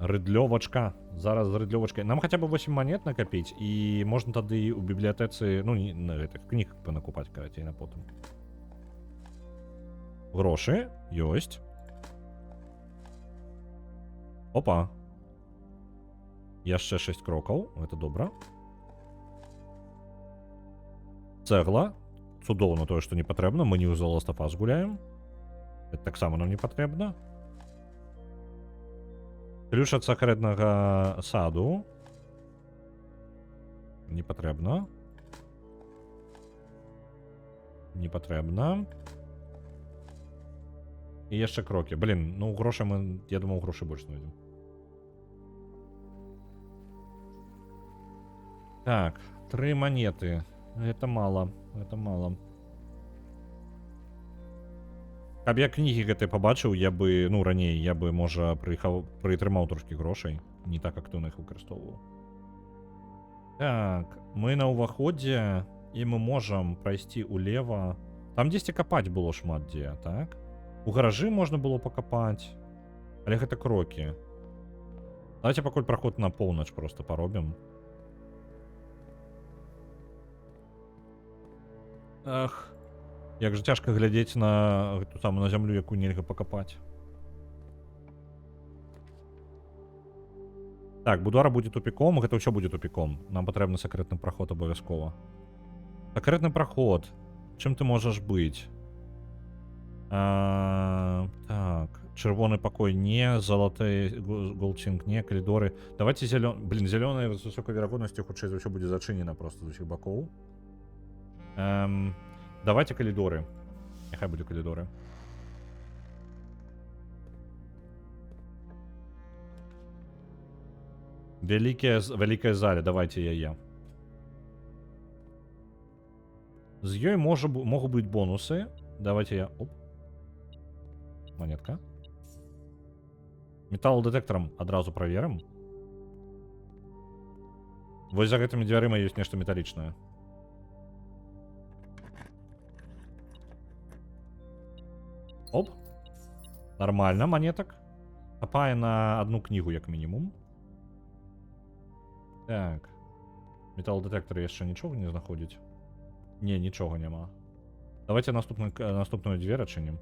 Рыдлёвачка. Зараз з рыдлёвачкай. Нам хаця бы 8 манет накапіць, і можна тады ў бібліятэцы, ну, на гэтых кніг панакупаць, карацей, на потым. Грошы ёсць. Опа. Яшчэ 6 крокаў, гэта добра. Цэгла. Цудоўна тое, што не патрэбна, мы не ў The Last of Us гуляем. Гэта таксама нам не патрэбна. Ключ ад сакрэтнага саду. Не патрэбна. Не патрэбна. І яшчэ крокі. Блін, ну грошай мы, я думаў, грошай больш знойдзем. Так, 3 монеты. Это мало, это мало. Каб я кнігі гэтай пабачыў, я бы, ну, раней, я бы, можа, прытрымаў трошкі грошай. Не так актыўна іх выкарыстоўваў. Так, мы на ўваходзе, і мы можам прайсці ўлева. Там дзесьці капаць было шмат дзе, так? У гаражы можна было пакапаць, але гэта крокі. Давайте пакуль праход на поўнач просто паробім. Ах, як жа цяжка глядзець на гэту самую на зямлю, якую нельга пакапаць. Так, будуара будзе тупіком, гэта ўсё будзе тупіком. Нам патрэбны сакрэтны праход абавязкова. Сакрэтны праход. Чым ты можаш быць? Так, чырвоны пакой не, залаты голчинг не, калідоры. Давайте зялёны. Блин, зялёная з высокай верагоднасцю хутчэй за ўсё будзе зачынена просто з усіх бакоў. Давайте калідоры. Няхай будзе калідоры. Вялікая заля, давайте яе. З ёй могуць быць бонусы. Давайте я... Оп. Монетка. Металлодетектором адразу праверым. Вось за гэтымі дзвярыма ёсць нешта металічнае. Оп. Нормально, монеток. Хапае на одну кнігу, як мінімум. Так. Металлодетектор яшчэ нічога не знаходзіць? Не, нічога няма. Давайте наступную дверь адчынім.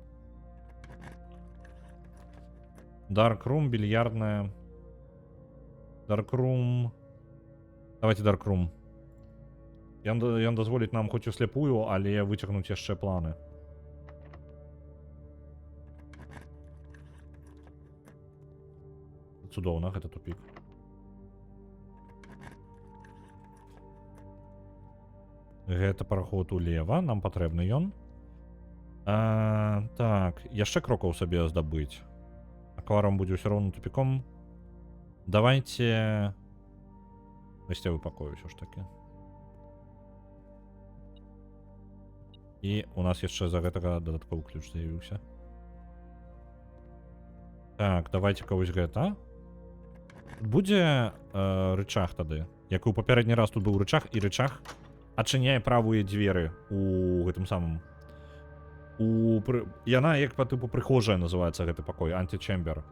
Даркрум, більярдная. Даркрум. Давайте даркрум. Ён дазволіць нам хоць услепую, але выцягнуць яшчэ планы. Цудоўна, гэта тупік. Гэта параход улева, нам патрэбны ён. Так, яшчэ крокаў сабе здабыць. Акварыум будзе ўсё роўна тупіком. Давайте гасцявы пакой ўсё ж такі. І у нас яшчэ за гэтага дадатковы ключ з'явіўся. Так, давайте-ка вось гэта. Будзе рычаг тады. Як і ў папярэдні раз тут быў рычаг, і рычаг адчыняе правыя дзверы у гэтым самым. Яна як па тыпу прыхожая называецца гэты пакой, античембер.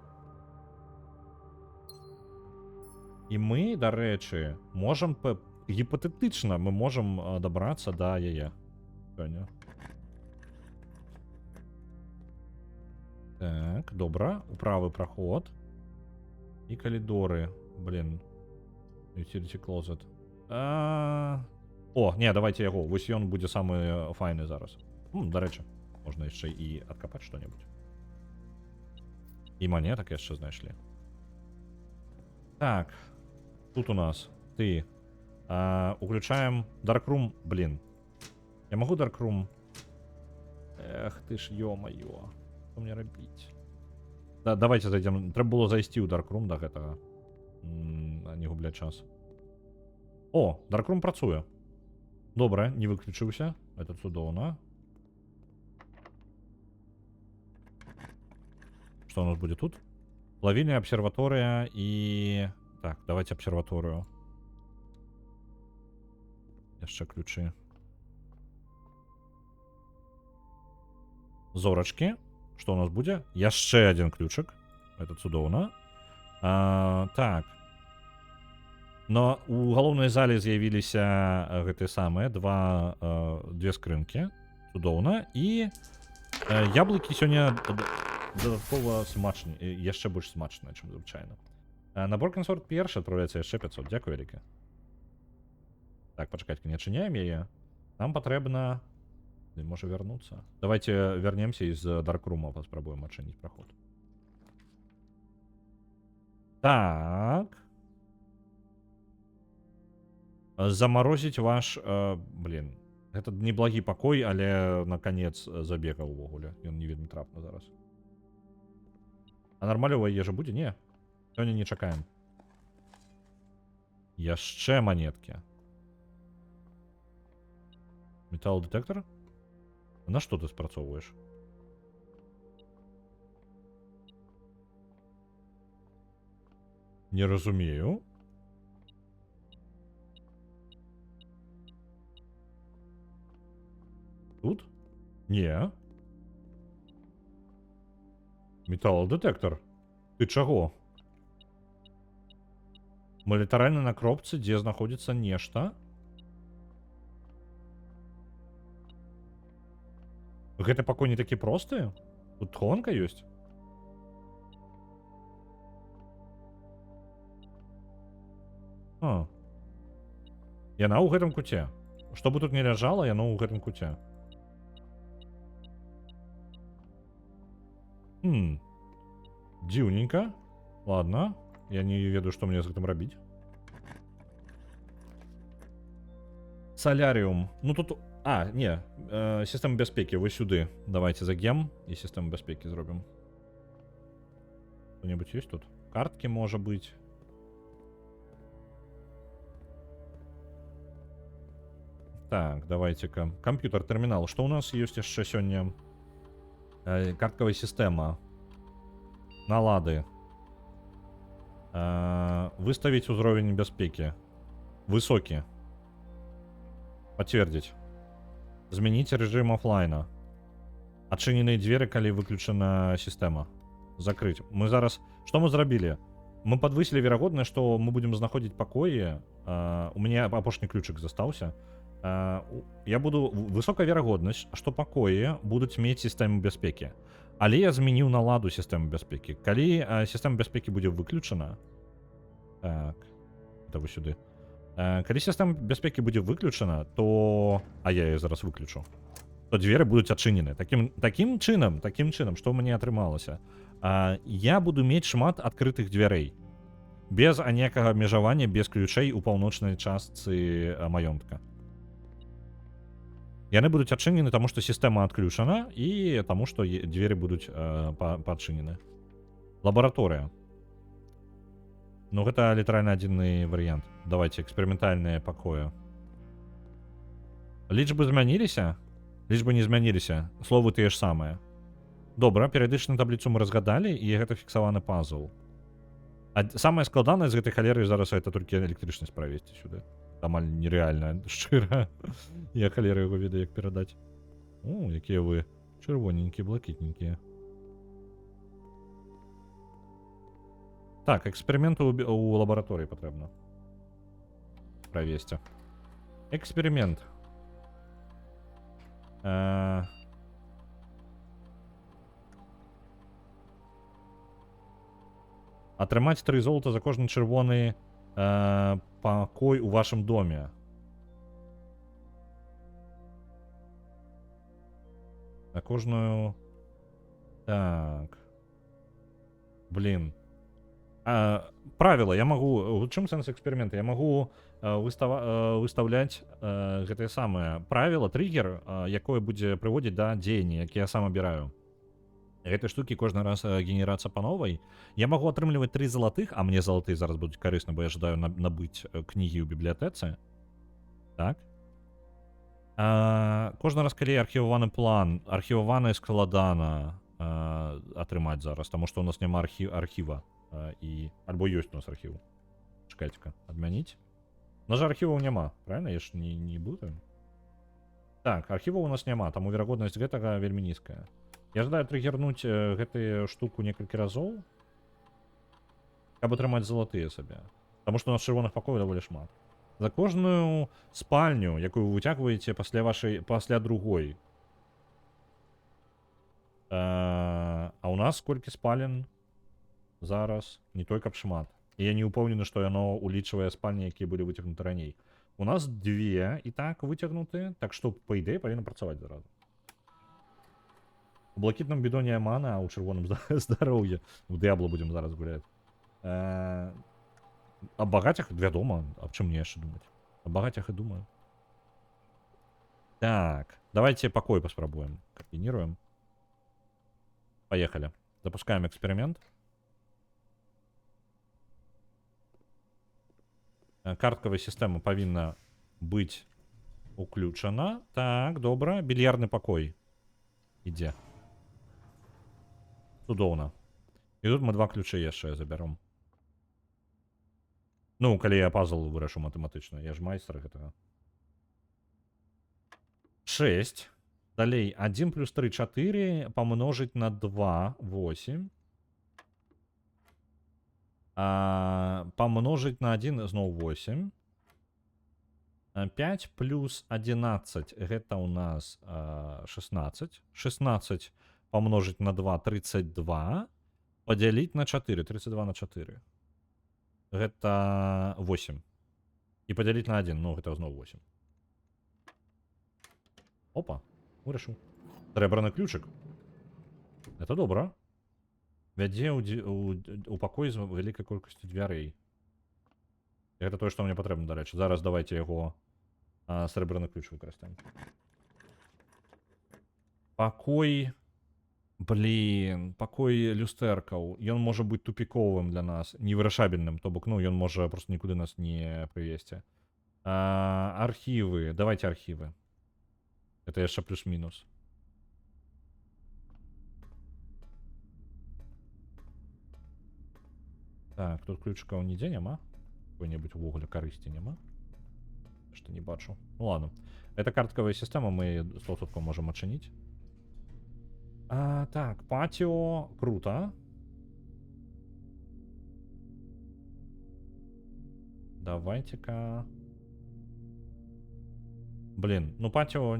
І мы, дарэчы, можам гіпатэтычна мы можам дабрацца да яе. Сёння. Так, добра, у правы праход. І калідоры, блин. Utility closet. О, не, давайте яго. Вось ён будзе самы файны зараз. Дарэчы, можна яшчэ і адкапаць што-небудзь. І монетак яшчэ знайшлі. Так. Тут у нас ты. Уключаем Darkroom. Блин. Я могу Darkroom? Эх ты ж, ё-моё. Што мне рабіць? Да, давайте зайдем. Трэба было зайсці ў Darkroom да гэтага. Не губляць час. О, Darkroom працуе. Добра, не выключыўся. Это цудоўна. Что у нас будет тут? Плавільня, обсерватория и... Так, давайте обсерваторию. Яшчэ ключи. Зорачки. Что у нас будет? Яшчэ один ключик. Это цудоўна. Так. Но у галоўнай зале з'явіліся гэтыя самыя две скрынкі. Цудоўна. І яблыкі сёння дадаткова смачныя, яшчэ больш смачныя, чым звычайна. Набор консорт першы адпраўляецца яшчэ 500. Дзякуй вяліка. Так, пачакайце, не адчыняем яе. Нам патрэбна... Можа вярнуцца. Давайте вернемся і з Даркрума паспрабуем адчыніць праход. Так. Заморозить ваш... блин. Это неблагі пакой, але наконец забегаў увогуле. Ён не вельмі трапна зараз. А нармалёвая ежа будзе? Не. Сёння не чакаем. Яшчэ монеткі. Металлодетектор? На што ты спрацоўваеш? Не разумею. Тут? Не. Металлодетектор. Ты чаго? Мы літаральна на кропцы, дзе знаходзіцца нешта. Гэты пакой не такі просты? Тут тхонка ёсць? А. Яна ў гэтым куце. Што бы тут не ляжала, яно ў гэтым куце. Дзіўненька. Ладно. Я не ведаю, што мне з гэтым рабіць. Соляріум. Ну тут... А, не. Сістэма бяспекі. Вы сюды. Давайте загем і сістэму бяспекі зробім. Што-небудзь ёсць тут? Карткі, можа быць. Так, давайте-ка. Компьютер, терминал. Что у нас есть еще сегодня? Картковая система. Налады. Выставить уровень бяспеки. Высокий. Подтвердить. Изменить режим оффлайна. Отчиненные двери, коли выключена система. Закрыть. Мы зараз... Что мы зрабілі? Мы подвысили вероятность, что мы будем знаходить покои. У меня апошний ключик застался. Я буду... Высокая вероятность, что покои будут иметь систему бяспеки. Але я зменіў наладу системы бяспеки. Калі система бяспеки будет выключена... Так... Это вы сюды. Калі система бяспеки будет выключена, то... А я ее зараз выключу. То двери будут отчинены. Таким чынам, что у меня атрымалася. Я буду мець шмат открытых дверей. Без аніякага абмежавання, без ключей у паўночнай частцы маёнтка. Яны будуць адчынены, таму што сістэма адключана, і таму што дзверы будуць падчынены. Лабараторыя. Ну, гэта літаральна адзіны варыянт. Давайте, эксперыментальныя пакоі. Лічбы змяніліся? Лічбы не змяніліся. Словы тыя ж самыя. Добра, перыядычную табліцу мы разгадалі, і гэта фіксаваны пазл. Самае складанае з гэтай халеры зараз это толькі электрычнасць правесці сюды. Амаль нереальна, шчыра. Я халеры яго ведаю, як перадаць. О, якія вы чырвоненькія, блакітненькія. Так, эксперимент у лабараторыі патрэбна правесці. Эксперимент. Атрымаць 3 золота за кожны чырвоны пакой у вашым доме. На кожную... Так. Блин. Правила. Я могу... У чым сэнс эксперимента? Я могу выставляць гэтае самае правило, триггер, якое будзе прыводзіць да дзеяння, які я сам абіраю. Гэтай штукі кожны раз генерацца па новай. Я магу атрымліваць 3 залатых, а мне залатыя зараз будуць карысны, бо я жадаю набыць кнігі ў бібліятэцы. Так. Кожны раз, калі архіваваны план, архіваваны складана атрымаць зараз, таму што у нас няма архіва. Альбо ёсць у нас архіў. Чакайце-ка, адмяніць. У нас жа архіваў няма, правильно? Я ж не блытаю. Так, архіваў у нас няма, таму верагоднасць гэтага вельмі нізкая. Я жадаю триггернуць гэтую штуку некалькі разоў, каб атрымаць залатыя сабе. Таму што у нас чырвоных пакояў даволі шмат. За кожную спальню, якую вы выцягваеце пасля другой. А у нас колькі спален зараз? Не той, каб шмат. І я не упэўнены, што яно улічвае спальні, якія былі выцягнуты раней. У нас 2 і так выцягнуты, так што, па ідэі, павінна працаваць заразу. У блакітным бідоне мана, а ў чырвоным здароўе. У Дыабло будзем зараз гуляць. Аб багацях, вядома, аб чым мне яшчэ думаць. Аб багацях і думаю. Так, давайте пакой паспрабуем. Комбинируем. Поехали. Запускаем эксперимент. Карткавая сістэма павінна быць уключана. Так, добра. Більярдны пакой ідзе. Цудоўна. І тут мы 2 ключы яшчэ забяром. Ну, калі я пазл вырашу матэматычна. Я ж майстар гэтага. 6. Далей 1 плюс 3 4 помножить на 2 8. Помножить на 1 зноў 8. 5 плюс 11 гэта у нас 16. 16 помножить на 2 32. Подзяліць на 4 32 на 4. Гэта 8. І падзяліць на 1, ну гэта зноў 8. Опа, вырашыў. Срэбраны ключик. Это добра. Вядзе у пакой з вялікай колькасцю дзвярэй. Гэта тое, што мне патрэбна, дарэчы. Зараз давайте яго срэбраны ключ выкарыстаем. Пакой... Блин, пакой люстэркаў. Ён можа быць тупіковым для нас, невырашабельным, то бок, ну, ён можа просто нікуды нас не прывесці. Архівы. Давайте архівы. Это яшчэ плюс-мінус. Так, тут ключикаў нідзе няма. Какой-нибудь увогуле карысці няма. Што не бачу. Ну ладно. Это карткавая сістэма, мы 100% можем адчыніць. Так, патио. Круто. Давайте-ка. Блин, ну патио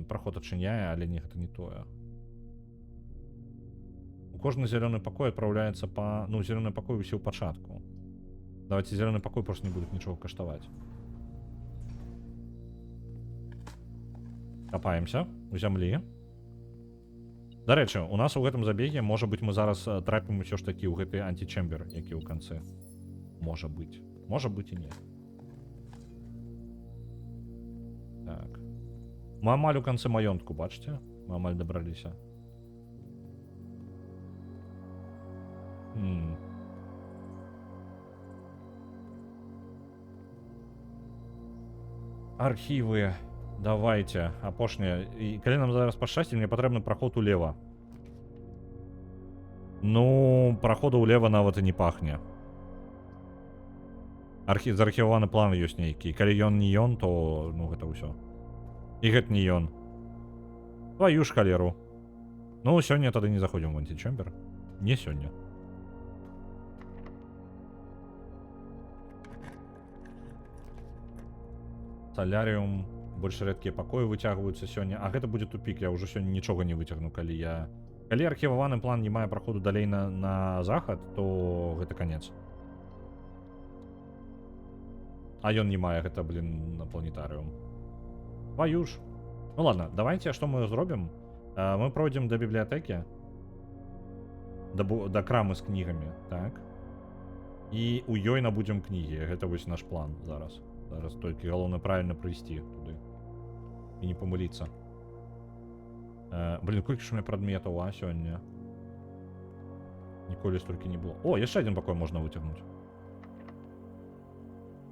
проход адчыняе, але не, гэта не тое. Кожны зялёны пакой адпраўляецца па... Ну, зялёны пакой усе ў пачатку. Давайте зялёны пакой просто не будуць нічога каштаваць. Капаемся у зямлі. Дарэчы, у нас у гэтым забеге, можа быць, мы зараз трапім усё ж такі ў гэты античембер, які ў канцы. Можа быць. Можа быць і не. Так. Мы амаль у канцы маёнтку, бачыце? Мы амаль дабраліся. Архівы. Давайте, апошняе. І калі нам зараз пашчасці, мне патрэбны праход улева. Ну, праходу улева нават і не пахне. Заархіваваны план ёсць нейкі. Калі ён не ён, то, ну, гэта ўсё. І гэта не ён. Твою ж халеру. Ну, сёння тады не заходзім в античембер. Не сёння. Соляріум. Больш рэдкія пакоі выцягваюцца сёння. А гэта будзе тупік, я ўжо сёння нічога не выцягну, калі я... Калі архіваваны план не мае праходу далей на захад, то гэта канец. А ён не мае, гэта, блин, на планетарыум. Твою ж. Ну ладно, давайте, што мы зробім? Мы пройдзем да бібліятэкі. Да крамы з кнігамі, так. І у ёй набудзем кнігі. Гэта вось наш план зараз. Зараз толькі галоўна правільна прыйсці туды. І не памыліцца. Блин, колькі ж у меня прадметаў, а, сёння? Ніколі столькі не было. О, яшчэ один пакой можна выцягнуць.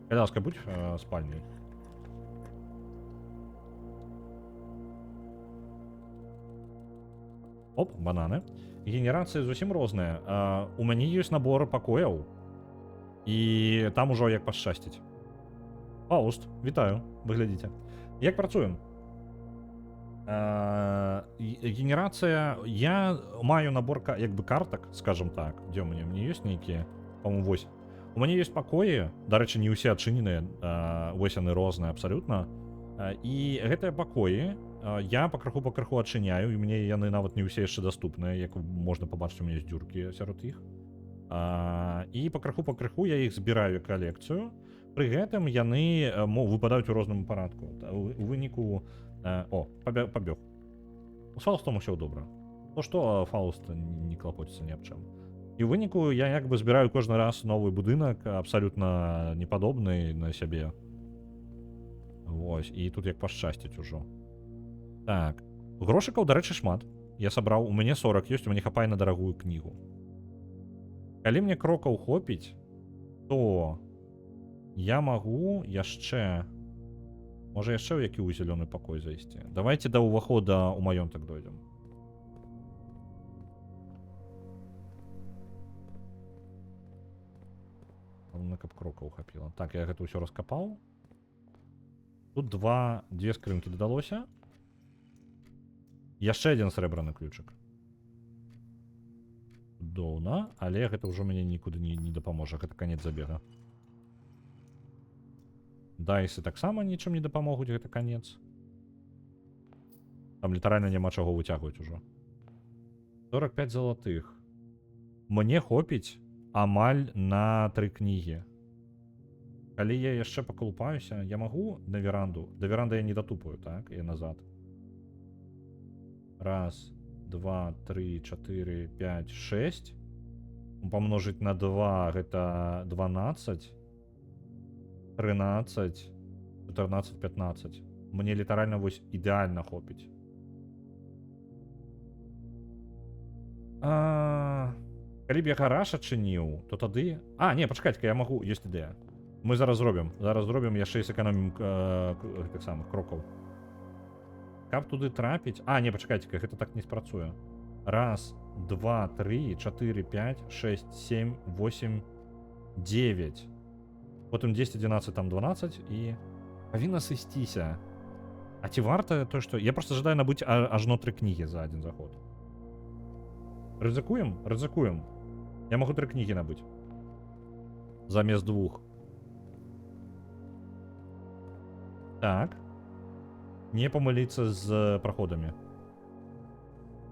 Калі ласка, будь спальняй. Оп, бананы. Генерацыя зусім розная. У мяне ёсць набор пакояў. І там ужо як пашчасціць. Фауст, вітаю, вы глядзіце. Як працуем? Генерацыя... Я маю набор як бы картак, скажем так. Дзе ў мяне? У мяне ёсць нейкія? По-моему, 8. У мяне ёсць пакоі. Дарэчы, не ўсе адчыненыя. Вось яны розныя абсалютна. І гэтыя пакоі я пакрыху адчыняю. І мне яны нават не ўсе яшчэ даступныя. Як можна пабачыць, у мяне ёсць дзюркі сярод іх. І пакрыху я іх збіраю калекцыю. Пры гэтым яны выпадаюць у розным парадку. У выніку... О, пабег. С Фаустом усё добра. Ну што, Фауст не клапоціцца ні аб чым. І ў выніку я як бы збіраю кожны раз новы будынак, абсалютна непадобны на сябе. Вось, і тут як пашчасціць ужо. Так, грошыкаў, дарэчы, шмат. Я сабраў, у мяне 40 ёсць, у мяне хапае на дарагую кнігу. Калі мне крокаў хопіць, то Я магу яшчэ... Можа яшчэ ў які ў зялёны пакой зайсці. Давайте да ўвахода ў маёнтак дойдзем. Галоўна, каб крокаў хапіла. Так, я гэта ўсё раскапаў. Тут две скрынкі дадалося. Яшчэ адзін срэбраны ключык. Доўна, але гэта ўжо мяне нікуды не дапаможа. Гэта канец забега. Дайсы таксама нічым не дапамогуць, гэта канец. Там літаральна няма чаго выцягваць ужо. 45 залатых. Мне хопіць амаль на 3 кнігі. Калі я яшчэ паколупаюся, я магу на веранду. Да веранды я не датупаю, так? І назад. Раз, два, три, 4, 5, 6. Помножить на 2 гэта 12. 13, 14, 15. Мне літаральна вось ідэальна хопіць. Калі б я гараж адчыніў, то тады... Не, пачакайце, я магу, ёсць ідэя. Мы зараз зробім. Зараз зробім, яшчэ і сэканомім гэтых самых крокаў. Каб туды трапіць... Не, пачакайце, гэта так не спрацуе. Раз, два, 3, 4, 5, 6, 7, 8, 9. Потым 10, 11, там 12 і... Павінна сысціся. А ці варта то, што... Я просто жадаю набыць ажно 3 кнігі за адзін заход. Рызыкуем? Рызыкуем. Я магу 3 кнігі набыць. Замест 2. Так. Не памыліцца з праходамі.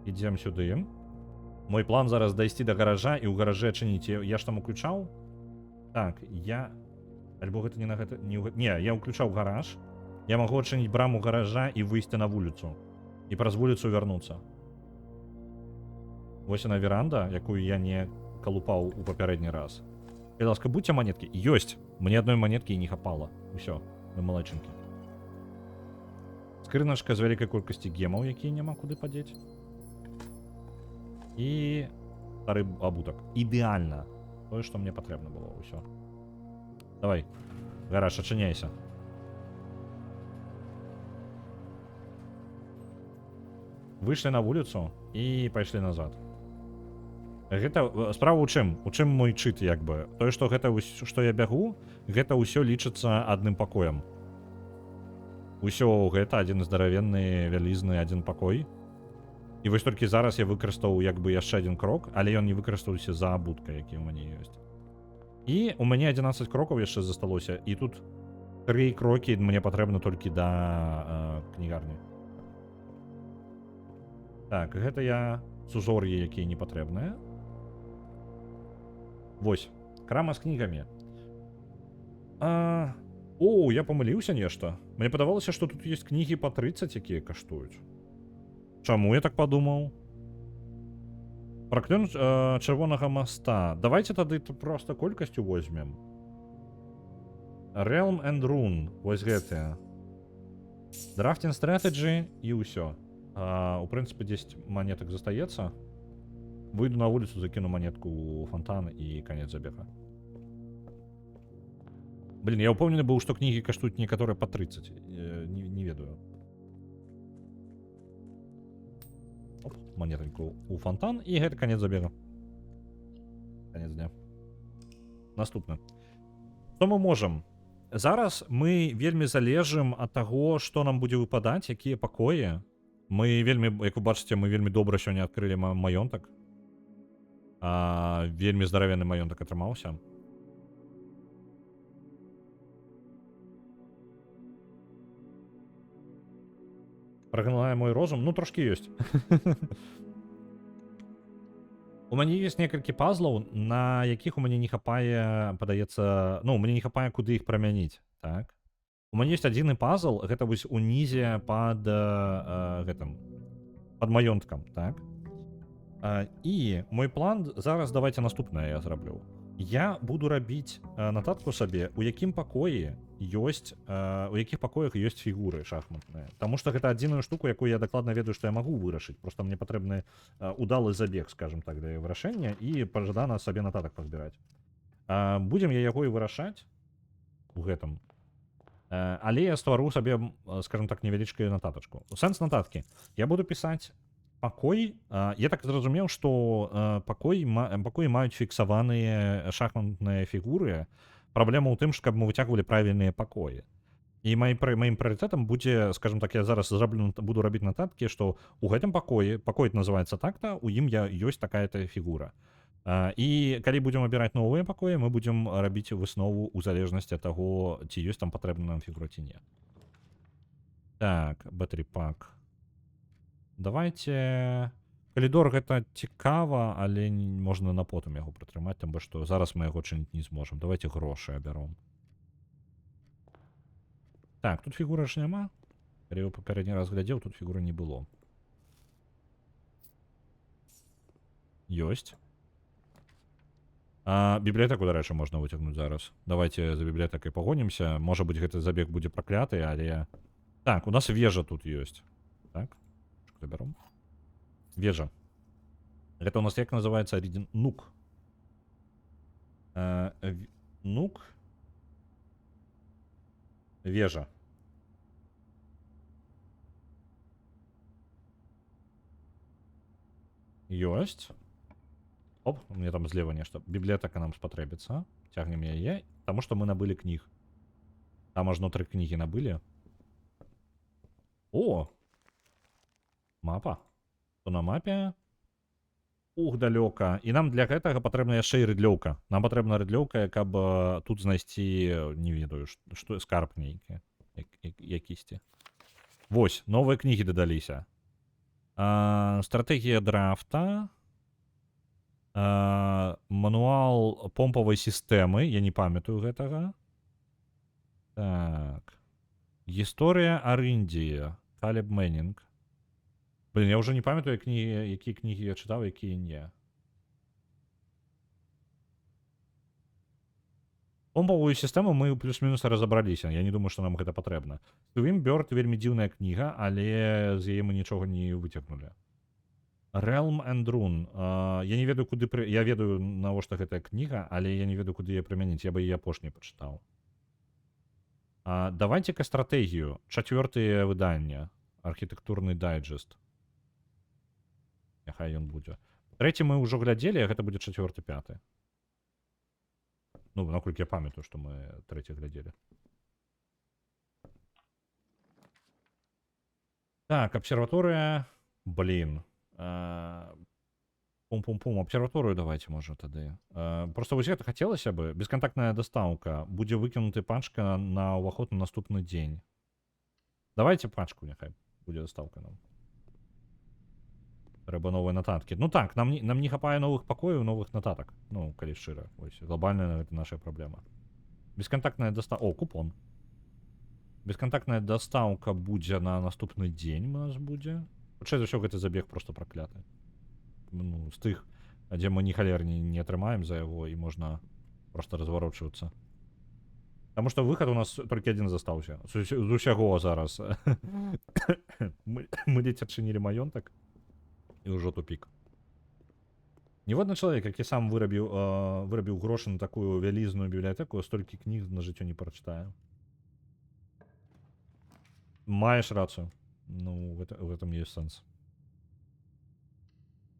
Ідзем сюды. Мой план зараз дайсці да гаража і ў гаражы адчыніць. Я ж там уключаў? Так, я... Альбо гэта не на гэта... Не, я ўключаў гараж. Я магу адчыніць браму гаража і выйсці на вуліцу. І праз вуліцу вярнуцца. Вось яна веранда, якую я не калупаў у папярэдні раз. Калі ласка, будьце манеткі. Ёсць! Мне адной манеткі і не хапала. Усё, мы малайчынкі. Скрыначка з вялікай колькасці гемаў, якія няма куды падзець. І стары абутак. Ідэальна. Тое, што мне патрэбна было. Усё. Давай, гараж, адчыняйся. Выйшлі на вуліцу і пайшлі назад. Гэта справа ў чым? У чым мой чыт, як бы? Тое, што гэта, што я бягу, гэта ўсё лічыцца адным пакоем. Усё гэта адзін здаравенны, вялізны адзін пакой. І вось толькі зараз я выкарыстаў як бы яшчэ адзін крок, але ён не выкарыстаўся за абутка, які ў мяне ёсць. І у мяне 11 крокаў яшчэ засталося, і тут 3 крокі мне патрэбна толькі да кнігарні. Так, гэта я сузор'і, якія не патрэбныя. Вось, крама з кнігамі. Я памыліўся нешта. Мне падавалася, што тут ёсць кнігі па 30, якія каштуюць. Чаму я так падумаў? Праклён чырвонага моста. Давайте тады просто колькасцю возьмем. Realm and Rune. Вось гэтыя. Drafting Strategy і ўсё. У прынцыпе, 10 монетак застаецца. Выйду на вуліцу, закіну монетку ў фонтан і канец забега. Блін, я ўпэўнены быў, што кнігі каштуюць некаторыя па 30. Не ведаю. Монетоньку у фонтан, і гэта канец забега. Канец дня. Наступны. Што мы можам? Зараз мы вельмі залежым ад таго, што нам будзе выпадаць, якія пакоі. Мы вельмі, як вы бачыце, мы вельмі добра сёння адкрылі маёнтак. Вельмі здаравенны маёнтак атрымаўся. Прагнала мой розум? Ну, трошки ёсць. У мяне ёсць некалькі пазлаў, на якіх у мяне не хапае, падаецца... Ну, у мяне не хапае, куды іх прамяніць. Так. У мяне ёсць адзіны пазл, гэта вось унізе пад гэтым... пад маёнткам, так? І мой план... Зараз давайте наступнае я зраблю. Я буду рабіць нататку сабе, у якім пакоі ёсць, у якіх пакоях ёсць фігуры шахматныя. Таму што гэта адзіную штуку, якую я дакладна ведаю, што я магу вырашыць. Просто мне патрэбны удалы забег, скажем так, для вырашэння і пажадана сабе нататак пазбіраць. Будзем я яго і вырашаць. у гэтым. Але я ствару сабе, скажем так, невялічкую нататачку. Сэнс нататкі. Я буду пісаць пакой. Я так зразумеў, што пакоі маюць фіксаваныя шахматныя фігуры. Праблема ў тым, што каб мы выцягвалі правільныя пакоі. І маім прыярытэтам будзе, скажем так, я зараз буду рабіць нататкі, што ў гэтым пакоі называецца так-то, у ім ёсць такая-то фігура. І калі будзем абіраць новыя пакоі, мы будзем рабіць выснову ў залежнасці ад таго, ці ёсць там патрэбна нам фігура ці не. Так, battery pack. Давайте... Калідор гэта цікава, але можна на потым яго прытрымаць, там, бо што зараз мы яго чыніць не зможам. Давайте грошы абяром. Так, тут фігура ж няма. Калі я папярэдні раз глядзеў, тут фігуры не было. Ёсць. Бібліятэку, дарэчы, можна выцягнуць зараз. Давайте за бібліятэкай пагонімся. Можа быць, гэты забег будзе пракляты, але... Так, у нас вежа тут ёсць. Так, што забяром? Вежа. Гэта у нас як называецца? Нук. Нук. Вежа. Ёсць. Оп, мне там злева нешта. Бібліятэка нам спатрэбіцца. Цягнем яе, таму што мы набылі кніг. Там аж 3 кнігі набылі. О! Мапа. То на мапе. Ух, далёка. І нам для гэтага патрэбна яшчэ і рыдлёўка. Нам патрэбна рыдлёўка, каб тут знайсці, не ведаю, што скарб нейкі. Якісьці. Вось, новыя кнігі дадаліся. Стратэгія драфта. Мануал помпавай сістэмы. Я не памятаю гэтага. Так. Гісторыя Арындзія. Калеб Мэннінг. Блин, я уже не памятаю, якія кнігі я чытаў, якія не. Помпавую сістэму мы плюс-мінус разабраліся. Я не думаю, што нам гэта патрэбна. Twin Bird вельмі дзіўная кніга, але з яе мы нічога не выцягнулі. Realm and Rune. Я не ведаю, куды... Я ведаю, навошта гэтая кніга, але я не ведаю, куды яе прымяніць. Я бы яе апошняй пачытаў. Давайте-ка стратэгію. 4-е выданне. Архітэктурны дайджест. Няхай ён будзе. 3 мы ўжо глядзелі, а гэта будзе 4-5. Ну, наколькі я памятаю, што мы 3 глядзелі. Так, абсерваторыя. Блін. Пум-пум-пум. Абсерваторыю давайте, можа, тады. Просто вось гэта хацелася бы. Бескантактная дастаўка. Будзе выкінуты пачка на ўваход на наступны дзень. Давайте пачку, няхай будзе дастаўка нам. Трэба новыя нататкі. Ну так, нам не хапае новых пакояў, новых нататак. Ну, калі шчыра. Вось, глобальная гэта наша праблема. Бескантактная дастаўка... О, купон. Бескантактная дастаўка будзе на наступны дзень у нас будзе. Хутчэй за ўсё гэты забег просто пракляты. Ну, з тых, дзе мы ні халерні не атрымаем за яго і можна просто разварочвацца. Таму што выхад у нас толькі адзін застаўся. З усяго зараз. Мы ледзь адчынілі маёнтак. І ўжо тупік. Ніводны чалавек, які сам вырабіў грошы на такую вялізную бібліятэку, столькі кніг на жыццё не прачытае. Маеш рацыю. Ну, в этом есть сэнс.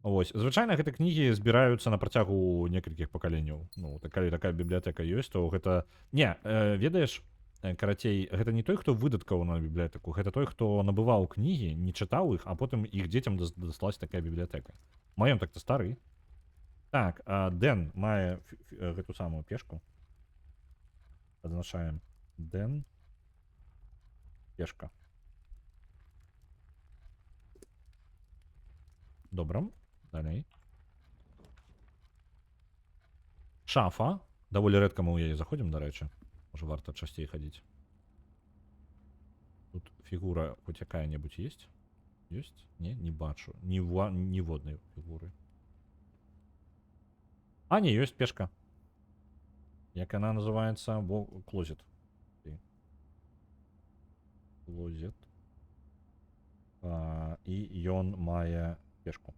Вось. Звычайна гэты кнігі збіраюцца на працягу некалькіх пакаленняў. Ну, калі такая бібліятэка ёсць, то гэта... Не, ведаеш, карацей, гэта не той, хто выдаткаў на бібліятэку, гэта той, хто набываў кнігі, не чытаў іх, а потым іх дзецям даслась такая бібліятэка. Маёнтак-то стары. Так, Дэн мае гэту самую пешку. Адзначаем. Дэн. Пешка. Добра. Далей. Шафа. Даволі рэдка мы ў яе заходзім, дарэчы. Можа, варта часцей хадзіць. Тут фігура хоць якая-небудзь есть? Ёсць? Не бачу. Ніводнай фігуры. А, не, ёсць пешка. Як яна называецца? Клозет. Клозет. І ён мае пешку.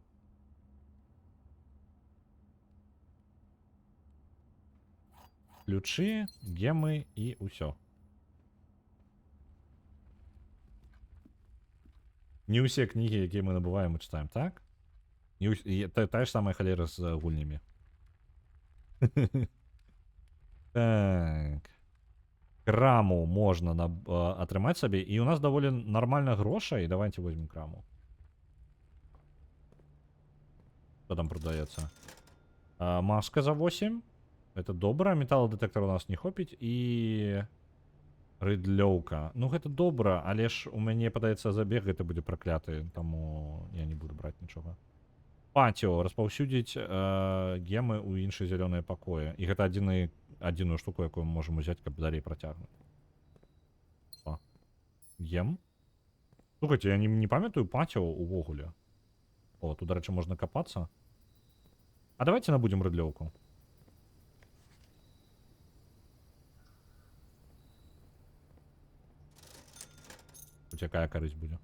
Ключы, гемы і ўсё. Не ўсе кнігі, якія мы набываем, мы чытаем, так? Тая ж самая халера з гульнямі. Так. Краму можна атрымаць сабе, і у нас даволі нармальна грошай. Давайте возьмем краму. Что там продаецца? Маска за 8. Это добра. Металлодетектор у нас не хопіць. І рыдлёўка. Ну, гэта добра, але ж у мяне, падаецца, забег гэта будзе пракляты, таму я не буду браць нічога. Патіо. Распаўсюдзіць гемы ў іншыя зялёныя пакоі. І гэта адзіную штуку, якую мы можам узяць, каб далей працягнуць. О. Гем. Слухайте, я не памятаю патіо увогуле. О, тут, дарэчы, можна капацца. А давайте набудзем рыдлёўку. Хоць якая карысць будзе.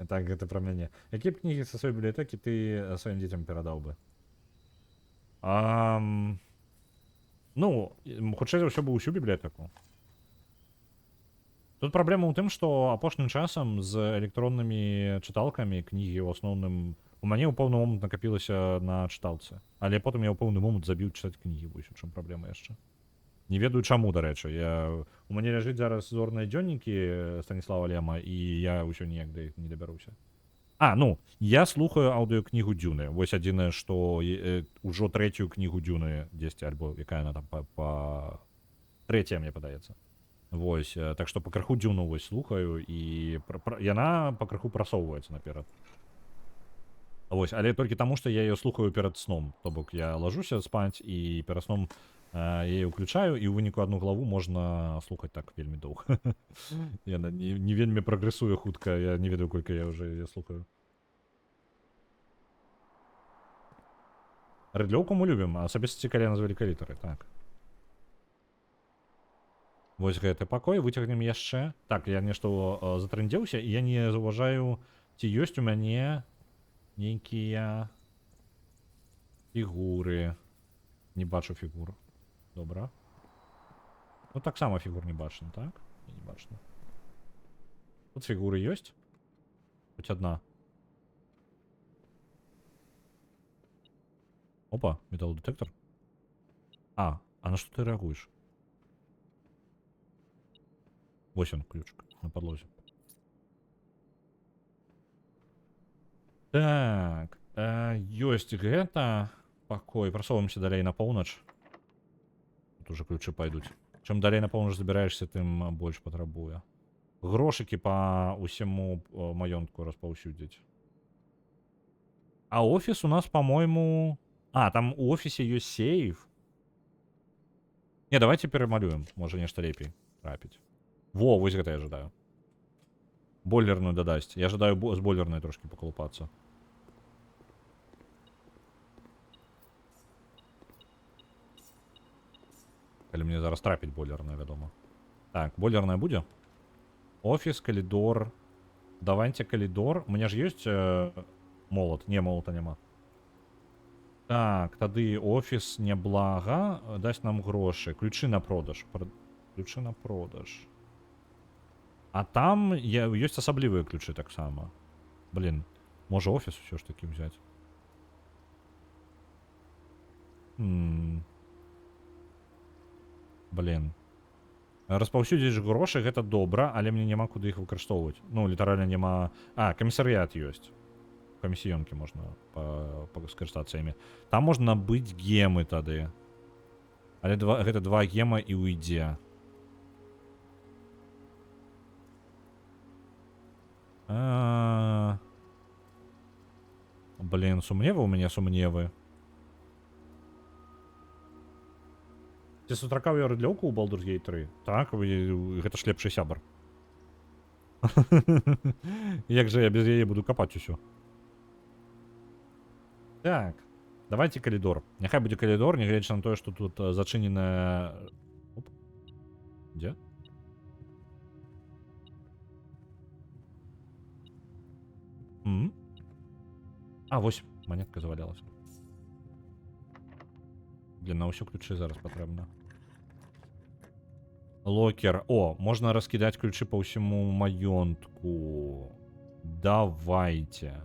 Так, гэта пра мяне. Якія б кнігі са сваёй бібліятэкі ты сваім дзецям перадаў бы? Ну, хутчэй за ўсё бы ўсю бібліятэку. Тут праблема ў тым, што апошнім часам з электроннымі чыталкамі кнігі ў асноўным у мяне ў пэўны момант накапілася на чыталцы. Але потым я ў пэўны момант забіў чытаць кнігі, вось у чым праблема яшчэ. Не ведаю чаму, дарэчы. У мяне ляжыць зараз зорныя дзённікі Станіслава Лема, і я ўсё ніяк да іх не дабяруся. Ну, я слухаю аўдыёкнігу Дзюны. Вось адзінае, што ўжо трэцюю кнігу Дзюны дзесьці, альбо якая яна там па трэцяя, мне падаецца. Вось, так што пакрыху Дзюну вось слухаю, і яна пакрыху прасоўваецца наперад. Вось, але толькі таму, што я яе слухаю перад сном. То бок я лажуся спаць, і перад сном я яе ўключаю, і ў выніку адну главу можна слухаць так вельмі доўга. Яна не вельмі прагрэсуе хутка, я не ведаю, колькі я ўжо яе слухаю. Рыдлёўку мы любім, асабіста калі назвалі калітары, так. Вось гэты пакой, выцягнем яшчэ. Так, я нешта затрындзеўся, і я не заўважаю, ці ёсць у мяне нейкія фігуры. Не бачу фігур. Добра. Ну, таксама фігур не бачна, так? Не бачна. Тут фігуры ёсць? Хоць адна. Опа, металлодетектор. А на што ты рэагуеш? Вось он, ключик на подлозе. Так, ёсць гэта пакой. Прасоўваемся далей на поўнач. Тут уже ключы пайдуць. Чым далей на поўнач забіраешся, тым больш патрабуе. Грошыкі па ўсяму маёнтку распаўсюдзіць. А офіс у нас, по-мойму... там у офісе ёсць сейф. Не, давайте перамалюем. Можа нешта лепей трапіць. Во, вось гэта я жадаю. Бойлерную дадасць. Я жадаю з бойлернай трошки паколупацца. Калі мне зараз трапіць бойлерная, вядома. Так, бойлерная будзе? Офіс, калідор. Давайте калідор. У меня ж ёсць молот. Не, молота няма. Так, тады офіс няблага. Дасць нам грошы. Ключы на продаж. Ключы на продаж. А там ёсць асаблівыя ключы таксама. Блин, можа офіс усё ж таки взять. Блин. Распаўсюдзіць грошы гэта добра, але мне няма куды іх выкарыстоўваць. Ну, літаральна няма... камісарыят ёсць. Камісіёнкі можна скарыстацца імі. Там можна набыць гемы тады. Але гэта 2 гема і ўйдзе. Блин, сумневы у мяне сумневы. Ці сустракаў я рыдлёўку ў Baldur's Gate 3? Так, гэта ж лепшы сябар. Як жа я без яе буду капаць усё? Так, давайте калідор. Няхай будзе калідор, нягледзячы на тое, што тут зачыненая... Дзе? М? А, вось монетка завалялася. Блін, на ўсё ключы зараз патрэбна. Локер. О, можна раскідаць ключы по ўсяму маёнтку. Давайте.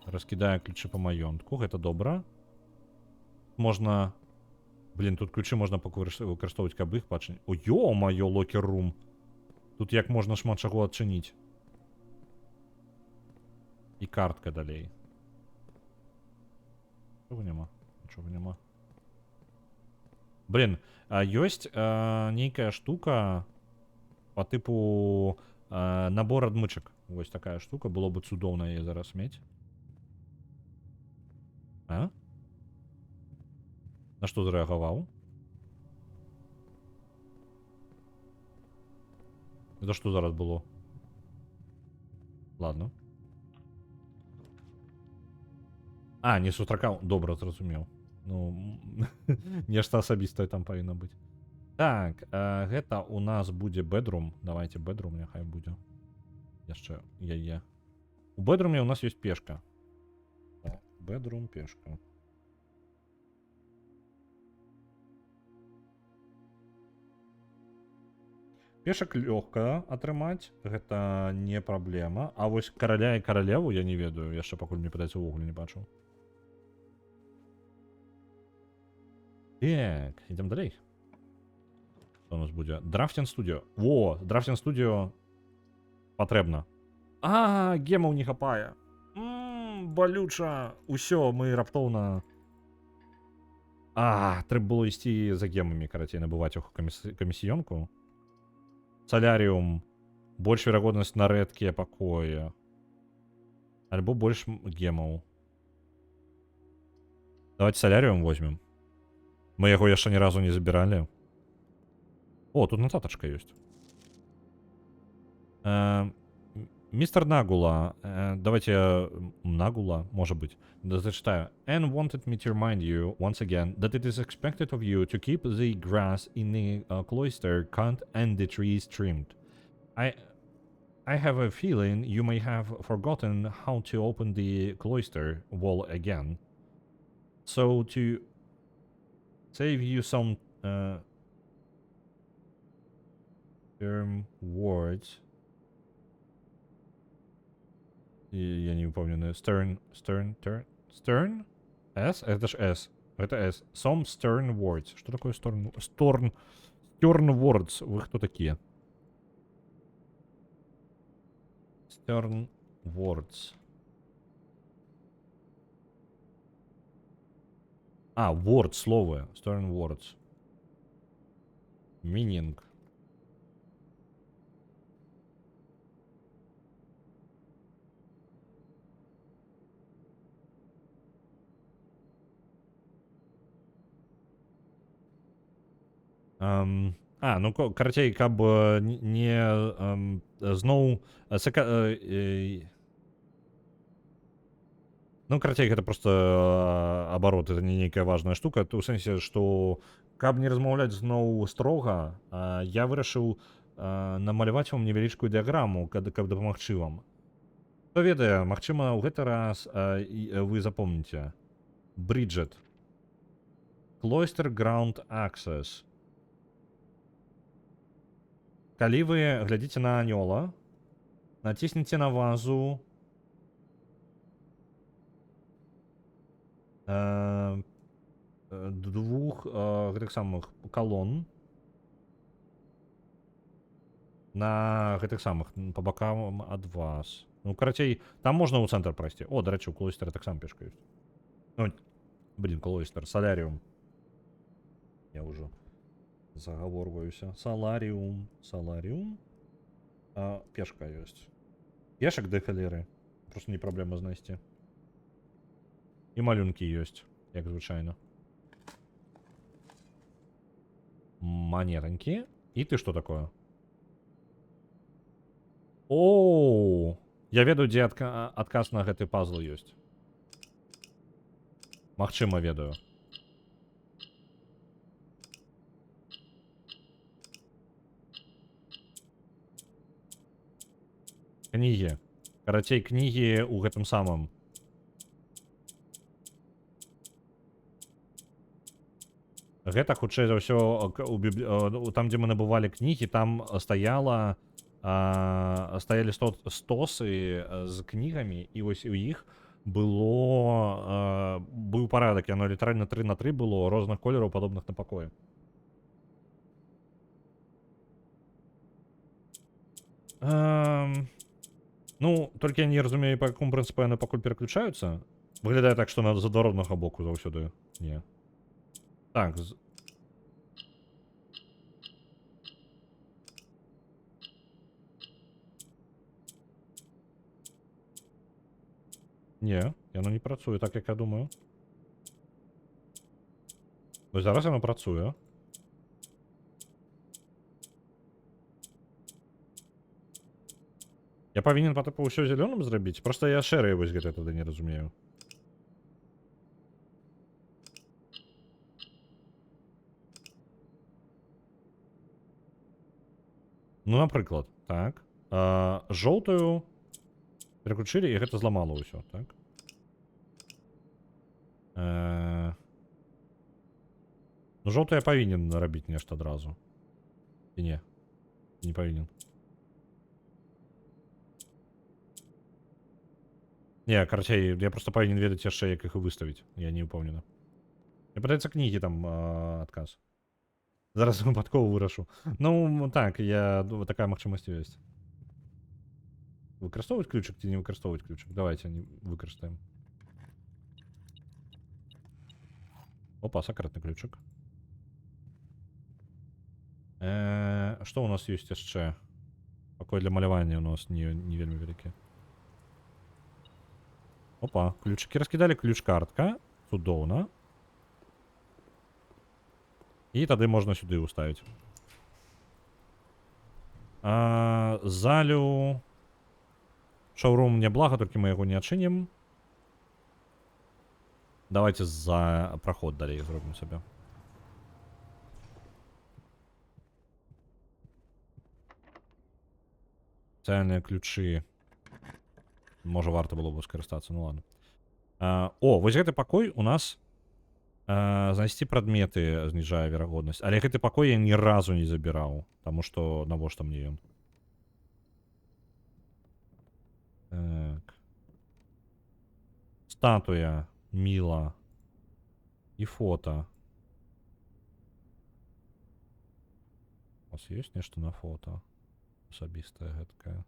Раскідаю ключы по маёнтку, гэта добра. Можна... Блін, тут ключы можна выкарыстоўваць, каб іх пачыніць. О, ё-маё, локер-рум. Тут як можна шмат чаго адчыніць. І картка далей. Нічога няма. Нічога няма. Блін, ёсць нейкая штука по тыпу набор адмычак. Вось такая штука. Было бы цудоўна яе зараз мець. А? На што зарэагаваў? Это што зараз было? Ладно. А, не сустракаў. Добра, зразумеў. Ну, нешта асабістае там павінна быць. Так, гэта у нас будзе бэдрум. Давайте бэдрум, няхай будзе. Яшчэ яе. У бэдруме у нас ёсць пешка. Так, бэдрум, пешка. Пешак лёгка атрымаць, гэта не праблема. А вось караля і каралеву я не ведаю, яшчэ пакуль мне падаецца ўвогуле не бачыў. Так, ідем далей. Што у нас будзе? Драфтинг студио. Во, драфтинг студио патрэбна. А, гемаў не хапае. Балюча. Усё, мы раптоўна... А, трэба было ісці за гемамі, карацей, набываць іх камісіёнку. Соляріум. Больш верагоднасць на рэдкія пакоі. Альбо больш гемаў. Давайте соляріум возьмем. Мы яго яшчэ ні разу не забіралі. О, тут нотатачка ёсць. Мистер Нагула. Давайте Нагула, может быть. Зачитаю. Anne wanted me to remind you once again that it is expected of you to keep the grass in the cloister cut and the trees trimmed. I have a feeling you may have forgotten how to open the cloister wall again. So to save you some words. Я не упомню. Stern? S? Это ж S. Это S. Some stern words. Что такое stern words? Вы кто такие? Stern words. А, word, слово. Stern words. Meaning. Ну, карацей, каб не зноў... Ну, карацей, гэта просто абарот, это не нейкая важная штука. У сэнсе, што каб не размаўляць зноў строга, я вырашыў намаляваць вам невялічкую дыяграму, каб дапамагчы вам. Хто ведае, магчыма, ў гэты раз вы запомніце. Бриджет. Cloister Ground Access. Калі вы глядзіце на анёла, націсніце на вазу двух гэтых самых колонн на гэтых самых по бакам ад вас. Ну, карацей, там можна ў цэнтр прайсці. О, дарэчы, у клойстера таксама пешка ёсць. Ну, блин, клойстер, соляріум. Я ўжо загаворваюся. Соларіум. Пешка ёсць. Пешак дэ халеры. Просто не праблема знайсці. І малюнкі ёсць, як звычайна. Монетанькі. І ты што такое? Оу! Я ведаю, дзе адказ на гэты пазл ёсць. Магчыма, ведаю. Кнігі. Карацей, кнігі ў гэтым самым. Гэта, хутчэй за ўсё, там, дзе мы набывалі кнігі, там стаялі стосы з кнігамі, і вось у іх быў парадак, яно літаральна 3x3 было, розных колераў, падобных на пакоі. Ну, толькі я не разумею, па якому прынцыпу яны пакуль пераключаюцца. Выглядае так, што з адваротнага боку заўсёды. Не. Так. Не, яно не працуе так, як я думаю. Вось зараз яно працуе. Я павінен па тыпу ўсё зялёным зрабіць? Проста я шэрыя вось гэта тады не разумею. Ну, напрыклад, так. Жоўтую пераключылі, і гэта зламала ўсё, так? Ну, жоўтую я павінен рабіць нешта адразу. І не. Не павінен. Не, карацей, я просто павінен ведаць яшчэ, як іх выставіць. Я не ўпэўнены. Мне падаецца, кнігі там адказ. Зараз выпадкова вырашу. Ну, так, такая магчымасць ёсць. Выкарыстоўваць ключик ці не выкарыстоўваць ключик? Давайте выкарыстаем. Опа, сакрэтны ключик. Што у нас ёсць яшчэ? Пакой для малявання у нас не вельмі вялікі. Опа, ключики раскідалі, ключ-картка. Цудоўна. І тады можна сюды ўставіць. Залю... Шоурум няблага, толькі мы яго не адчынім. Давайте за праход далей зробім сабе. Спецыяльныя ключы. Можа, варта было б скарыстацца, ну ладно. О, вось гэты пакой у нас... Знайсці прадметы зніжае верагоднасць. Але гэты пакой я ні разу не забіраў. Таму што навошта мне ён? Так. Статуя. Міла. І фото. У вас ёсць нешта на фото? Асабістае гэткае.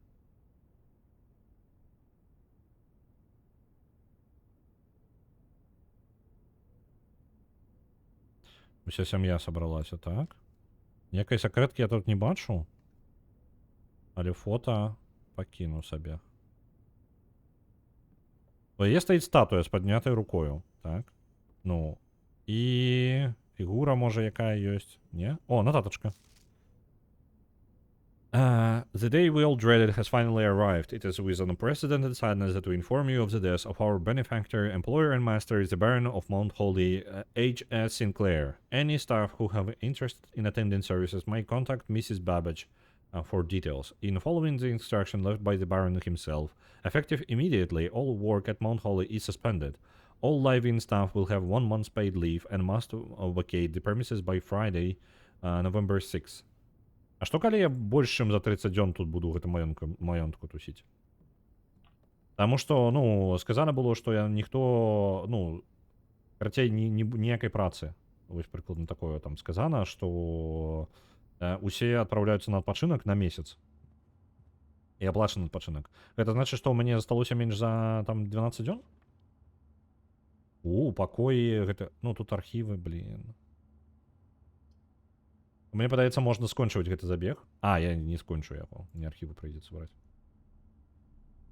Уся сям'я сабралася, так? Некай сакрэткі я тут не бачу. Але фото пакіну сабе. У яе стаіць статуя з паднятай рукою, так? Ну, і фігура, можа, якая ёсць. Не? О, нататачка. The day we all dreaded has finally arrived. It is with an unprecedented sadness that we inform you of the death of our benefactor, employer and master, the Baron of Mount Holly, H.S. Sinclair. Any staff who have interest in attending services may contact Mrs. Babbage for details. In following the instruction left by the Baron himself, effective immediately, all work at Mount Holly is suspended. All live-in staff will have 1 month's paid leave and must vacate the premises by Friday, November 6th. А што калі я больш чым за 30 дзён тут буду гэта маёнтку тусіць? Таму што, ну, сказана было, што ніхто, ну, карацей, ніякай працы. Вось прыкладна такое там сказана, што усе адпраўляюцца на адпачынак на месяц. І аплачаны адпачынак. Гэта значыць, што ў мяне засталося менш за там 12 дзён? Пакоі, гэта... Ну, тут архівы, блін. Мне падаецца, можна скончваць гэты забег. Я не скончу яго. Мне архівы прыйдзецца браць.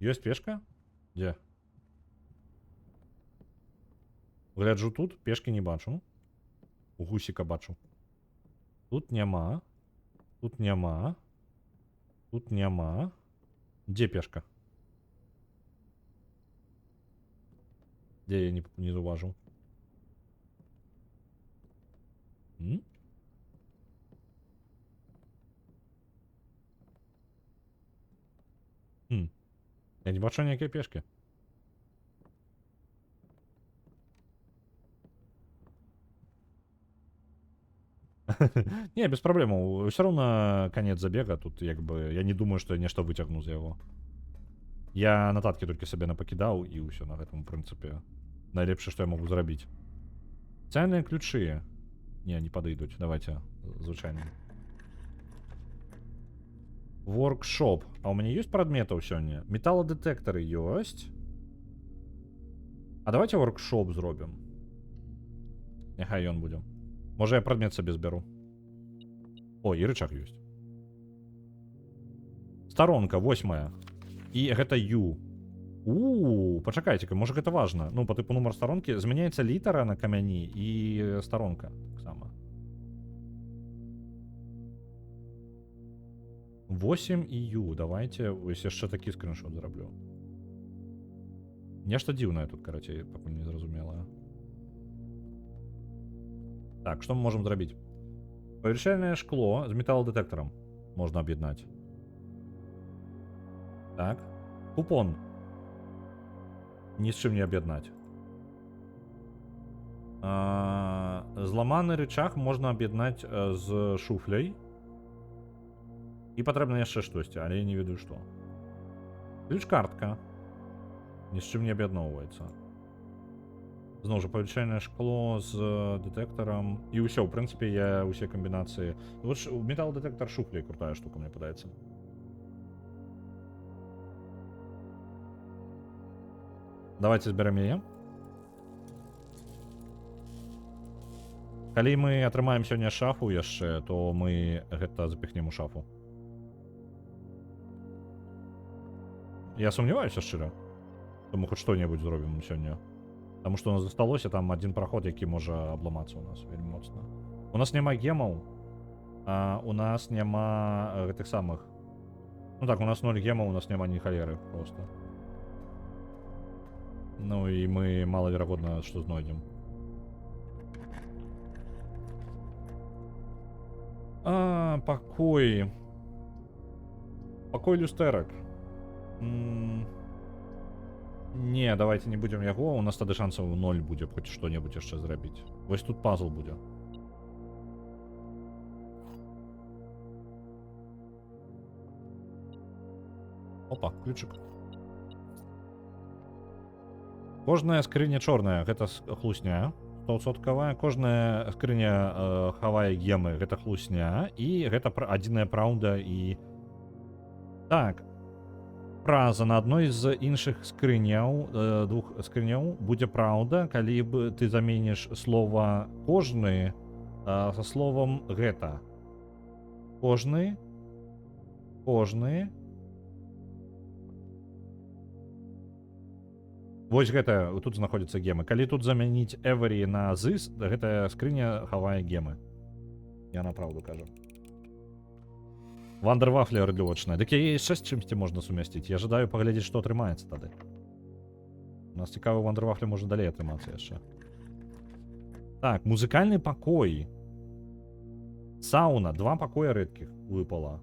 Ёсць пешка? Дзе? Гляджу тут, пешкі не бачу. Гусіка бачу. Тут няма. Тут няма. Тут няма. Дзе пешка? Дзе я не заўважыў? Я не бачу ніякої пешки. Не, без проблем. Все равно конец забега. Тут, як бы, я не думаю, що я нешта витягну з його. Я нотатки тільки себе не покидав, і все на гэтым, в принципі. Найлепше, що я можу зробити. Спеціальні ключі. Не подойдуть. Давайте, звичайно. Воркшоп. А у меня есть предметов сегодня? Металлодетекторы есть. А давайте воркшоп зробим. Нехай ён будем. Може я предмет собі зберу. О, і рычаг есть. Сторонка, 8. І гэта U. Пачакайце-ка, може гэта важно. Ну, по типу номер сторонки. Змяняецца літара на камяні і сторонка. Так само. 8 і U. Давайте, ось яшчэ такі скриншот зраблю. Нешта дзіўнае тут, карацей, пакуль не зразумела. Так, што мы можам зрабіць? Павелічальнае шкло з металлодетектором можна аб'яднаць. Так. Купон. Ні з чым не аб'яднаць. Зламаны рычаг можна аб'яднаць з шуфляй. І патрэбна яшчэ штосьці, але я не ведаю што. Ключ-картка. Ні з чым не аб'ядноўваецца. Зноў жа, павелічальнае шкло з дэтектарам. І ўсё, ў прынцыпе, я ўсе камбінацыі. Вот металлодетектор шуфляй крутая штука, мне падаецца. Давайте зберем яе. Калі мы атрымаем сёння шафу яшчэ, то мы гэта запіхнем у шафу. Я сумняваюся шчыра. Тому хоць што-небудзь зробім сёння. Таму што у нас засталося там один праход, які можа абламацца у нас вельмі моцна. У нас няма гемаў, а у нас няма гэтых самых. Ну так, у нас 0 гемаў, у нас няма ні халеры просто. Ну і мы малаверагодна, што знойдзем. Пакой. Пакой люстэрак. Не, давайте не будем яго, у нас тады шансаў 0 будзе хоць што-небудзь яшчэ зрабіць. Вось тут пазл будзе. Опа, ключик. Кожная скрыня чорная, гэта хлусня. 100%. Кожная скрыня хавае гемы, гэта хлусня. І гэта адзіная праўда і... Так. Фраза на адной з іншых скрыняў, двух скрыняў, будзе праўда, калі б ты заменіш слова кожны са словам гэта. Кожны. Кожны. Вось гэта, тут знаходзяцца гемы. Калі тут замяніць every на this, гэтая скрыня хавае гемы. Я на праўду кажу. Вандервафля рыдлёвачная. Дык яе яшчэ з чымсьці можна сумясціць. Я жадаю паглядзець, што атрымаецца тады. У нас цікавы вандервафля можа далей атрымацца яшчэ. Так, музыкальны пакой. Сауна. 2 пакоя рэдкіх выпала.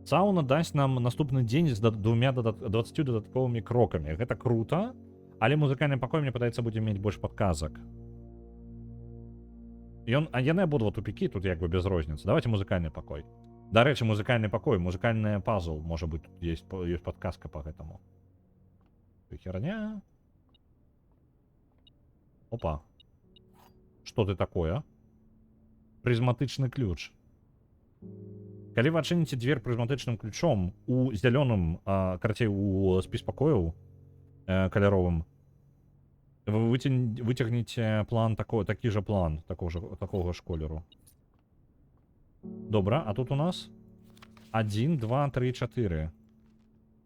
Сауна дасць нам наступны дзень з 20 дадатковымі крокамі. Гэта крута, але музыкальны пакой, мне падаецца, будзе мець больш падказак. А яны абодва тупікі, тут як бы без розніцы. Давайте музыкальны пакой. Дарэчы, музыкальны пакой, музыкальная пазл, можа быць, тут есть падказка по гэтаму. Херня. Опа. Што ты такое? Прызматычны ключ. Калі вы адчыніце дверь прызматычным ключом у зялёным, карацей, у спіс пакояў каляровым, вы выцягнеце план такі жа план, такога ж колеру. Добра, а тут у нас 1, 2, 3, 4.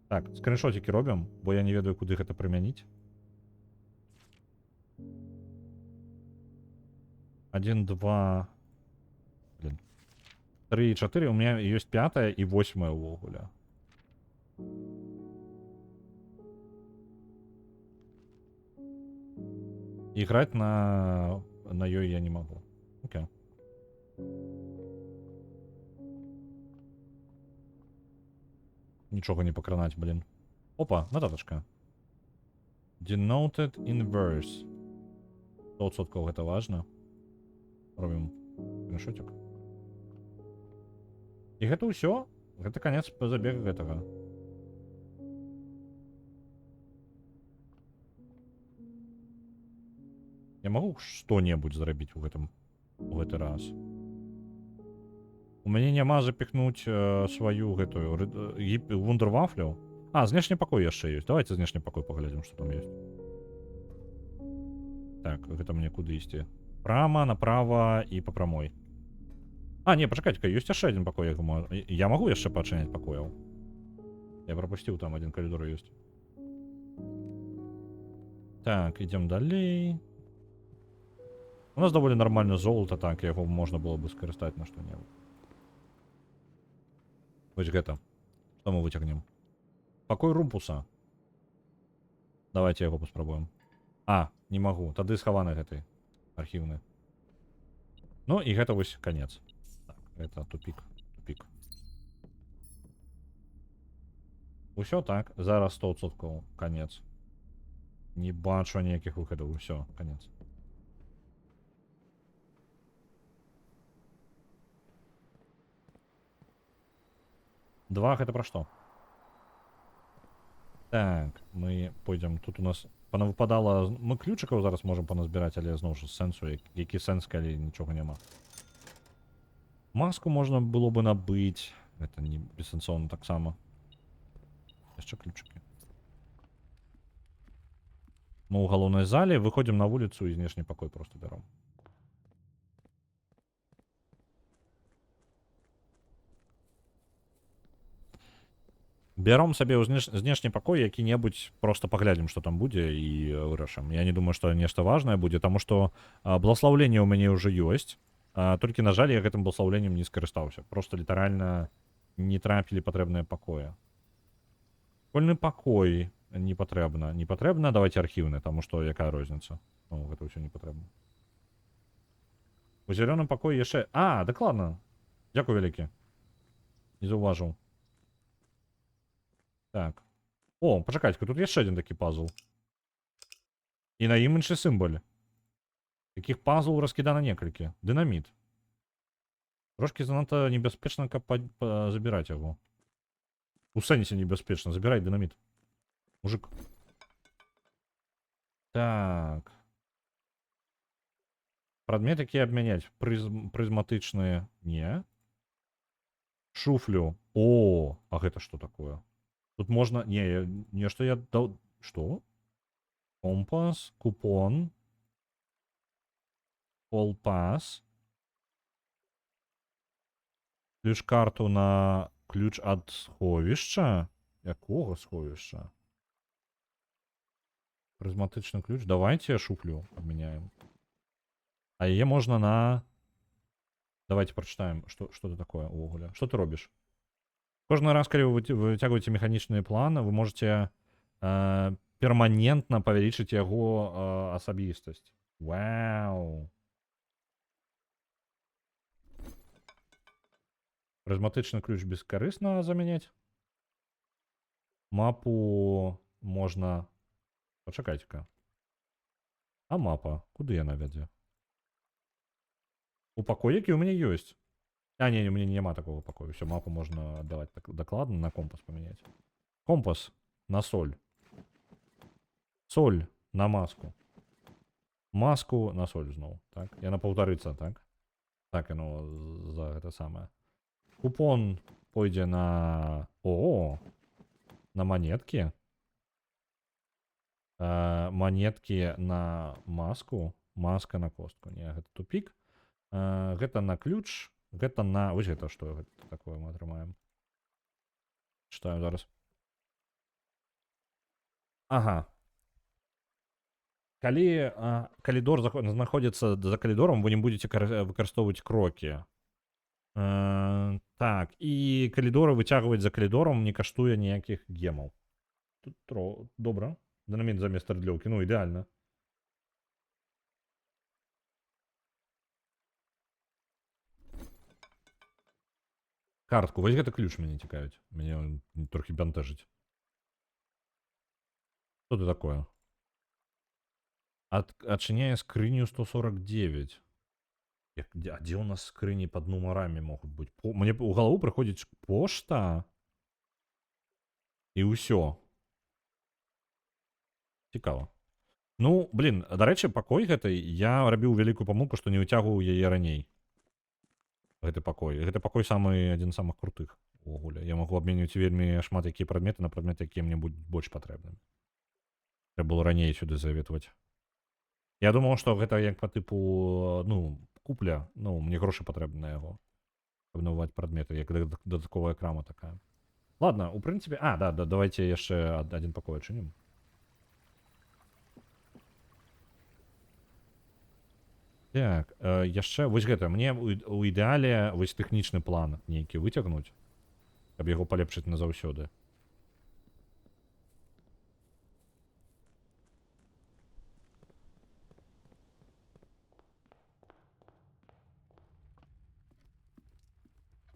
Так, скриншотики робім, бо я не ведаю, куди гэта прымяніць. 1, 2... Блин. 3, 4, у меня есть 5 и 8 увогуле. Играть на ёй я не могу. Окей. Нічого не пакранаць, блин. Опа, нотатачка. Denoted inverse. 100% гэта важна. Робім скриншотик. І гэта ўсё. Гэта канец забега гэтага. Я могу что-небудзь зрабіць у гэты раз. У мяне няма запихнуть сваю гэтую вундервафлю. А, знешні пакой яшчэ ёсць. Давайте знешні пакой паглядзім, што там ёсць. Так, гэта мне куды ісці? Прама, направо і па прамой. А, не, пачакайце-ка, ёсць яшчэ адзін пакой. Я магу яшчэ пачыняць пакояў? Я пропусціў, там адзін калідор ёсць. Так, ідзем далей. У нас даволі нормальна золата, так, яго можна было бы скарыстаць на што-небудзь. Вось гэта. Што мы выцягнем? Пакой румпуса. Давайте яго паспрабуем. А, не магу. Тады схаваны гэты архіўны. Ну і гэта вось канец. Так, гэта тупик. Тупик. Усё так. Зараз 100% канец. Не бачу ніякіх выхадаў. Усё, канец. Два гэта пра што? Так, мы пойдзем. Тут у нас панавыпадала... Мы ключикаў зараз можам паназбіраць, але зноў жа сэнсу, які сэнс, калі нічога няма. Маску можна было бы набыць. Гэта не бессэнсоўна таксама. Яшчэ ключики. Мы ў галоўнай зале, выходзім на вуліцу і знешні пакой просто бяром. Бяром сабе знешні пакой які-небудзь, просто паглядзім, што там будзе і вырашым. Я не думаю, што нешта важнае будзе, таму што благословленне ў мяне ўжо ёсць. Толькі, на жаль, я гэтым благословленнем не скарыстаўся. Просто літаральна не трапілі патрэбныя пакоі. Школьны пакой не патрэбна. Не патрэбна, давайте архіўны, таму што якая розніца? Ну, гэта ўсё не патрэбна. У зялёным пакоі яшчэ... А, дакладна. Дзякуй вялікі. Не заўважыў. Так. О, пачакайце, тут яшчэ адзін такі пазл. І на ім іншы сімбаль. Такіх пазлаў раскідана некалькі. Дынаміт. Трошкі занадта небяспечна, каб забіраць яго. У сэнсе небяспечна. Забірай дынаміт. Мужик. Так. Прадмет, які абмяняць. Прызматычныя. Не. Шуфлю. О, а гэта што такое? Тут можно... Не, нешта я дал... Что? Компас, купон. Полпас. Ключ-карту на ключ ад сховішча? Якого сховішча? Прызматычны ключ. Давайте шуфлю обменяем. А яе можна на... Давайте прочитаем, что это такое увогуле. Что ты робишь? Кожны раз, калі вы выцягваеце механічныя планы, вы можете перманентна павялічыць яго асабістасць. Вау! Прызматычны ключ бескарысна замяняць. Мапу можна... Пачакайце-ка. А мапа? Куды яна вядзе? У пакой, які ў мяне ёсць. А, не, у меня нема такого пакою. Все, мапу можно отдавать так докладно, на компас поменять. Компас на соль. Соль на маску. Маску на соль зноў. Так, я на паўтарыца, так? Так, яно за гэта самае. Купон пойдзе на... О! На монетки. Монетки на маску. Маска на костку. Не, гэта тупик. Гэта на ключ. Гэта на... Вось гэта што гэта такое мы атрымаем. Читаю зараз. Ага. Калі калідор знаходзіцца за калідором, вы не будете выкарыстоўваць крокі. Так, і калідоры выцягваць за калідором не каштуе ніякіх гемаў. Тут добра. Дынаміт замест рыдлёўкі. Ну, ідэальна. Картку. Вось гэта ключ мяне цікавіць. Мяне трохі бянтэжыць. Что это такое? Отчиняя скрыню 149. А где у нас скрыни под номерами могут быть? Мне у голову приходит пошта. І ўсё. Цікава. Ну, блін, до речі, пакой гэты, я рабіў вялікую памылку, што не выцягваў яе раней. Гэты пакой. Гэты пакой самы адзін з самых крутых увогуле. Я магу абменьваць вельмі шмат якія прадметы на прадметы, якія мне будуць больш патрэбнымі. Трэба было раней сюды заветваць. Я думаў, што гэта як па тыпу, ну, купля. Ну, мне грошы патрэбны на яго. Каб набываць прадметы, як дадатковая крама такая. Ладно, у прынцыпе... да, давайте яшчэ адзін пакой адчынім. Так, яшчэ вось гэта, мне у ідэале вось тэхнічны план нейкі выцягнуць, каб яго палепшыць назаўсёды.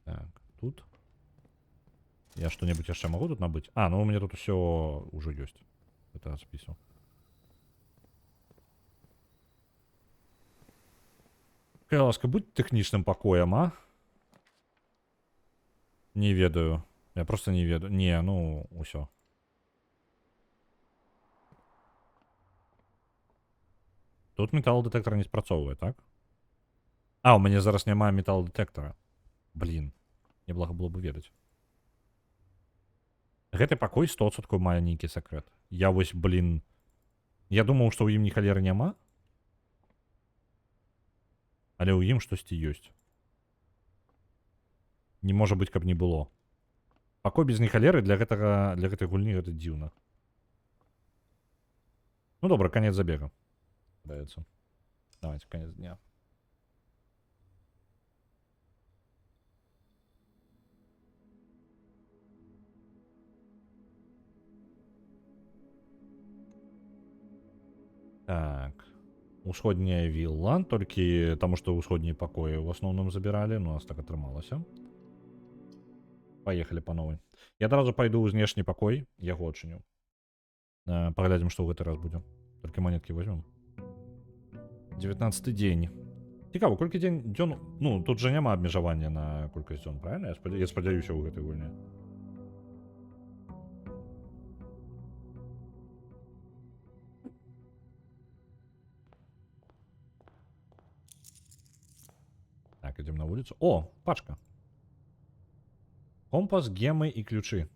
Так, тут. Я што-небудзь яшчэ магу тут набыць? Ну у меня тут усё ўжо ёсць. Это ад спісу. Кай ласка, будь тэхнічным пакоем, а? Не ведаю. Я просто не ведаю. Не, ну, усё. Тут металодэтэктар не спрацоўвае, так? У мяне зараз няма металодэтэктара. Блін. Няблага было бы ведаць. Гэты пакой 100% мае нейкі сакрэт. Я вось, блін... Я думаў, што ў ім ні халеры няма. Але ў ім штосьці ёсць. Не можа быць, каб не было. Пакой без ні халеры для гэтай гульні гэта дзіўна. Ну добра, конец забега. Даецца. Давайте, конец дня. Так. Усходняя вілла, толькі таму што ўсходнія пакоі ў асноўным забіралі, ну, у нас так атрымалася. Паехалі па новай. Я адразу пайду ў знешні пакой, яго адчыню. Паглядзім, што ў гэты раз будзе. Толькі монеткі возьмем. 19 дзень. Цікава, колькі дзён... Ну, тут жа няма абмежавання на колькасць дзён, правильно? Я спадзяюся ў гэтай гульні. Так, идем на улицу. О, пачка. Компас, гемы и ключи.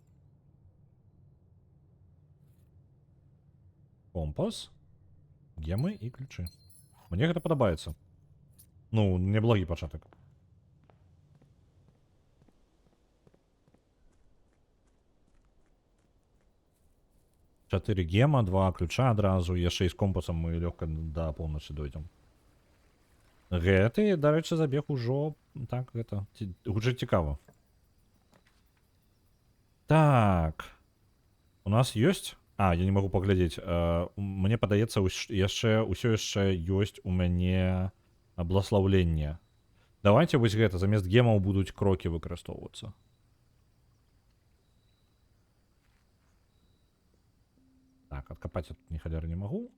Компас, гемы и ключи. Мне гэта падабаецца. Ну, неблагі пачатак. Чатыры гема, 2 ключа адразу, яшчэ і з компасам мы лёгка да поўначы дойдзем. Гэты, дарэчы, забег ужо, так, гэта, уже цікава. Так. У нас ёсць? Я не магу паглядзець. Мне падаецца, ўсё яшчэ ёсць у мяне бласлаўленне. Давайте вось гэта, замест гемаў будуць крокі выкарыстоўвацца. Так, адкапаць я тут ні халеры не магу.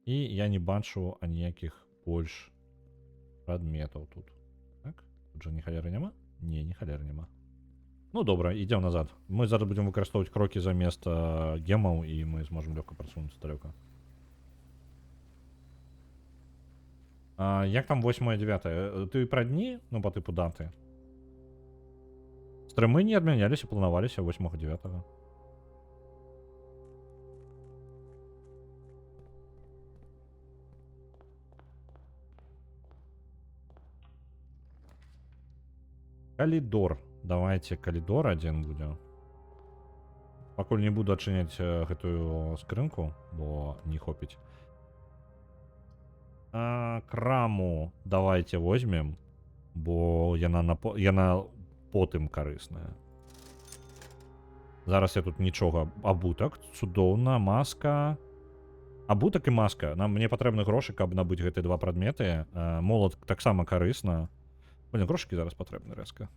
І я не бачу аніякіх больш прадметаў тут. Так, тут жа ні халеры няма? Не, ні халеры няма. Ну добра, ідзем назад. Мы зараз будзем выкарыстоўваць крокі замест гемаў, і мы зможам лёгка прасунуцца далёка. Як там 8-9? Ты пра дні? Ну, па тыпу даты. Стрымы не адмяняліся, планаваліся 8-9. Калідор. Давайте калідор адзін будзе. Пакуль не буду адчыняць гэтую скрынку, бо не хопіць. Краму давайте возьмем, бо яна потым карысная. Зараз я тут нічога. Абутак, цудоўна, маска. Абутак і маска. Мне патрэбны грошы, каб набыць гэтыя два прадметы. Молат таксама карысна. Блин, грошыкі зараз патрэбны рэзка.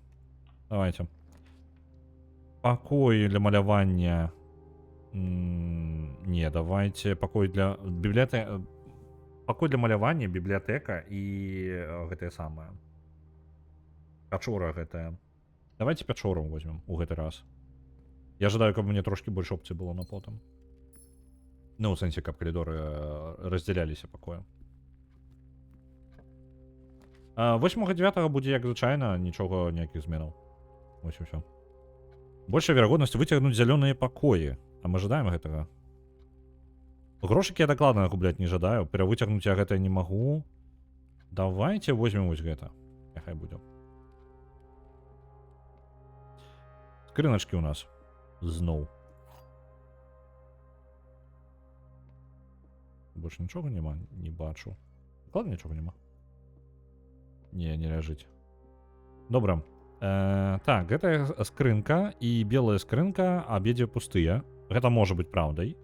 Давайте. Пакоі для малявання. Не, давайте пакой для бібліятэка, пакой для малявання, бібліятэка і гэтае самае. Пячора гэтая. Давайте пячору возьмем у гэты раз. Я ожидаю, каб мне трошки больше опцый было на потом. Ну, у сэнсе, каб калідоры раздзяляліся пакоем. 8-9 будзе як звычайна, нічога, ніякіх зменаў. Вось і ўсё. Большая верагоднасць выцягнуць зялёныя пакоі. А мы жадаем гэтага? Грошыкі я дакладна губляць не жадаю. Перавыцягнуць я гэта не магу. Давайте возьмем вось гэта. Няхай будзе. Скрыначкі ў нас. Зноў. Больш нічога няма? Не бачу. Дакладна нічога няма? Не ляжыць. Добра. Так, гэта скрынка і белая скрынка абедзве пустыя. Гэта можа быць праўдай.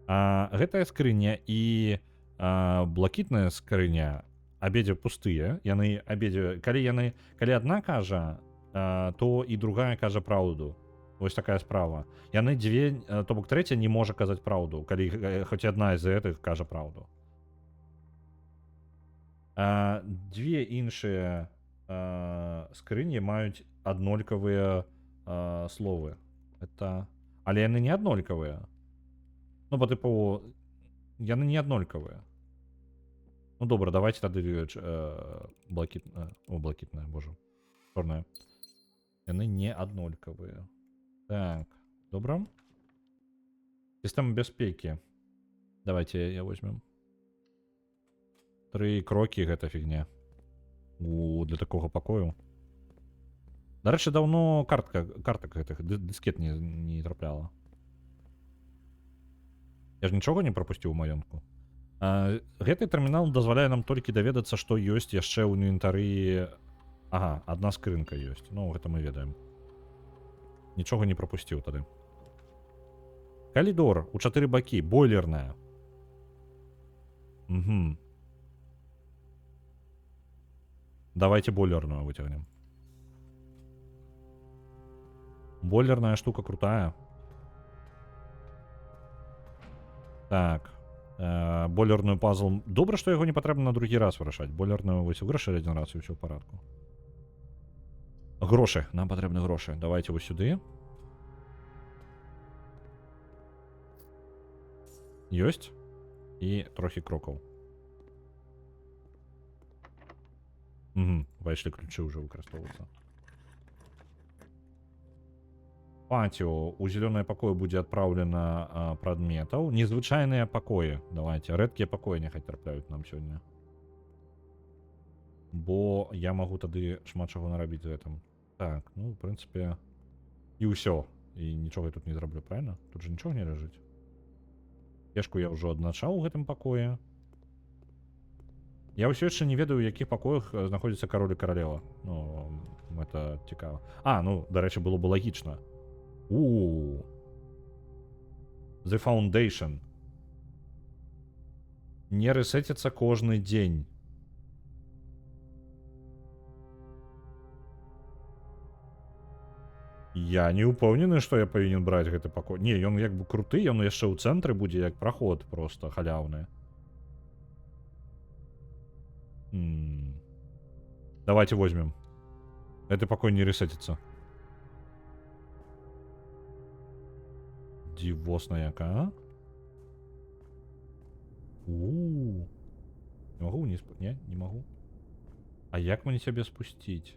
Гэтая скрыня і блакітная скрыня абедзве пустыя. Яны абедзве... Калі адна кажа, то і другая кажа праўду. Вось такая справа. Яны дзве, то бок трэця не можа казаць праўду, калі хоць адна з гэтых кажа праўду. Дзве іншыя скрыні маюць аднолькавыя словы. Это... Але яны не аднолькавыя. Ну, па тыпу, яны не аднолькавыя. Ну, добра, давайте тады блакітная, боже. Чорная. Яны не аднолькавыя. Так, добра. Сістэма бяспекі. Давайте я возьмем. 3 крокі, гэта фігня. Для такога пакою. Дарэчы, даўно картак гэтых дыскет не трапляла. Я ж нічога не прапусціў у маёнтку. Гэты тэрмінал дазваляе нам толькі даведацца, што ёсць яшчэ ў інвентары. Ага, адна скрынка ёсць. Ну, гэта мы ведаем. Нічога не прапусціў тады. Калідор у 4 бакі, бойлерная. Угу. Давайте бойлерную выцягнем. Бойлерная штука крутая. Так. Бойлерную пазл. Добра, што яго не патрэбна на другі раз вырашаць. Бойлерную вось вырашылі адзін раз і ўсё ў парадку. Грошы. Нам патрэбны грошы. Давайте вось сюды. Ёсць. І трохі крокаў. Угу. Пайшлі ключы ўжо выкарыстоўваюцца. Патіо. У зялёнае пакоі будзе адпраўлена прадметаў. Незвычайныя пакоі. Давайте. Рэдкія пакоі няхай трапляюць нам сёння. Бо я магу тады шмат чаго нарабіць з гэтым. Так, ну, в прынцыпе, і ўсё. І нічога я тут не зраблю, правильно? Тут же нічога не ляжыць. Пешку я ўжо адначаў у гэтым пакоі. Я ўсё яшчэ не ведаю, у якіх пакоях знаходзіцца кароль і каралева. Ну, гэта цікава. Ну, дарэчы, было бы лагічна. The Foundation. Не рэсеціцца кожны дзень. Я не упэўнены, што я павінен браць гэты пакой. Не, ён як бы круты, ён яшчэ ў цэнтры будзе як праход просто халяўны. Давайте возьмем. Гэты пакой не рэсетіцца. Дзівосна яка. Не магу вниз? Не, не магу. А як мне цябе спусціць?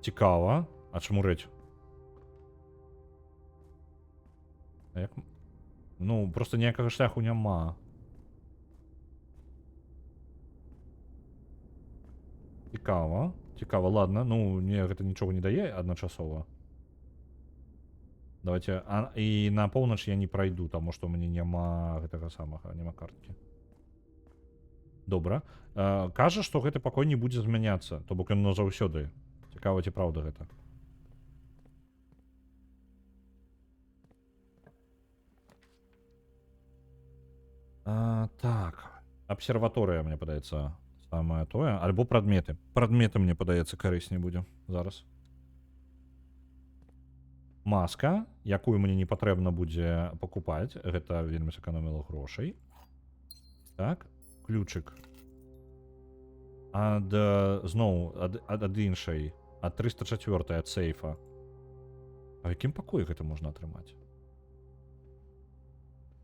Цікава. А чаму рэч? А як... Ну, просто ніякага шляху няма. Цікава. Цікава, ладно. Ну, мне гэта нічога не дае адначасова. Давайте... І на поўнач я не прайду, таму што ў мяне няма гэтага самага, няма карткі. Добра. Кажа, што гэты пакой не будзе змяняцца, то бок ён назаўсёды. Цікава, ці праўда гэта? Так. Абсерваторыя, мне падаецца, самае тое. Альбо прадметы. Прадметы, мне падаецца, карысней будзе зараз. Маска, якую мне не патрэбна будзе пакупаць. Гэта вельмі сэканоміла грошай. Так, ключик. Ад зноў ад іншай, ад 304 ад сейфа. А в якім пакоі гэта можна атрымаць?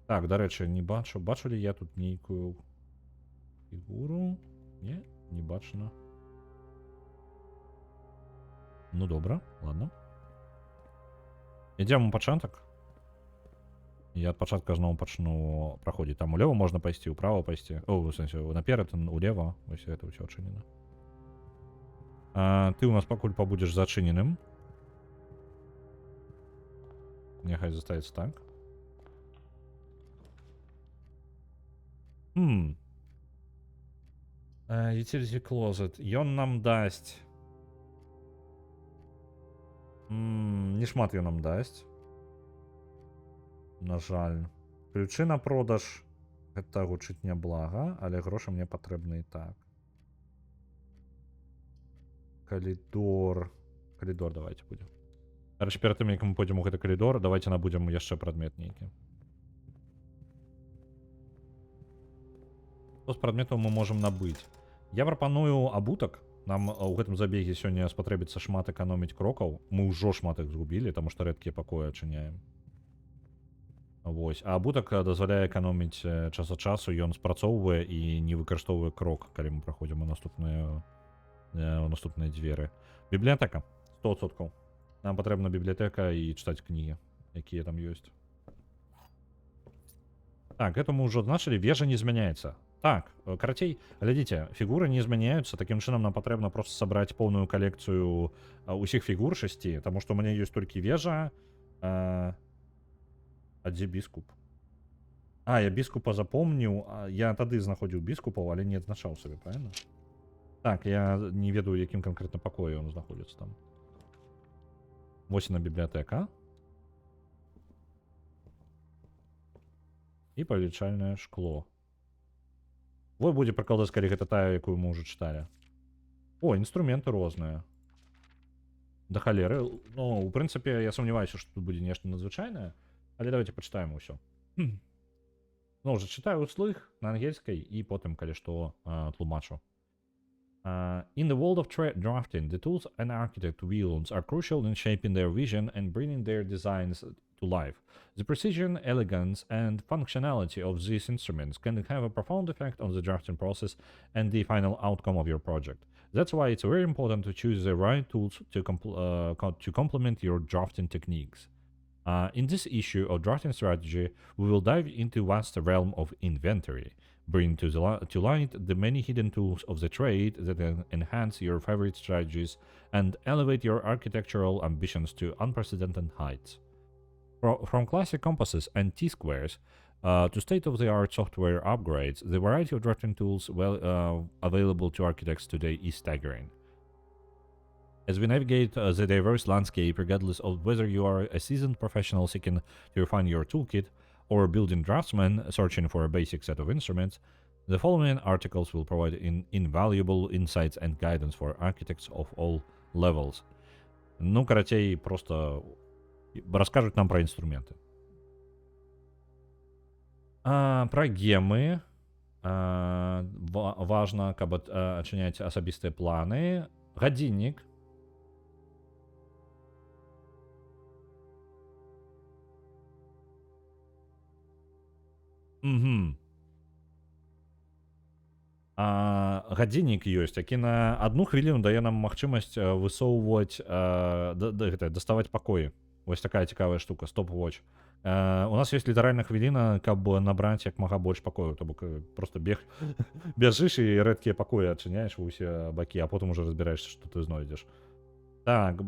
Так, дарэчы, не бачу. Бачу ли я тут нейкую фігуру? Не, не бачна. Ну добра, ладно. Ідзем у пачатак. Я ад пачатка зноў пачну праходзіць. Там улева можна пайсці, управа пайсці. О, в сэнсе, наперад, улева. Вось гэта ўсё адчынена. Ты у нас пакуль пабудзеш зачыненым. Няхай застаецца так. Utility closet. Ён нам дасць. Не шмат ён нам дасць. На жаль. Ключы на продаж. Гэта гучыць няблага, але грошы мне патрэбны і так. Калідор. Калідор давайте будем. Кароче, перед тым, як мы пойдзем у гэты калідор, давайте набудзем яшчэ прадмет нейкі. Што з прадметаў мы можам набыць? Я прапаную абутак. Нам у гэтым забеге сёння спатрэбіцца шмат эканоміць крокаў. Мы ўжо шмат іх згубілі, таму што рэдкія пакоі адчыняем. Вось. А абутак дазваляе эканоміць час ад часу, ён спрацоўвае і не выкарыстоўвае крок, калі мы праходзім у наступныя дзверы. Бібліятэка 100%. Нам патрэбна бібліятэка і чытаць кнігі, якія там ёсць. Так, гэта мы ўжо адзначылі, вежа не змяняецца. Так, карацей, глядзіце, фігуры не змяняюцца, такім чынам нам патрэбна проста сабраць поўную калекцыю усіх фігур 6, таму што ў мяне ёсць толькі вежа. А дзе біскуп? Я біскупа запомніў, я тады знаходзіў біскупаў, але не адзначаў сабе, правильно? Так, я не ведаю, якім канкрэтна пакоі ён знаходзіцца там. Вось на бібліятэка. І павелічальнае шкло. Вот будзе прыкладаць, калі гэта тая, якую мы ўжо чыталі. О, інструменты розныя. Да халеры. Ну, у прынцыпе, я сумняваюся, што тут будзе нешта надзвычайнае. Але давайте пачытаем усё. Ну, уже читаю услых на ангельскай і потым, калі што, тлумачу. In the world of drafting, the tools an architect wields are crucial in shaping their vision and bringing their designs to life. The precision, elegance, and functionality of these instruments can have a profound effect on the drafting process and the final outcome of your project. That's why it's very important to choose the right tools to complement your drafting techniques. In this issue of drafting strategy, we will dive into the vast realm of inventory, bring to light the many hidden tools of the trade that enhance your favorite strategies and elevate your architectural ambitions to unprecedented heights. From classic compasses and T-squares to state-of-the-art software upgrades, the variety of drafting tools available to architects today is staggering. As we navigate the diverse landscape, regardless of whether you are a seasoned professional seeking to refine your toolkit or a building draftsman searching for a basic set of instruments, the following articles will provide invaluable insights and guidance for architects of all levels. Ну, карацей, просто расскажут нам про инструменты. Про гемы. Важно, каб адчыняць асабістыя планы. Гадзіннік. Гадзіннік ёсць, які на 1 хвіліну дае нам магчымасць высоўваць, даставаць пакоі. Вось такая цікавая штука, стоп-вотч. У нас ёсць літаральна хвіліна, каб набраць як мага больш пакояў, то бок просто бяжыш і рэдкія пакоі адчыняеш ва ўсе бакі, а потым уже разбіраешся, што ты знойдзеш. Так,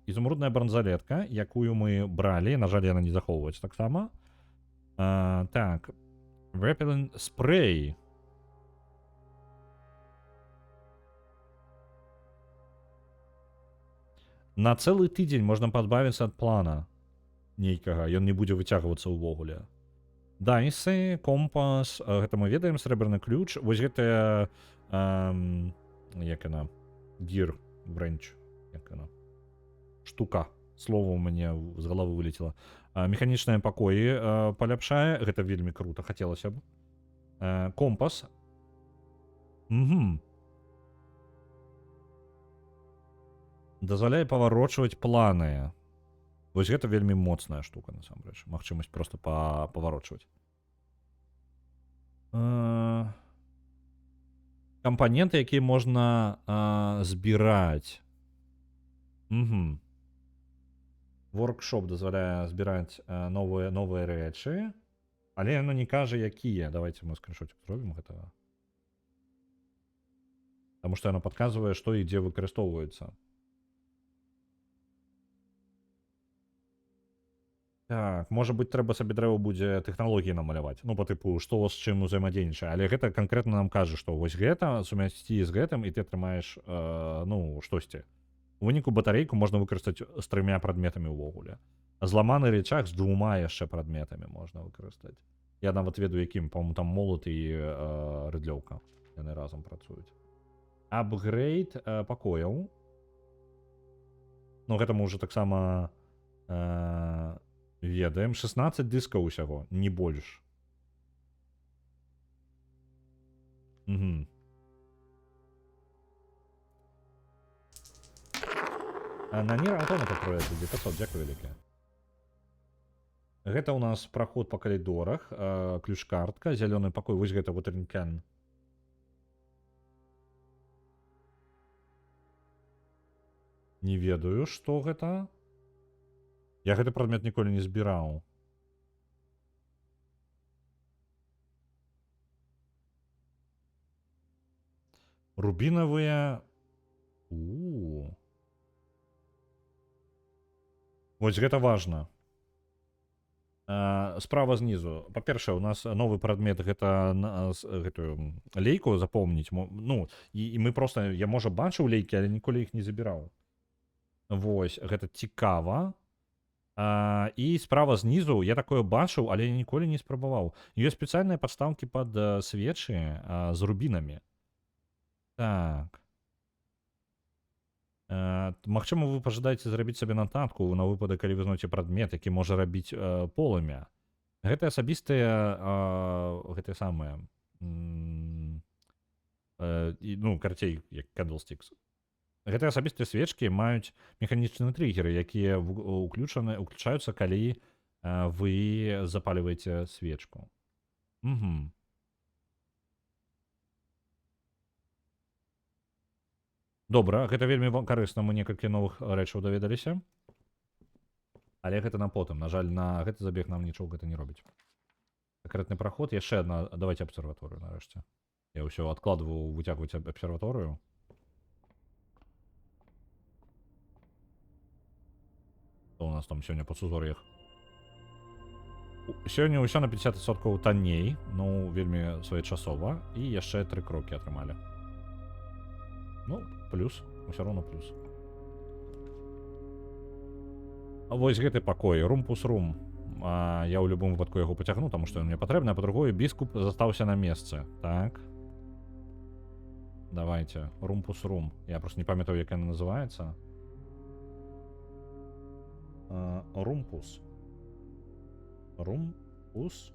ізумрудная бранзалетка, якую мы бралі, на жаль, яна не захоўваецца таксама. Так, repellent spray. На цэлы тыдзень можна пазбавіцца ад плана нейкага, ён не будзе выцягвацца ўвогуле. Дайсы, компас, гэта мы ведаем, срэбраны ключ, вось гэтая, як яна, гір, врэнч, як яна. штука. Слово мне з головы вылетело. Механічныя пакоі паляпшае. Гэта вельмі круто, хацелася б. Компас. Угу. Дазваляе паварочваць планы. Вось гэта вельмі моцная штука, насамрэч. Магчымасць проста паварочваць. Кампаненты, якія можна збіраць. Угу. Воркшоп дазваляе збіраць новыя рэчы. Але яно не кажа, якія. Давайте мы скриншотик зробім гэтага. Таму што яно падказвае, што і дзе выкарыстоўваецца. Так, можа быць, трэба сабе дрэва будзе тэхналогіі намаляваць. Ну, па тыпу, што з чым узаемадзейнічае. Але гэта канкрэтна нам кажа, што вось гэта сумясці з гэтым, і ты атрымаеш, ну, штосьці. У выніку батарэйку можна выкарыстаць з 3 прадметамі ўвогуле. Зламаны рычаг з 2 яшчэ прадметамі можна выкарыстаць. Я нават ведаю, якім, па-моему, там молот і рыдлёўка. Яны разам працуюць. Апгрейд пакояў. Ну, гэта мы ўжо таксама ведаем. 16 дыскаў усяго, не больш. Угу. На Нір Аўтомата проект ідзе. 500, дзякую вялікае. Гэта ў нас праход па калідорах, ключ-картка, зялёны пакой, вось гэта watering can. Не ведаю, што гэта. Я гэты прадмет ніколі не збіраў. Рубінавыя... Вось гэта важна. Справа знізу. Па-першае, у нас новы прадмет, гэта гэтую лейку запомніць. Ну, і мы проста, я, можа, бачыў лейкі, але ніколі іх не забіраў. Вось, гэта цікава. І справа знізу, я такое бачыў, але я ніколі не спрабаваў. Ёсць спецыяльныя падстаўкі пад свечы з рубінамі. Так. Магчыма, вы пажадаеце зрабіць сабе нататку на выпадак, калі вы знойдзеце прадмет, які можа рабіць полымя. Гэта асабістыя, гэтыя самыя, ну, карцей, як candlesticks. Гэтыя асабістыя свечкі маюць механічныя триггеры, якія уключаюцца, калі вы запаліваеце свечку. Угу. Добра, гэта вельмі карысна, мы некалькі новых рэчаў даведаліся. Але гэта на потым. На жаль, на гэты забег нам нічога гэта не робіць. Секретны праход, яшчэ адна, давайте абсерваторыю нарэшце. Я ўсё адкладваю выцягваць абсерваторыю. Што у нас там сёння па сузор'ях? Сёння ўсё на 50% танней, ну, вельмі своечасова, і яшчэ 3 крокі атрымалі. Ну, плюс, усё роўно плюс. А вось гэты пакой, румпус-рум. Я ў любым выпадку яго пацягну, таму што ён мне патрэбны, а па-другое, біскуп застаўся на месцы. Так. Давайте, румпус-рум. Я просто не памятаю, як яна называецца. Румпус. Румпус.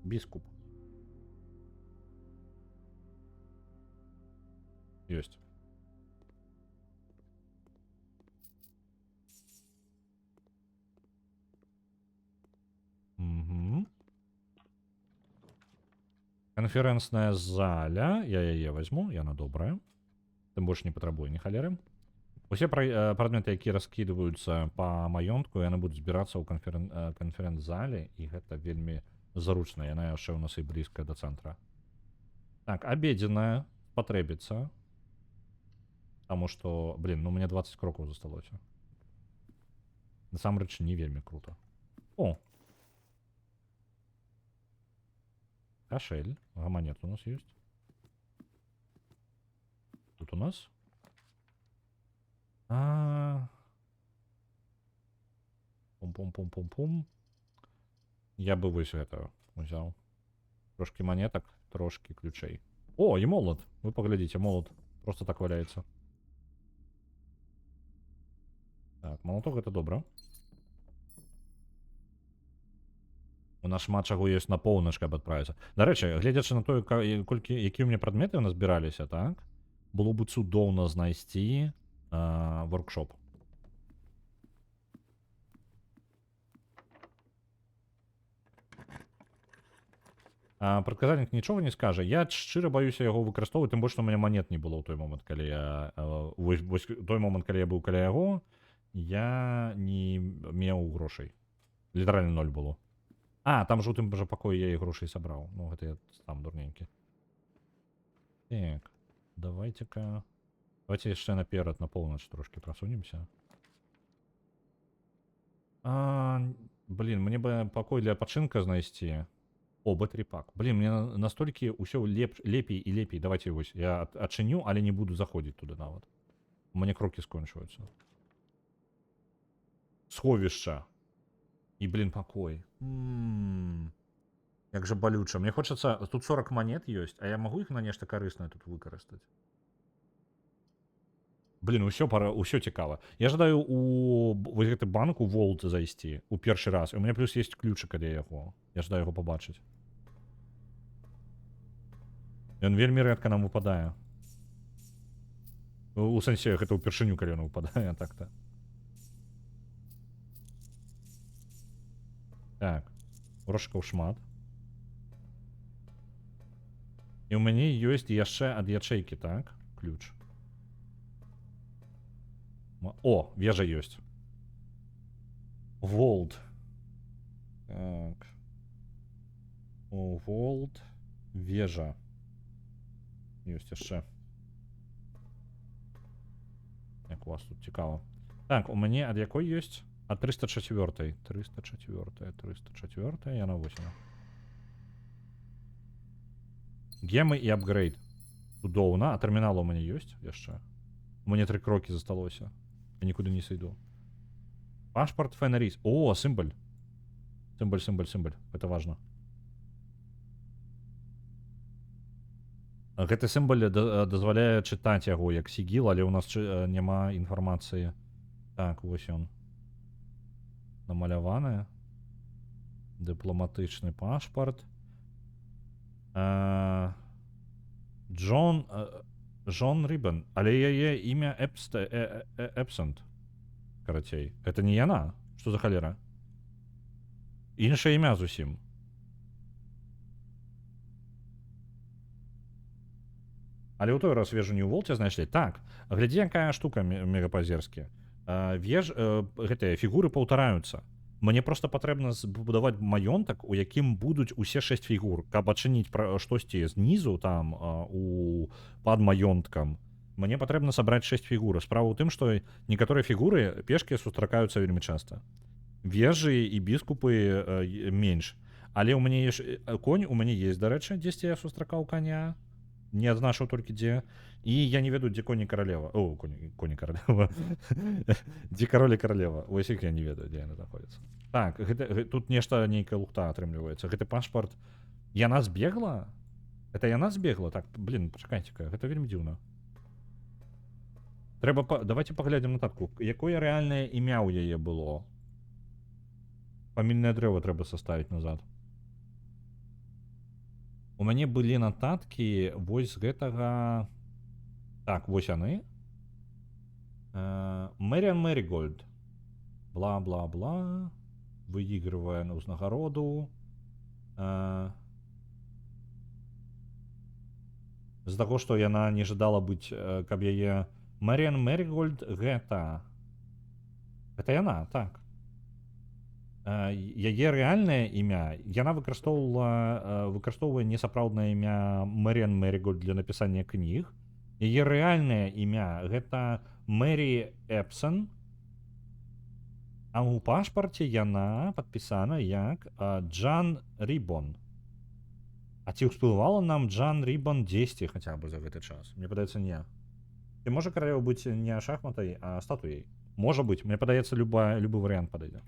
Біскуп. Ёсць. Угу. Канферэнсная заля. Я яе возьму, яна добрая. Тым больш не патрабуе ні халеры. Усе прадметы, якія раскідваюцца па маёнтку, яны будуць збірацца ў канферэнц-зале, і гэта вельмі зручна. Яна яшчэ ў нас і блізкая да цэнтра. Так, абедзенная патрэбіцца. Таму што, блин, ну у меня 20 крокаў засталося. Насамрэч не вельмі круто. О! Кашель. Гаманет у нас ёсць. Тут у нас. Пум-пум-пум-пум-пум. Я бы вось гэта узяў. Трошки монеток, трошки ключей. О, і молот. Вы паглядзіце, молот просто так валяецца. Так, молоток это добра. У нас шмат чаго ёсць на поўнач, каб адправіцца. Дарэчы, гледзячы на тое, колькі якія ў мяне прадметы ў нас збіраліся, так? Было бы цудоўна знайсці воркшоп. Прадказальнік нічога не скажа. Я шчыра баюся яго выкарыстоўваць, тым больш, што ў мяне манет не было ў той момант, калі я... Вось той момант, калі я быў каля яго, я не меў грошай. Літаральна 0 было. Там жутым жа пакоі я і грошай сабраў. Ну, гэта я сам дурненькі. Так, давайте-ка... Давайте яшчэ наперад, на поўнач трошки прасунемся. Блин, мне бы пакой для пачынка знайсці. О, бэтрі-пак. Блин, мне настолькі ўсё лепей і лепей. Давайте вось, я адчыню, але не буду заходзіць туды нават. У мяне крокі скончваюцца. Сховішча. І, блин, пакой. Як жа балюча. Мне хочацца... Тут 40 монет ёсць, а я магу іх на нешта карыснае тут выкарыстаць? Блин, усё цікава. Я жадаю у вось гэты банк у Волт зайсці у першы раз. У меня плюс есть ключик ад яго. Я жадаю яго пабачыць. Ён вельмі рэдка нам выпадае. У сэнсе, гэта ўпершыню, калі ён выпадае, так-то. Так, грошыкаў шмат. І ў мяне ёсць яшчэ ад ячэйкі, так? Ключ. О, вежа ёсць. Волт. Так. О, Волт. Вежа. Ёсць яшчэ. Як у вас тут цікава. Так, у мяне ад якой ёсць? Ад 304. 304. Яна вось яна. Гемы і апгрейд. Цудоўна. А тэрмінал у мяне ёсць яшчэ? У мяне 3 крокі засталося. Я нікуды не сойду. Пашпарт Фенарис. О, сімбаль. Сімбаль. Это важно. Гэты сімбаль дазваляе чытаць яго як сігіл, але ў нас няма інфармацыі. Так, вось ён. Намаляваны. Дыпламатычны пашпарт. Джон Рибен. Але яе імя Эпсент. Карацей. Это не яна. Што за халера? Іншае імя зусім. Але ў той раз вежу не ў Волце знайшлі. Так, глядзі, якая штука мегапазерскі. Гэтыя фігуры паўтараюцца. Мне проста патрэбна збудаваць маёнтак, у якім будуць усе 6 фігур. Каб адчыніць штосьці знізу там пад маёнткам, мне патрэбна сабраць 6 фігур. Справа ў тым, што некаторыя фігуры пешкі сустракаюцца вельмі часта. Вежы і біскупы менш. Але ў мяне конь у мяне есть, дарэчы, дзесьці я сустракаў коня. Не адзначыў толькі дзе. І я не ведаю, дзе коні каралева. О, коні каралева. Дзе кароль і каралева. Вось іх я не ведаю, дзе яны знаходзяцца. Так, тут нешта нейкая лухта атрымліваецца. Гэты пашпарт. Яна збегла? Это яна збегла? Так, блин, пачакайце-ка, гэта вельмі дзіўна. Трэба, давайте паглядзім нататку. Якое рэальнае імя ў яе было? Фамільнае дрэва трэба составіць назад. У мяне былі нататкі вось з гэтага... Так, вось яны. Мэриан Мэригольд. Бла-бла-бла. Выигрывая на узнагароду. З-за таго, што яна не жадала быць, каб яе... Мэриан Мэригольд гэта... Гэта яна, так. Яе рэальнае імя, яна выкарыстоўвае несапраўднае імя Мэриан Мэригольд для напісання кніг. Яе рэальнае імя гэта Мэри Эпсон, а ў пашпарце яна падпісана як Джан Рибон. А ці ўсплывала нам Джан Рибон 10 хаця бы за гэты час? Мне падаецца, не. Ці можа каралева быць не шахматай, а статуяй? Можа быць, мне падаецца, любы варыянт падойдзе.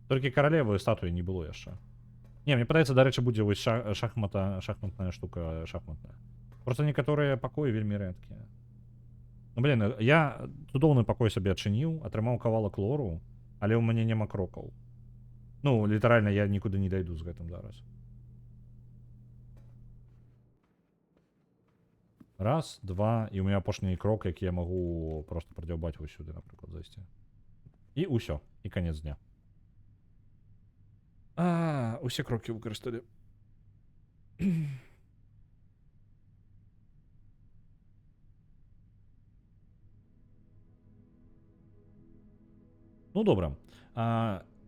Толькі каралевы статуі не было яшчэ. Не, мне падаецца, дарэчы, будзе вось шахматная штука шахматная. Просто некаторыя пакоі вельмі рэдкія. Ну, блін, я цудоўны пакой сабе адчыніў, атрымаў кавалак лору, але ў мяне няма крокаў. Ну, літаральна я нікуды не дайду з гэтым зараз. Раз, два, і ў меня апошні крок, які я магу просто прадзяўбаць вось сюды, напрыклад, зайсці. І ўсё, і канец дня. Усе крокі выкарысталі. Ну, добра.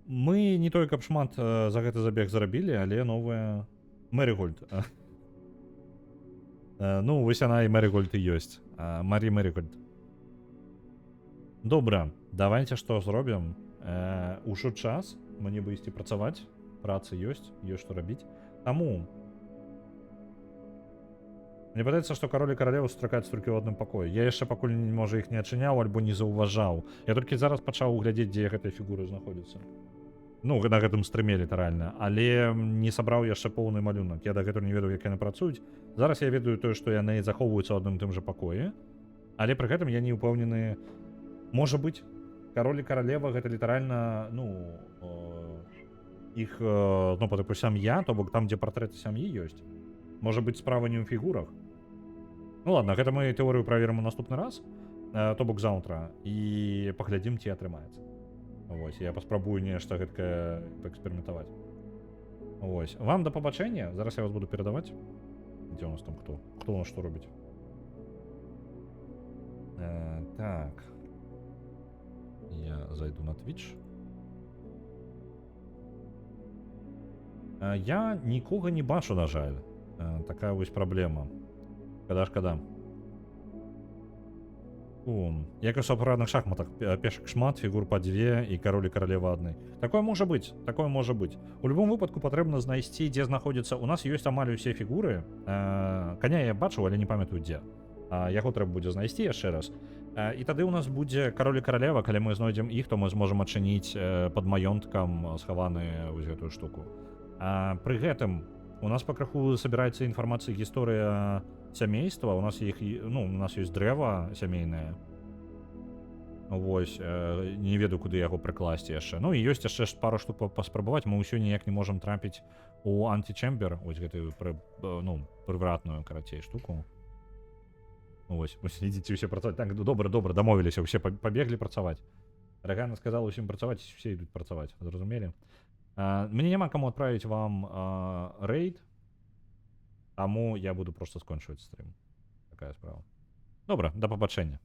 Мы не тое, каб шмат за гэты забег зарабілі, але новая Мэригольд. Ну, вось яна і Мэригольд і ёсць. Марі Мэригольд. Добра, давайте што зробім. Ужо час, мне бы ісці працаваць. Працы ёсць што рабіць. Таму мне падаецца, што кароль і каралева сустракаюцца толькі ў адным пакоі. Я яшчэ пакуль, можа, іх не адчыняў альбо не заўважаў. Я толькі зараз пачаў глядзець, дзе гэтыя фігуры знаходзяцца. Ну, на гэтым стрыме літаральна, але не сабраў яшчэ поўны малюнак. Я дагэтуль не ведаю, як яны працуюць. Зараз я ведаю тое, што яны захоўваюцца ў адным тым жа пакоі, але пры гэтым я не ўпэўнены. Можа быць, кароль і каралева гэта літаральна, ну, іх, ну, па тыпу сям'я, то бок там, дзе партрэты сям'і ёсць. Можа быць, справа не ў фігурах. Ну ладно, гэта мы тэорыю праверым у наступны раз, то бок заўтра, і паглядзім, ці атрымаецца. Вось, я паспрабую нешта гэткае паэксперыментаваць. Вось, вам да пабачэння, зараз я вас буду перадаваць. Дзе у нас там хто? Хто у нас што робіць? Так. Я зайду на Twitch. Я нікога не бачу, на жаль. Такая вось праблема. Шкада. Як у сапраўдных шахматах, пешак шмат, фігур па дзве і кароль і каралева адны. Такое можа быць. У любым выпадку патрэбна знайсці, дзе знаходзіцца. У нас ёсць амаль усе фігуры. Каня я бачыў, але не памятаю дзе. Яго трэба будзе знайсці яшчэ раз. І тады ў нас будзе кароль і каралева, калі мы знойдзем іх, то мы зможам адчыніць пад маёнткам схаваны вось гэтую штуку. Пры гэтым у нас пакрыху сабіраецца інфармацыя, гісторыя сямейства. У нас ёсць дрэва сямейнае. Вось, не ведаю, куды яго прыкласці яшчэ. Ну і ёсць яшчэ пару штук паспрабаваць. Мы ўсё ніяк не можам трапіць у античембер, вось гэтую прывратную, карацей, штуку. Вось, ідзіце ўсе працаваць. Так, добра, дамовіліся, усе пабеглі працаваць. Рагана сказала ўсім працаваць, усе ідуць працаваць, зразумелі? Мне няма каму адправіць вам рейд, таму я буду проста скончваць стрым. Такая справа. Добра, да пабачэння.